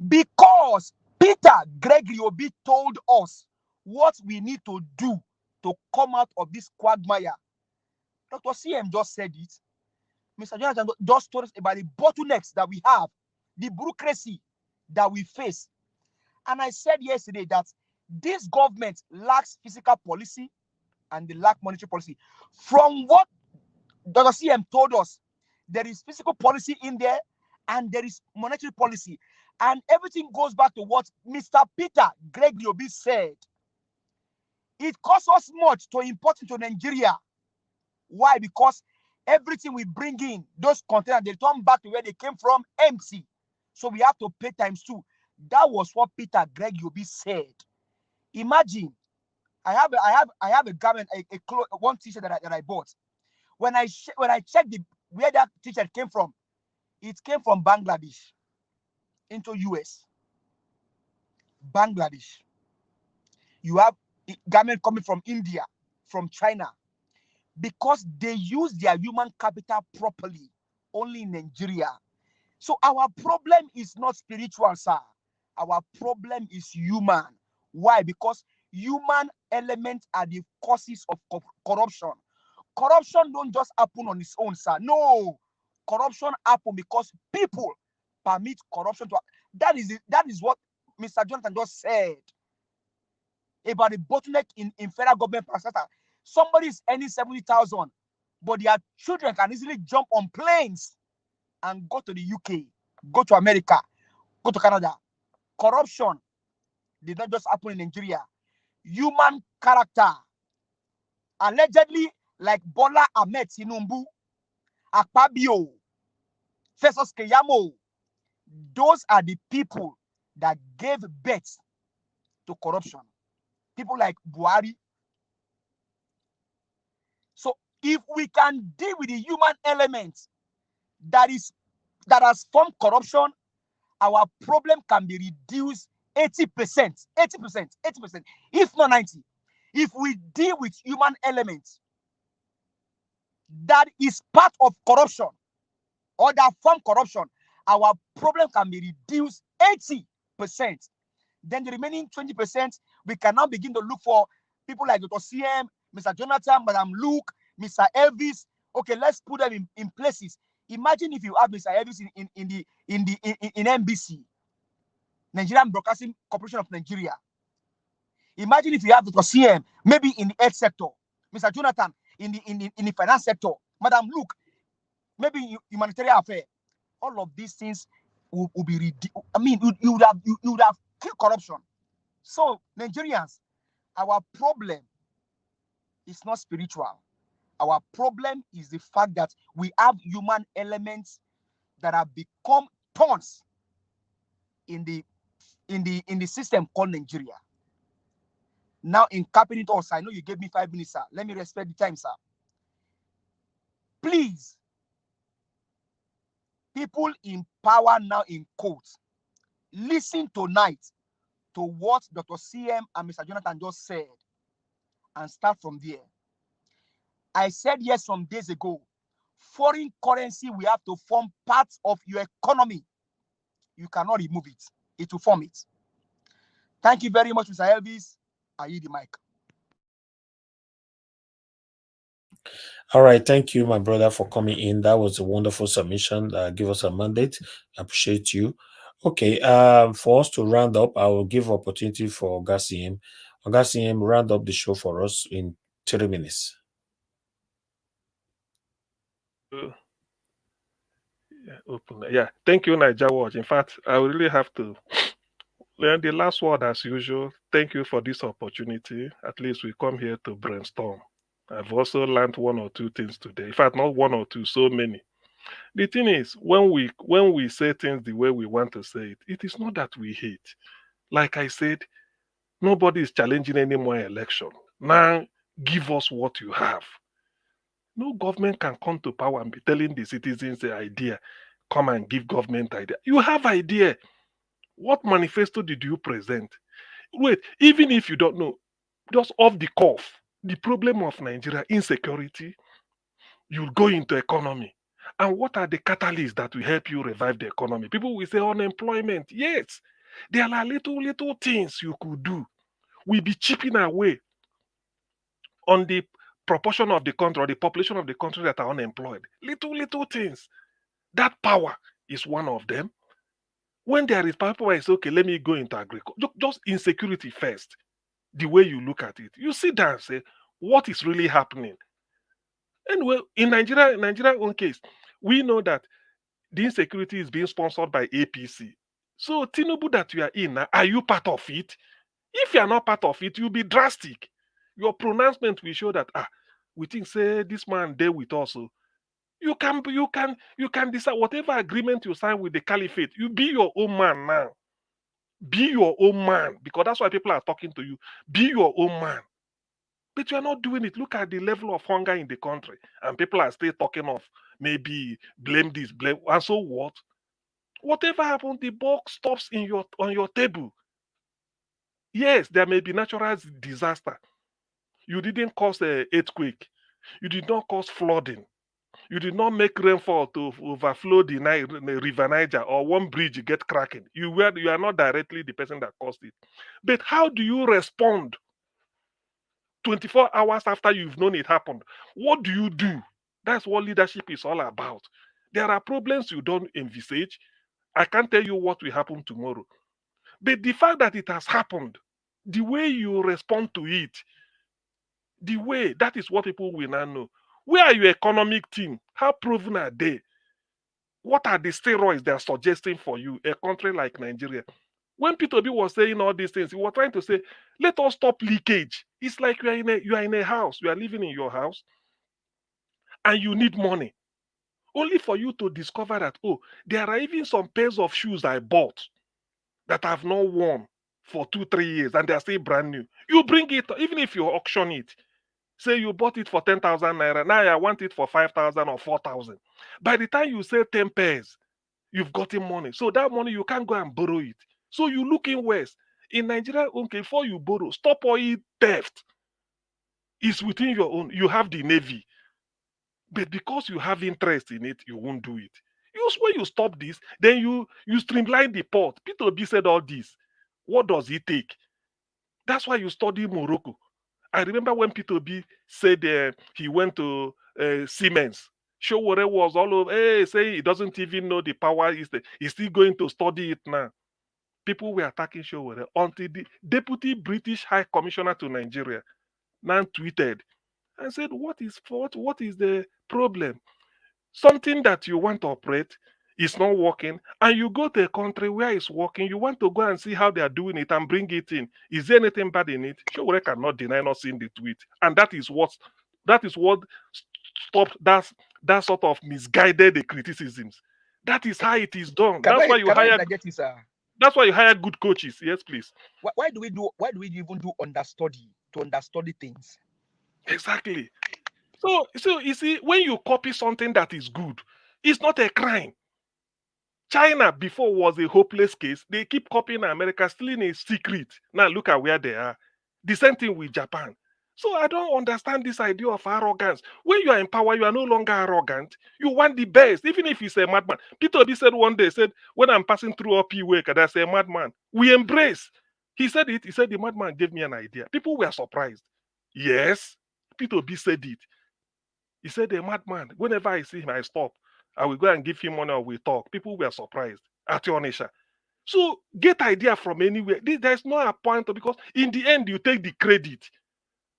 Because Peter Gregory Obi told us what we need to do to come out of this quagmire. Dr. CM just said it. Mr. Jonathan just told us about the bottlenecks that we have, the bureaucracy that we face. And I said yesterday that this government lacks fiscal policy and they lack monetary policy. From what Dr. CM told us, there is fiscal policy in there and there is monetary policy. And everything goes back to what Mr. Peter Gregory Obi said. It costs us much to import into Nigeria. Why? Because everything we bring in, those containers, they turn back to where they came from empty. So we have to pay times 2. That was what Peter Gregory Obi said. Imagine, I have a garment, one t-shirt that I bought. When I checked where that t-shirt came from, it came from Bangladesh into US. Bangladesh. You have garment coming from India, from China, because they use their human capital properly only in Nigeria. So our problem is not spiritual, sir. Our problem is human. Why? Because human elements are the causes of corruption. Corruption don't just happen on its own, sir. No. Corruption happen because people permit corruption to happen. That is what Mr. Jonathan just said about the bottleneck in federal government. Somebody is earning 70,000, but their children can easily jump on planes and go to the UK, go to America, go to Canada. Corruption did not just happen in Nigeria. Human character, allegedly like Bola Ahmed Tinubu, Akpabio, Festus Keyamo, those are the people that gave birth to corruption. People like Buhari. So if we can deal with the human element that has formed corruption, our problem can be reduced 80%, if not 90%. If we deal with human elements, that is part of corruption or that form corruption, our problem can be reduced 80%. Then the remaining 20%, we can now begin to look for people like Dr. CM, Mr. Jonathan, Madam Luke, Mr. Elvis. Okay, let's put them in places. Imagine if you have Mr. Elvis in NBC, Nigerian Broadcasting Corporation of Nigeria. Imagine if you have Dr. CM, maybe in the health sector, Mr. Jonathan in the finance sector, Madam Luke, maybe in humanitarian affairs. All of these things will be reduced. I mean, you would have killed corruption. So, Nigerians, our problem is not spiritual. Our problem is the fact that we have human elements that have become thorns in the system called Nigeria. Now, in capping it all, sir, I know you gave me 5 minutes, sir. Let me respect the time, sir. Please, people in power now in quotes, listen tonight to what Dr. CM and Mr. Jonathan just said and start from there. I said yes some days ago. Foreign currency will have to form part of your economy. You cannot remove it. It will form it. Thank you very much, Mr. Elvis. I yield the mic.
All right. Thank you, my brother, for coming in. That was a wonderful submission. Give us a mandate. I appreciate you. Okay. For us to round up, I will give opportunity for Ogasiem. Ogasiem, round up the show for us in 3 minutes.
Yeah. Thank you, Niger Watch. In fact, I really have to learn the last word as usual. Thank you for this opportunity. At least we come here to brainstorm. I've also learned 1 or 2 things today. In fact, not 1 or 2, so many. The thing is, when we say things the way we want to say it, it is not that we hate. Like I said, nobody is challenging any more election. Now, give us what you have. No government can come to power and be telling the citizens the idea. Come and give government idea. You have idea. What manifesto did you present? Wait, even if you don't know, just off the cuff, the problem of Nigeria, insecurity, you'll go into economy. And what are the catalysts that will help you revive the economy? People will say unemployment. Yes, there are little things you could do. We'll be chipping away on the proportion of the country or the population of the country that are unemployed. Little things. That power is one of them. When there is power, it's okay, let me go into agriculture. Just insecurity first. The way you look at it. You sit down and say, what is really happening? Anyway, in Nigeria's own case, we know that the insecurity is being sponsored by APC. So Tinubu that you are in, are you part of it? If you are not part of it, you'll be drastic. Your pronouncement will show that we think say this man there with us. So you can decide whatever agreement you sign with the caliphate. You be your own man now. Be your own man, because that's why people are talking to you. Be your own man. But you are not doing it. Look at the level of hunger in the country, and people are still talking of maybe blame this, blame, and so what? Whatever happened, the box stops on your table. Yes, there may be natural disaster. You didn't cause an earthquake. You did not cause flooding. You did not make rainfall to overflow the River Niger or one bridge get cracking. You are not directly the person that caused it. But how do you respond 24 hours after you've known it happened? What do you do? That's what leadership is all about. There are problems you don't envisage. I can't tell you what will happen tomorrow. But the fact that it has happened, the way you respond to it, that is what people will now know. Where are your economic team? How proven are they? What are the steroids they are suggesting for you, a country like Nigeria? When Peter B was saying all these things, he was trying to say, let us stop leakage. It's like you are in a house, you are living in your house, and you need money. Only for you to discover that, there are even some pairs of shoes I bought that I've not worn for 2-3 years, and they're still brand new. You bring it, even if you auction it. Say you bought it for 10,000 naira. Now I want it for 5,000 or 4,000. By the time you sell 10 pairs, you've gotten money. So that money, you can't go and borrow it. So you look in West. In Nigeria, okay, before you borrow, stop all theft. It's within your own. You have the Navy. But because you have interest in it, you won't do it. When you stop this, then you streamline the port. Peter Obi said all this. What does it take? That's why you study Morocco. I remember when Peter Obi said he went to Siemens. Showore was all over. Hey, say he doesn't even know the power. He's still going to study it now. People were attacking Showore until the Deputy British High Commissioner to Nigeria now tweeted and said, what is the problem? Something that you want to operate is not working, and you go to a country where it's working, you want to go and see how they are doing it and bring it in. Is there anything bad in it? Showore cannot deny not seeing the tweet. And that is what stopped that sort of misguided criticisms. That is how it is done. That's why you hire good coaches. Yes, please.
Why do we even do understudy things?
Exactly. So you see, when you copy something that is good, it's not a crime. China before was a hopeless case. They keep copying America, still in a secret. Now look at where they are. The same thing with Japan. So I don't understand this idea of arrogance. When you are in power, you are no longer arrogant. You want the best, even if he's a madman. Peter Obi said one day, when I'm passing through up Wigwe, and I say a madman, we embrace. He said it. He said the madman gave me an idea. People were surprised. Yes, Peter Obi said it. He said, a madman, whenever I see him, I stop. I will go and give him money or we talk. People were surprised at Onisha. So get idea from anywhere. There's no a point because in the end, you take the credit.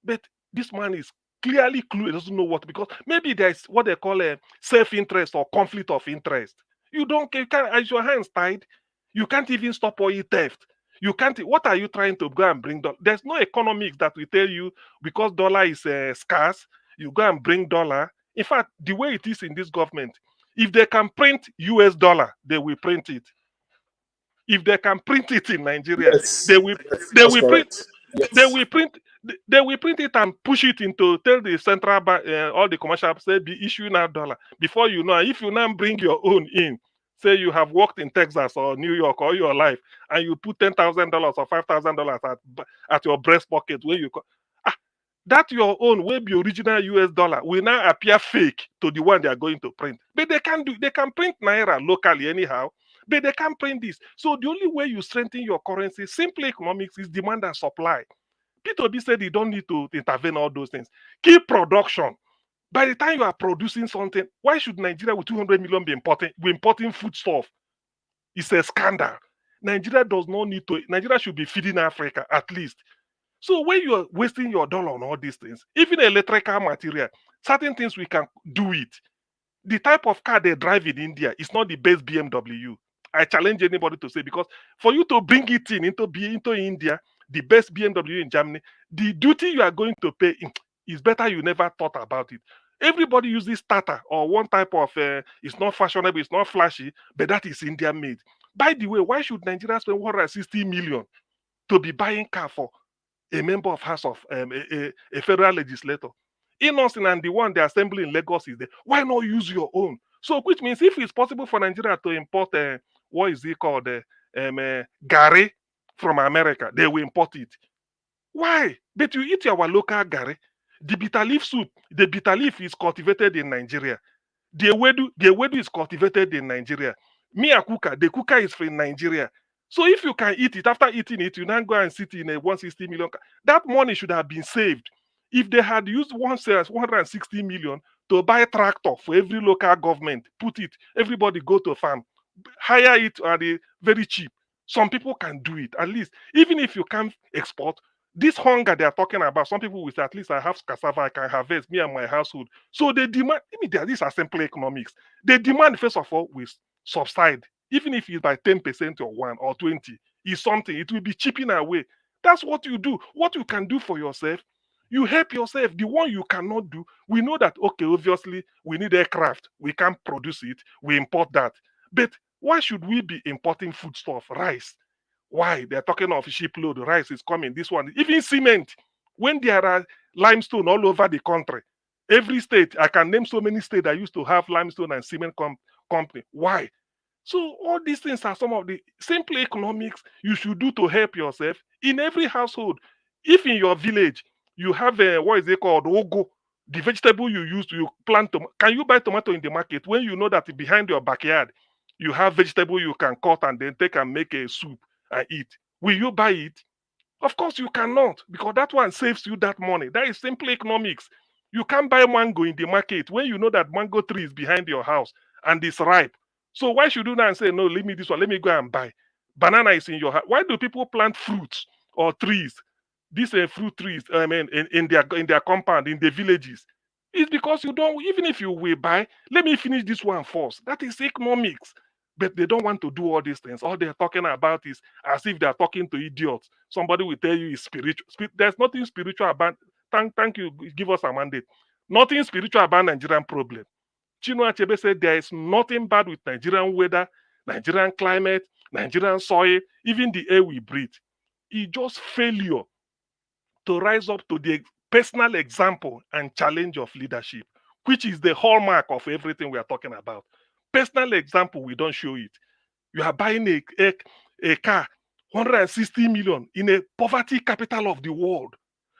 But this man is clearly clueless, doesn't know what, because maybe there's what they call a self-interest or conflict of interest. You can't, as your hands tied, you can't even stop oil theft. You can't. What are you trying to go and bring? There's no economics that will tell you because dollar is scarce, you go and bring dollar. In fact, the way it is in this government, if they can print US dollar, they will print it. If they can print it in Nigeria, they will print it and push it into tell the central bank, all the commercial say be issuing out dollar. Before you know, if you now bring your own in, say you have worked in Texas or New York all your life, and you put $10,000 or $5,000 at your breast pocket where you that your own will be original US dollar will now appear fake to the one they are going to print. But they can print naira locally anyhow, but they can't print this. So the only way you strengthen your currency, simple economics, is demand and supply. Peter Obi said you don't need to intervene all those things. Keep production. By the time you are producing something, why should Nigeria with 200 million be importing foodstuff? It's a scandal. Nigeria does not need to. Nigeria should be feeding Africa at least. So when you are wasting your dollar on all these things, even electrical material, certain things we can do it. The type of car they drive in India is not the best BMW. I challenge anybody to say, because for you to bring it into India, the best BMW in Germany, the duty you are going to pay is better you never thought about it. Everybody uses Tata or one type of, it's not fashionable, it's not flashy, but that is Indian made. By the way, why should Nigeria spend 160 million to be buying car for a member of House of a federal legislator? Innocent and the one they assemble in Lagos is there. Why not use your own? So, which means if it's possible for Nigeria to import what is it called, gari from America, they will import it. Why? But you eat our local gari. The bitter leaf soup, the bitter leaf is cultivated in Nigeria. The ewedu is cultivated in Nigeria. Miya kuka, the kuka is from Nigeria. So if you can eat it, after eating it, you now go and sit in a 160 million. That money should have been saved. If they had used 160 million to buy a tractor for every local government, put it, everybody go to farm, hire it at a very cheap. Some people can do it. At least, even if you can't export, this hunger they are talking about, some people will say, at least I have cassava, I can harvest, me and my household. So they demand, these are simple economics. They demand, first of all, will subside. Even if it's by 10% or 1 or 20, is something, it will be chipping away. That's what you do. What you can do for yourself, you help yourself. The one you cannot do, we know that, okay, obviously, we need aircraft. We can't produce it. We import that. But why should we be importing foodstuff, rice? Why? They're talking of shipload, rice is coming, this one. Even cement, when there are limestone all over the country, every state, I can name so many states that used to have limestone and cement company. Why? So all these things are some of the simple economics you should do to help yourself in every household. If in your village you have a, what is it called, Ogo, The vegetable you use, you plant, can you buy tomato in the market when you know that behind your backyard, you have vegetable you can cut and then take and make a soup and eat? Will you buy it? Of course you cannot, because that one saves you that money. That is simply economics. You can't buy mango in the market when you know that mango tree is behind your house and it's ripe. So why should you not say, no, leave me this one, let me go and buy? Banana is in your house. Why do people plant fruits or trees? These fruit trees, I mean, in their compound, in the villages. It's because you don't, even if you will buy, let me finish this one first. That is economics. But they don't want to do all these things. All they're talking about is as if they're talking to idiots. Somebody will tell you it's spiritual. There's nothing spiritual about. Thank you. Give us a mandate. Nothing spiritual about Nigerian problem. Chinua Achebe said there is nothing bad with Nigerian weather, Nigerian climate, Nigerian soil, even the air we breathe. It's just failure to rise up to the personal example and challenge of leadership, which is the hallmark of everything we are talking about. Personal example, we don't show it. You are buying a car, 160 million in a poverty capital of the world.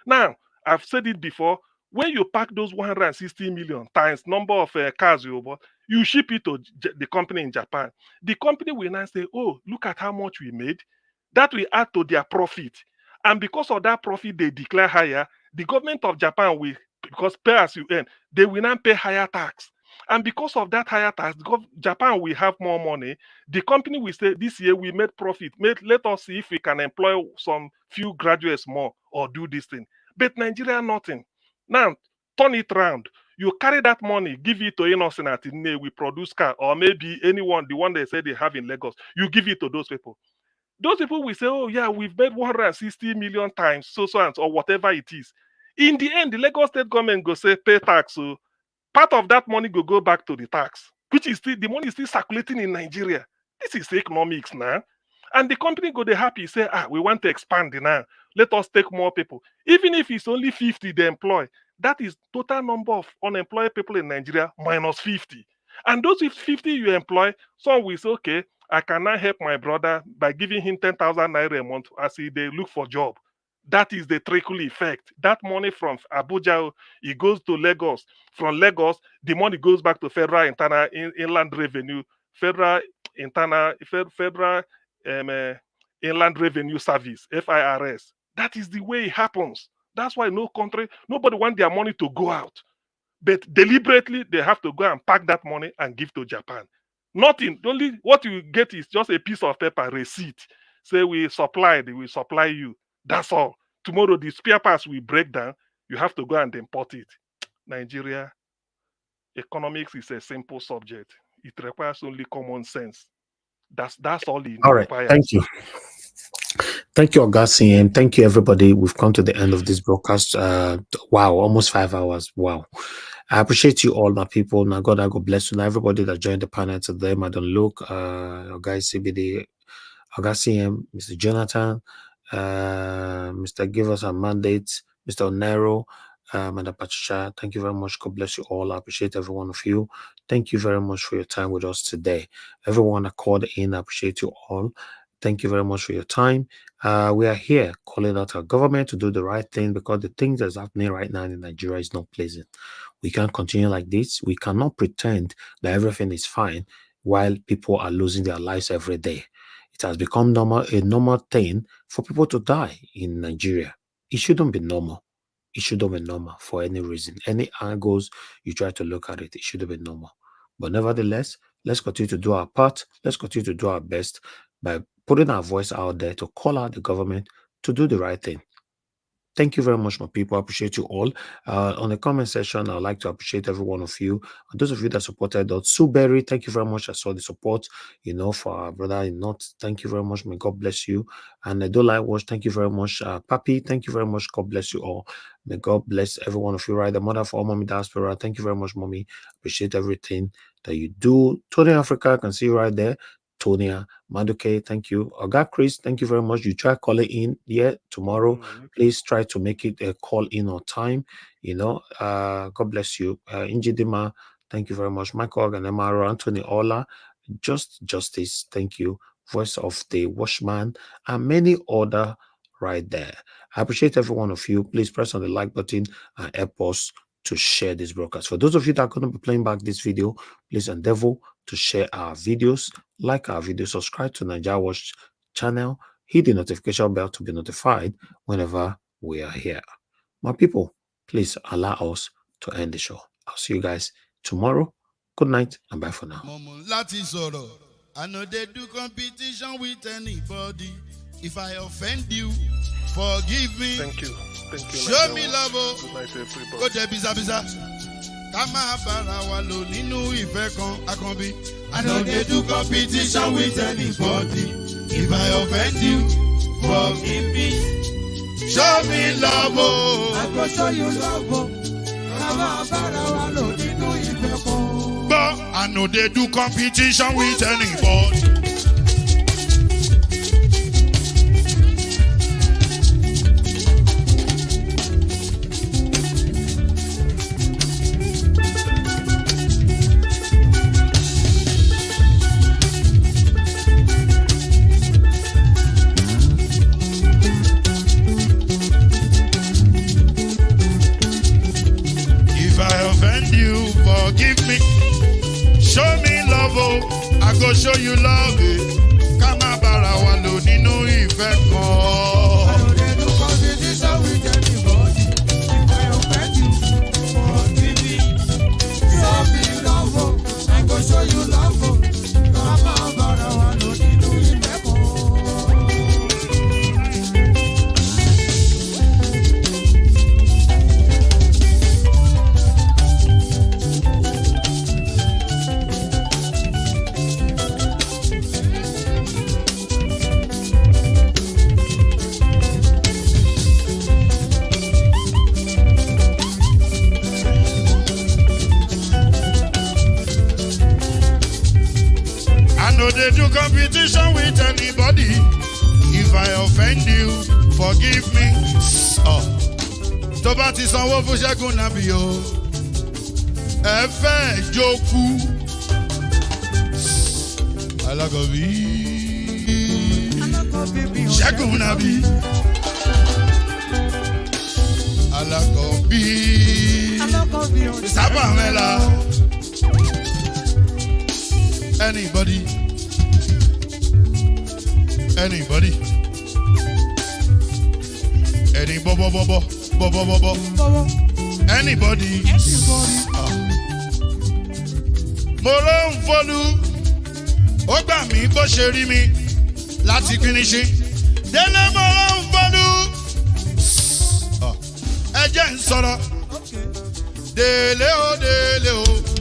Now, I've said it before, when you pack those 160 million times number of cars you bought, you ship it to the company in Japan. The company will now say, oh, look at how much we made. That will add to their profit. And because of that profit, they declare higher. The government of Japan will, because pay as you earn, they will now pay higher tax. And because of that higher tax, Japan will have more money. The company will say, this year we made profit. Let us see if we can employ some few graduates more or do this thing. But Nigeria, nothing. Now, turn it around. You carry that money, give it to Innocent at Ine, we produce car, or maybe anyone, the one they say they have in Lagos, you give it to those people. Those people will say, oh yeah, we've made 160 million times, so or whatever it is. In the end, the Lagos state government go say pay tax. So part of that money go back to the tax, which is still, the money is still circulating in Nigeria. This is economics now. And the company go they happy, say, we want to expand now. Let us take more people. Even if it's only 50 they employ, that is total number of unemployed people in Nigeria minus 50. And those 50 you employ, some will say, okay, I can now help my brother by giving him 10,000 naira a month as they look for job. That is the trickle effect. That money from Abuja, it goes to Lagos. From Lagos, the money goes back to federal internal inland revenue, federal inland revenue service, FIRS. That is the way it happens. That's why nobody wants their money to go out. But deliberately, they have to go and pack that money and give to Japan. Nothing. Only what you get is just a piece of paper, receipt. Say we supplied, we supply you. That's all. Tomorrow, the spare parts will break down. You have to go and import it. Nigeria, economics is a simple subject. It requires only common sense. That's all it
All right.
requires.
Thank you. Thank you, Augustine, and thank you, everybody. We've come to the end of this broadcast. Wow, almost 5 hours. Wow. I appreciate you all, my people. Now, God bless you. Now, everybody that joined the panel today, Madam Luke, guys, CBD, Augustine, Mr. Jonathan, Mr. Give Us a Mandate, Mr. Onero, Madam Patricia. Thank you very much. God bless you all. I appreciate every one of you. Thank you very much for your time with us today. Everyone that called in, I appreciate you all. Thank you very much for your time. We are here calling out our government to do the right thing, because the things that's happening right now in Nigeria is not pleasant. We can't continue like this. We cannot pretend that everything is fine while people are losing their lives every day. It has become a normal thing for people to die in Nigeria. It shouldn't be normal. It shouldn't be normal for any reason. Any angles you try to look at it, it shouldn't be normal. But nevertheless, let's continue to do our part. Let's continue to do our best by putting our voice out there to call out the government to do the right thing. Thank you very much, my people. I appreciate you all. On the comment section, I'd like to appreciate every one of you. And those of you that supported Suberry, thank you very much. I saw the support, for our brother in North. Thank you very much. May God bless you. And I do like watch. Thank you very much. Papi, thank you very much. God bless you all. May God bless every one of you. Right, the mother for all Mommy Diaspora. Thank you very much, Mommy. Appreciate everything that you do. Tony Africa, I can see you right there. Tonia, Maduke, thank you. Oga Chris, thank you very much. You try calling in tomorrow. Please try to make it a call in on time. God bless you. Injidima, thank you very much. Michael Ganemaro, Anthony Ola, Justice, thank you. Voice of the Watchman, and many other right there. I appreciate every one of you. Please press on the like button and help us to share this broadcast. For those of you that are going to be playing back this video, please endeavor to share our videos, like our video, subscribe to Naija Watch channel, hit the notification bell to be notified whenever we are here. My people, please allow us to end the show. I'll see you guys tomorrow. Good night and bye for now.
I know they do competition with anybody. If I offend you, forgive me.
Thank you. Thank you.
Show me love.
Good night, everybody.
Go there, biza. Kama bara wa lo ninu ife kan akanbi. I know they do competition with anybody. If I offend you, forgive me. Show me love. I go show you love. Kama bara wa lo ninu ife kan. But I know they do competition with anybody. If I offend you, forgive me. Show me love, oh, I go show you love, eh. Kama bara wa lo nínú ìfẹ́ kan. I know they do competition with anybody. If I offend you, forgive me. Show me love, oh, I go show you love, oh. Kama bara wa lo nínú ìfẹ́ kan. No, they do competition with anybody. If I offend you, forgive me. Oh, tó bá ti sanwó fún Ṣẹ́gun Nàbí o, ẹ fẹ́ jókòó. Alákọ̀bí Ṣẹ́gun Nàbí. Alákọ̀bí Sábà Mẹ́la. Anybody. Any anybody. Mo ló ń fọlú, ó gbà mí bó ṣe rí mi láti kíníṣí. Délé mo ló ń fọlú, ẹ jẹ́ ń sọ̀rọ̀. Délé o.